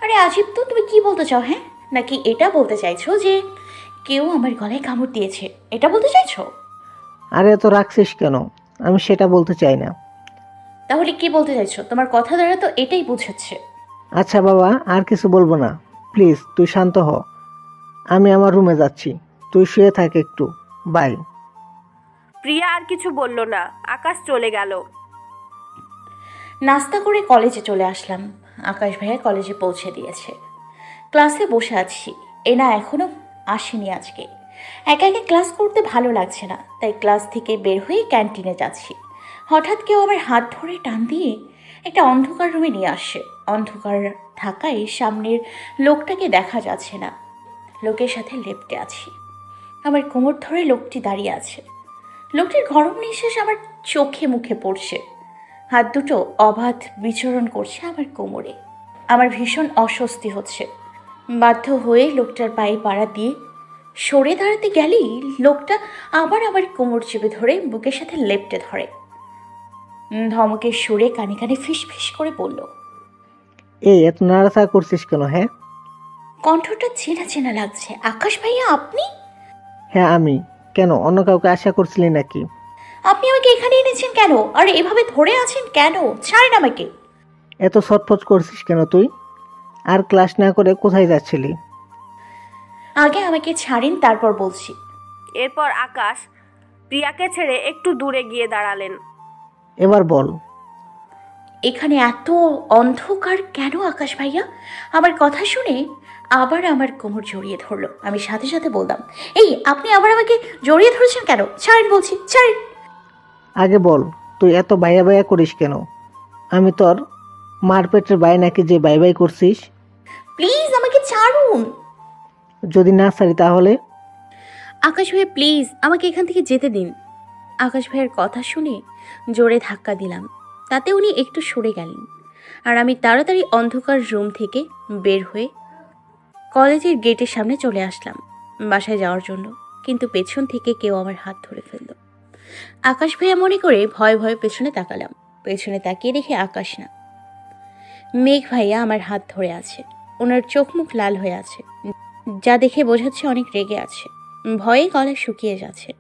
আরে আজিব তো, তুমি কি বলতে চাও? হ্যাঁ, নাকি এটা বলতে চাইছো যে কেউ আমার গলায় কামড় দিয়েছে, এটা বলতে চাইছো? আরে এত রাখছিস কেন? আমি সেটা বলতে চাই না। তাহলে কি বলতে চাইছো? তোমার কথা দ্বারা তো এটাই বুঝাচ্ছে। আচ্ছা বাবা, আর কিছু বলবো না, প্লিজ তুই শান্ত হ। আমি আমার রুমে যাচ্ছি, তুই শুয়ে থাক একটু, বাই। প্রিয়া আর কিছু বলল না, আকাশ চলে গেল। নাস্তা করে কলেজে চলে আসলাম। আকাশ ভাইয়া কলেজে পৌঁছে দিয়েছে। ক্লাসে বসে আছি, এনা এখনো আসেনি আজকে। একা একা ক্লাস করতে ভালো লাগছে না, তাই ক্লাস থেকে বের হয়ে ক্যান্টিনে যাচ্ছি। হঠাৎ কেউ আমার হাত ধরে টান দিয়ে একটা অন্ধকার রুমে নিয়ে আসে। অন্ধকার থাকায় সামনের লোকটাকে দেখা যাচ্ছে না, লোকের সাথে লেপ্টে আছি। আমার কোমর ধরে লোকটি দাঁড়িয়ে আছে। লোকটির গরম নিঃশ্বাস আমার চোখে মুখে পড়ছে, হাত দুটো অবাধ বিচরণ করছে আমার কোমরে। আমার ভীষণ অস্বস্তি হচ্ছে। বাধ্য হয়ে লোকটার পায়ে পাড়া দিয়ে সরে দাঁড়াতে গেলেই লোকটা আবার আমার কোমর চেপে ধরে বুকের সাথে লেপ্টে ধরে। ধমকের সুরে কানে কানে ফিস ফিস করে বলল, এই এত নাড়াচাড়া করছিস কেন? হ্যাঁ, কণ্ঠটা চেনা চেনা লাগছে। আকাশ ভাইয়া আপনি? হ্যাঁ আমি। কেন, অন্য কাউকে আশা করছিলি নাকি? আপনি আমাকে এখানে এনেছেন কেন? আর এভাবে ধরে আছেন কেন? ছাড়েন আমাকে। এত ছটফট করছিস কেন তুই? আর ক্লাস না করে কোথায় যাচ্ছিলি? আগে আমাকে ছাড়েন, তারপর বলছি। এরপর আকাশ প্রিয়াকে ছেড়ে একটু দূরে গিয়ে দাঁড়ালেন। এবার বল। এখানে এত অন্ধকার কেন আকাশ ভাইয়া? আমার কথা শুনে আবার আমার কোমর জড়িয়ে ধরলো। আমি সাথে সাথে বললাম, এই আপনি আবার আমাকে জড়িয়ে ধরেছেন কেন? ছাড়েন বলছি, ছাড়েন। আগে বল, তুই এত বাইয়া বাইয়া করিস কেন? আমি তোর মার পেটের বাই নাকি যে বাই বাই করছিস? প্লিজ আমাকে ছাড়ুন। যদি না ছাড়ি তাহলে? আকাশ ভাইয়া প্লিজ আমাকে এখান থেকে যেতে দিন। আকাশ ভাইয়ের কথা শুনে জোরে ধাক্কা দিলাম, তাতে উনি একটু সরে গেলেন। আর আমি তাড়াতাড়ি অন্ধকার রুম থেকে বের হয়ে কলেজের গেটের সামনে চলে আসলাম বাসায় যাওয়ার জন্য, কিন্তু পেছন থেকে কেউ আমার হাত ধরে ফেলল। আকাশ ভাইয়া মনে করে ভয়ে ভয়ে পেছনে তাকালাম। পেছনে তাকিয়ে দেখে আকাশ না, মেঘ ভাইয়া আমার হাত ধরে আছে। ওনার চোখ মুখ লাল হয়ে আছে, যা দেখে বোঝাচ্ছে অনেক রেগে আছে। ভয়ে গলা শুকিয়ে যাচ্ছে।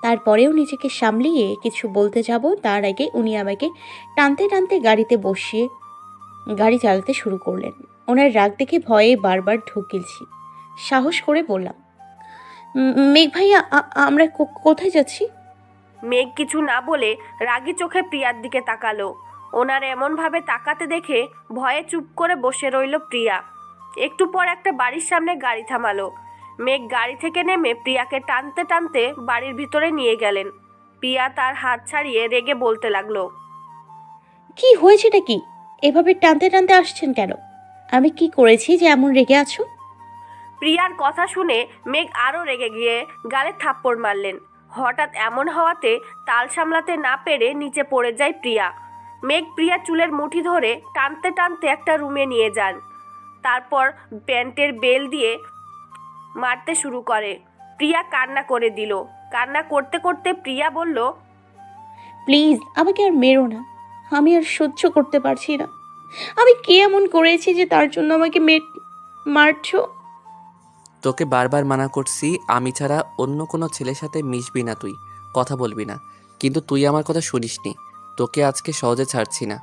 তারপরেও নিজেকে সামলিয়ে কিছু বলতে যাব তার আগে উনি আমাকে টানতে টানতে গাড়িতে বসিয়ে গাড়ি চালাতে শুরু করলেন। ওনার রাগ দেখে ভয়ে বারবার ঢোক গিলছি। সাহস করে বললাম, মেঘ ভাইয়া আমরা কোথায় যাচ্ছি? মেঘ কিছু না বলে রাগী চোখে প্রিয়ার দিকে তাকালো। ওনার এমনভাবে তাকাতে দেখে ভয়ে চুপ করে বসে রইল প্রিয়া। একটু পর একটা বাড়ির সামনে গাড়ি থামালো। মেঘ গাড়ি থেকে নেমে প্রিয়াকে টানতে টানতে বাড়ির ভিতরে নিয়ে গেলেন। প্রিয়া তার হাত ছাড়িয়ে রেগে বলতে লাগলো, কি হয়েছেটা কি? এভাবে টানতে টানতে আসছেন কেন? আমি কি করেছি যে এমন রেগে আছো? প্রিয়ার কথা শুনে মেঘ আরও রেগে গিয়ে গালে থাপ্পড় মারলেন। হঠাৎ এমন হওয়াতে তাল সামলাতে না পেরে নিচে পড়ে যায় প্রিয়া। মেঘ প্রিয়ার চুলের মুঠি ধরে টানতে টানতে একটা রুমে নিয়ে যান। তারপর প্যান্টের বেল দিয়ে মারতে শুরু করে। প্রিয়া কান্না করে দিল। কান্না করতে করতে প্রিয়া বলল, প্লিজ আমাকে আর মেরো না, আমি আর সহ্য করতে পারছি না। আমি কি এমন করেছি যে তার জন্য আমাকে মারছো? তোকে বারবার মানা করছি আমি ছাড়া অন্য কোনো ছেলের সাথে মিশবি না, তুই কথা বলবি না, কিন্তু তুই আমার কথা শুনিসনি। তোকে আজকে সহজে ছাড়ছি না।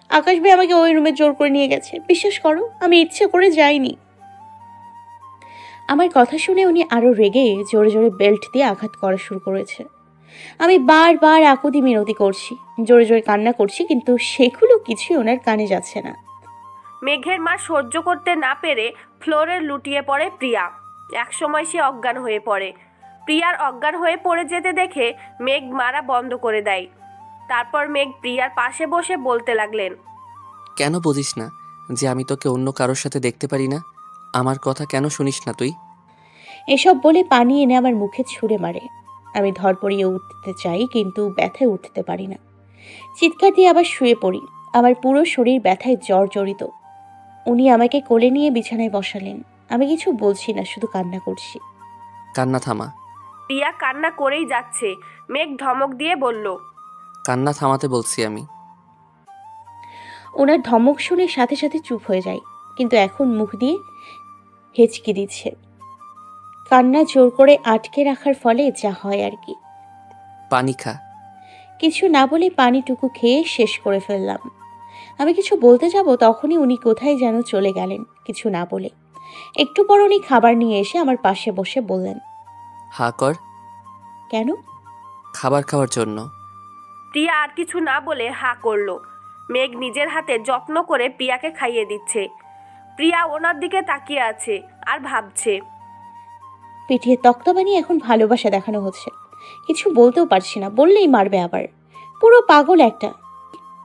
আকাশ ভাই আমাকে ওই রুমে জোর করে নিয়ে গেছে, বিশ্বাস করো আমি ইচ্ছে করে যাইনি। আমার কথা শুনে উনি আরো রেগে জোরে জোরে বেল্ট দিয়ে আঘাত করা শুরু করেছে। আমি বারবার আকুতি মিনতি করছি, জোরে জোরে কান্না করছি, কিন্তু সেগুলো কিছুই ওনার কানে যাচ্ছে না। মেঘের মা সহ্য করতে না পেরে ফ্লোরে লুটিয়ে পড়ে প্রিয়া। একসময় সে অজ্ঞান হয়ে পড়ে। প্রিয়ার অজ্ঞান হয়ে পড়ে যেতে দেখে মেঘ মারা বন্ধ করে দেয়। তারপর মেঘ প্রিয়ার পাশে বসে বলতে লাগলেন, কেন বুঝিস না যে আমি তোকে অন্য কারোর সাথে দেখতে পারি না? আমার কথা কেন শুনিস না তুই? এসব বলে পানি এনে আমার মুখে ছুঁড়ে মারে। আমি ধরপড়িয়ে উঠতে চাই, কিন্তু ব্যথায় উঠতে পারি না। চিৎকার দিয়ে আবার শুয়ে পড়ি। আমার পুরো শরীর ব্যথায় জর্জরিত। উনি আমাকে কোলে নিয়ে বিছানায় বসালেন। আমি কিছু বলছি না, শুধু কান্না করছি। কান্না থামা। প্রিয়া কান্না করেই যাচ্ছে। মেঘ ধমক দিয়ে বলল, কান্না থামাতে বলছি আমি। ওনার ধমক শুনে সাথে সাথে চুপ হয়ে যায়, কিন্তু এখন মুখ দিয়ে হেঁচকি দিচ্ছে। কান্না জোর করে আটকে রাখার ফলে যা হয় আর কি। পানি খা। কিছু না বলে পানিটুকু খেয়ে শেষ করে ফেললাম। আমি কিছু বলতে যাব তখনই উনি কোথায় যেন চলে গেলেন কিছু না বলে। একটু পর উনি খাবার নিয়ে এসে আমার পাশে বসে বললেন, হা কর। কেন? খাবার খাওয়ার জন্য। প্রিয়া আর কিছু না বলে হা করলো। মেঘ নিজের হাতে যত্ন করে প্রিয়াকে খাইয়ে দিচ্ছে। প্রিয়া ওনার দিকে তাকিয়ে আছে আর ভাবছে। পিঠিয়ে তক্তা বানিয়ে এখন ভালোবাসা দেখানো হচ্ছে। কিছু বলতেও পারছি না, বললেই মারবে আবার। পুরো পাগল একটা,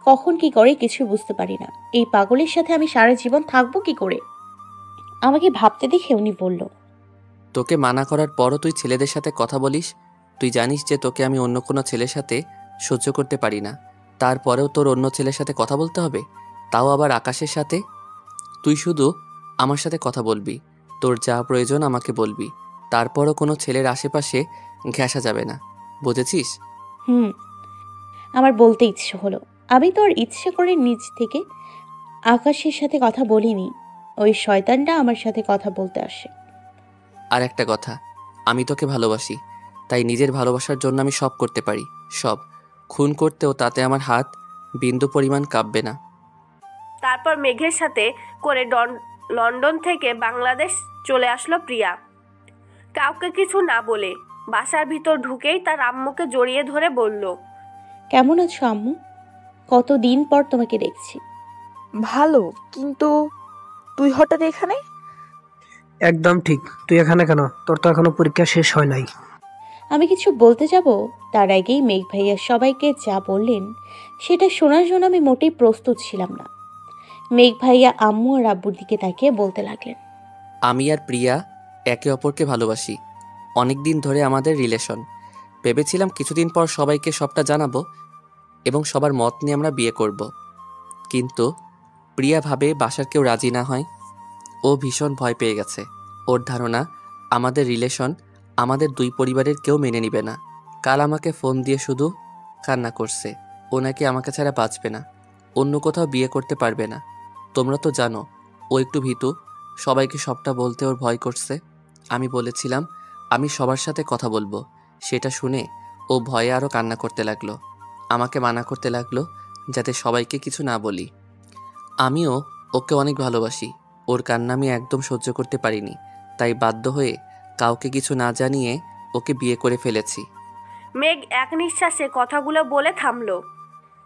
কখন কি করে কিছু বুঝতে পারি না। এই পাগলের সাথে আমি সারা জীবন থাকবো কি করে? আমাকে ভাবতে দেখে উনি বলল, তোকে মানা করার পরও তুই ছেলেদের সাথে কথা বলিস। তুই জানিস যে তোকে আমি অন্য কোনো ছেলের সাথে সহ্য করতে পারি না, তারপরেও তোর অন্য ছেলের সাথে কথা বলতে হবে, তাও আবার আকাশের সাথে। তুই শুধু আমার সাথে কথা বলবি, তোর যা প্রয়োজন আমাকে বলবি, তারপরও কোনো ছেলের আশেপাশে ঘেঁষা যাবে না, বুঝেছিস? আমার বলতে ইচ্ছে হলো। আমি তো আর ইচ্ছে করে নিজ থেকে আকাশের সাথে কথা বলিনি, ওই শয়তানটা আমার সাথে কথা বলতে আসে। আর একটা কথা, আমি তোকে ভালোবাসি, তাই নিজের ভালোবাসার জন্য আমি সব করতে পারি, সব। খুন করতেও তাতে আমার হাত বিন্দু পরিমাণ কাঁপবে না। তারপর মেঘের সাথে করে লন্ডন থেকে বাংলাদেশ চলে আসলো প্রিয়া, কাউকে কিছু না বলে। বাসার ভিতর ঢুকেই তার আম্মুকে জড়িয়ে ধরে বলল, কেমন আছো আম্মু? কতদিন পর তোমাকে দেখছি। ভালো, কিন্তু তুই হঠাৎ এখানে? একদম ঠিক, তুই এখানে কেন? তোর তো এখনো পরীক্ষা শেষ হয় নাই। আমি কিছু বলতে যাব তার আগেই মেঘ ভাইয়া সবাইকে যা বললেন সেটা শোনার জন্য আমি মোটেই প্রস্তুত ছিলাম না। মেঘ ভাইয়া আম্মু আর আব্বুর দিকে তাকিয়ে বলতে লাগলেন, আমি আর প্রিয়া একে অপরকে ভালোবাসি। অনেক দিন ধরে আমাদের রিলেশন। ভেবেছিলাম কিছুদিন পর সবাইকে সবটা জানাবো এবং সবার মত নিয়ে আমরা বিয়ে করব। কিন্তু প্রিয়া ভাবে বাসার কেউ রাজি না হয়। ও ভীষণ ভয় পেয়ে গেছে। ওর ধারণা আমাদের রিলেশন আমাদের দুই পরিবারের কেউ মেনে নিবে না। কাল আমাকে ফোন দিয়ে শুধু কান্না করছে। ও নাকি আমাকে ছাড়া বাঁচবে না, অন্য কোথাও বিয়ে করতে পারবে না। তোমরা তো জানো ও একটু ভীতু, সবাইকে সবটা বলতে ওর ভয় করছে। আমি বলেছিলাম আমি সবার সাথে কথা বলবো। সেটা শুনে ও ভয়ে আরও কান্না করতে লাগলো। আমাকে মানা করতে লাগলো যাতে সবাইকে কিছু না বলি। আমিও ওকে অনেক ভালোবাসি। ওর কান্না আমি একদম সহ্য করতে পারিনি, তাই বাধ্য হয়ে কাউকে কিছু না জানিয়ে ওকে বিয়ে করে ফেলেছি। মেঘ এক নিঃশ্বাসে কথাগুলো বলে থামলো।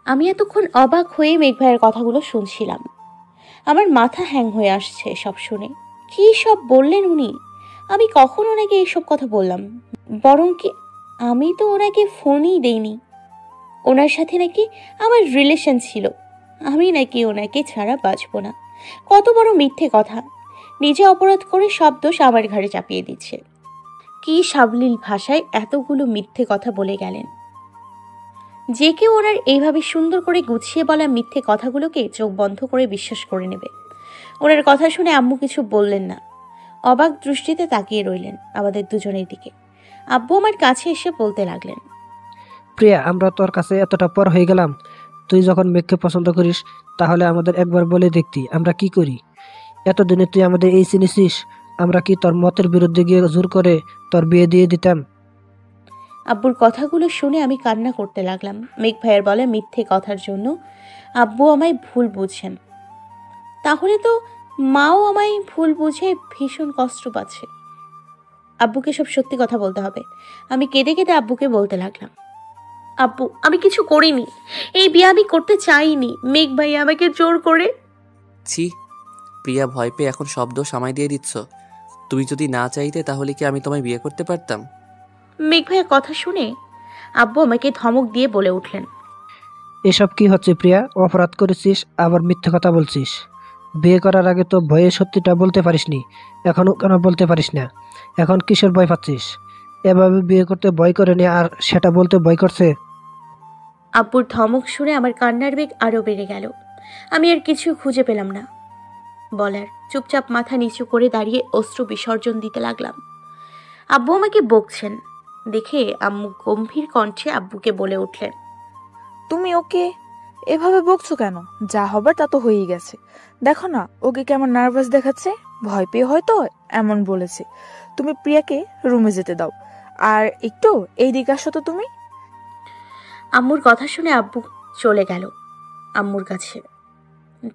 আমি এতক্ষণ অবাক হয়ে মেঘ ভাইয়ের কথাগুলো শুনছিলাম। আমার মাথা হ্যাং হয়ে আসছে সব শুনে। কি সব বললেন উনি? আমি কখন ওনাকে এইসব কথা বললাম? বরং কি আমি তো ওনাকে ফোনই দেইনি। ওনার সাথে নাকি আমার রিলেশন ছিল। আমি নাকি ওনাকে ছাড়া বাঁচব না। কত বড় মিথ্যে কথা! নিজে অপরাধ করে সব দোষ আমার ঘাড়ে চাপিয়ে দিচ্ছে। কি সাবলীল ভাষায় এতগুলো মিথ্যে কথা বলে গেলেন। যে কেউ ওনার এইভাবে সুন্দর করে গুছিয়ে বলা মিথ্যে কথাগুলোকে চোখ বন্ধ করে বিশ্বাস করে নেবে। ওনার কথা শুনে আম্মু কিছু বললেন না, অবাক দৃষ্টিতে তাকিয়ে রইলেন আমাদের দুজনের দিকে। আব্বু আমার কাছে এসে বলতে লাগলেন, প্রিয়া, আমরা তোর কাছে এতটা পর হয়ে গেলাম। তুই যখন মেঘকে পছন্দ করিস তাহলে আমাদের একবার বলে দেখতি আমরা কি করি। এতদিনে তুই আমাদের এই চিনেছিস, আমরা কি তোর মতের বিরুদ্ধে গিয়ে জোর করে তোর বিয়ে দিয়ে দিতাম? আব্বুর কথাগুলো শুনে আমি কান্না করতে লাগলাম। মেঘ ভাইয়ের বলে মিথ্যে কথার জন্য আব্বু আমায় ভুল বুঝছেন। তাহলে তো মাও আমায় ভুল বুঝে ভীষণ কষ্ট পাচ্ছে। আব্বুকে সব সত্যি কথা বলতে হবে। আমি কেঁদে কেঁদে আব্বুকে বলতে লাগলাম, আব্বু আমি কিছু করিনি, এই বিয়ে আমি করতে চাইনি, মেঘ ভাই আমাকে জোর করে। ছি, প্রিয়া ভয় পেয়ে এখন সব দোষ আমায় দিয়ে দিচ্ছ। তুমি যদি না চাইতে তাহলে কি আমি তোমায় বিয়ে করতে পারতাম? মেঘ ভাইয়ের কথা শুনে আব্বু আমাকে ধমক দিয়ে বলে উঠলেন, এসব কি হচ্ছে প্রিয়া? অপরাধ করেছিস আবার মিথ্যে কথা বলছিস। বিয়ে করার আগে তো ভয়ে সত্যিটা বলতে পারিসনি, এখনো কেন বলতে পারিস না? এখন কিসের ভয় পাচ্ছিস? এভাবে বিয়ে করতে ভয় করেনি আর সেটা বলতে ভয় করছে? আব্বুর ধমক শুনে আমার কান্নার বেগ আরো বেড়ে গেল। আমি আর কিছু খুঁজে পেলাম না বলার। চুপচাপ মাথা নিচু করে দাঁড়িয়ে অশ্রু বিসর্জন দিতে লাগলাম। আব্বু আমাকে বকছেন দেখে আম্মু গম্ভীর কণ্ঠে আব্বুকে বলে উঠলেন, তুমি ওকে এভাবে বকছো কেন? যা হবার তা তো হয়েই গেছে। দেখো না ওকে কেমন নার্ভাস দেখাচ্ছে, ভয় পেয়ে হয়তো এমন বলেছে। তুমি প্রিয়াকে রুমে যেতে দাও, আর একটু এই দিকে আসো তো তুমি। আম্মুর কথা শুনে আব্বু চলে গেল আম্মুর কাছে।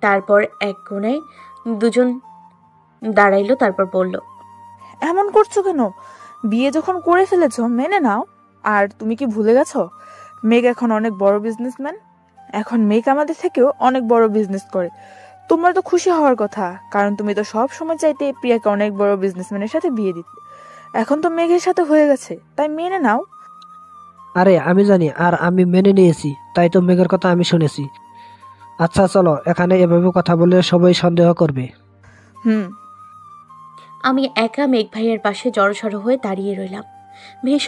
তারপর এক কোণায় দুজন দাঁড়াইলো, তারপর বলল, এমন করছো কেন? বিয়ে যখন করে ফেলেছো মেনে নাও। আর তুমি কি ভুলে গেছো মেঘ এখন অনেক বড় বিজনেসম্যান? এখন মেঘ আমাদের থেকেও অনেক বড় বিজনেস করে। তোমার তো খুশি হওয়ার কথা, কারণ তুমি তো সব সময় চাইতে প্রিয়াকে অনেক বড় বিজনেসম্যানের সাথে বিয়ে দিতে। এখন তো মেঘের সাথে হয়ে গেছে, তাই মেনে নাও। আরে আমি জানি, আর আমি মেনে নিয়েছি, তাই তো মেঘের কথা আমি শুনেছি। আচ্ছা চলো, এখানে এভাবে কথা বলে সবাই সন্দেহ করবে। আমি একা মেঘ ভাইয়ের পাশে জড়সড় হয়ে দাঁড়িয়ে রইলাম। ভীষণ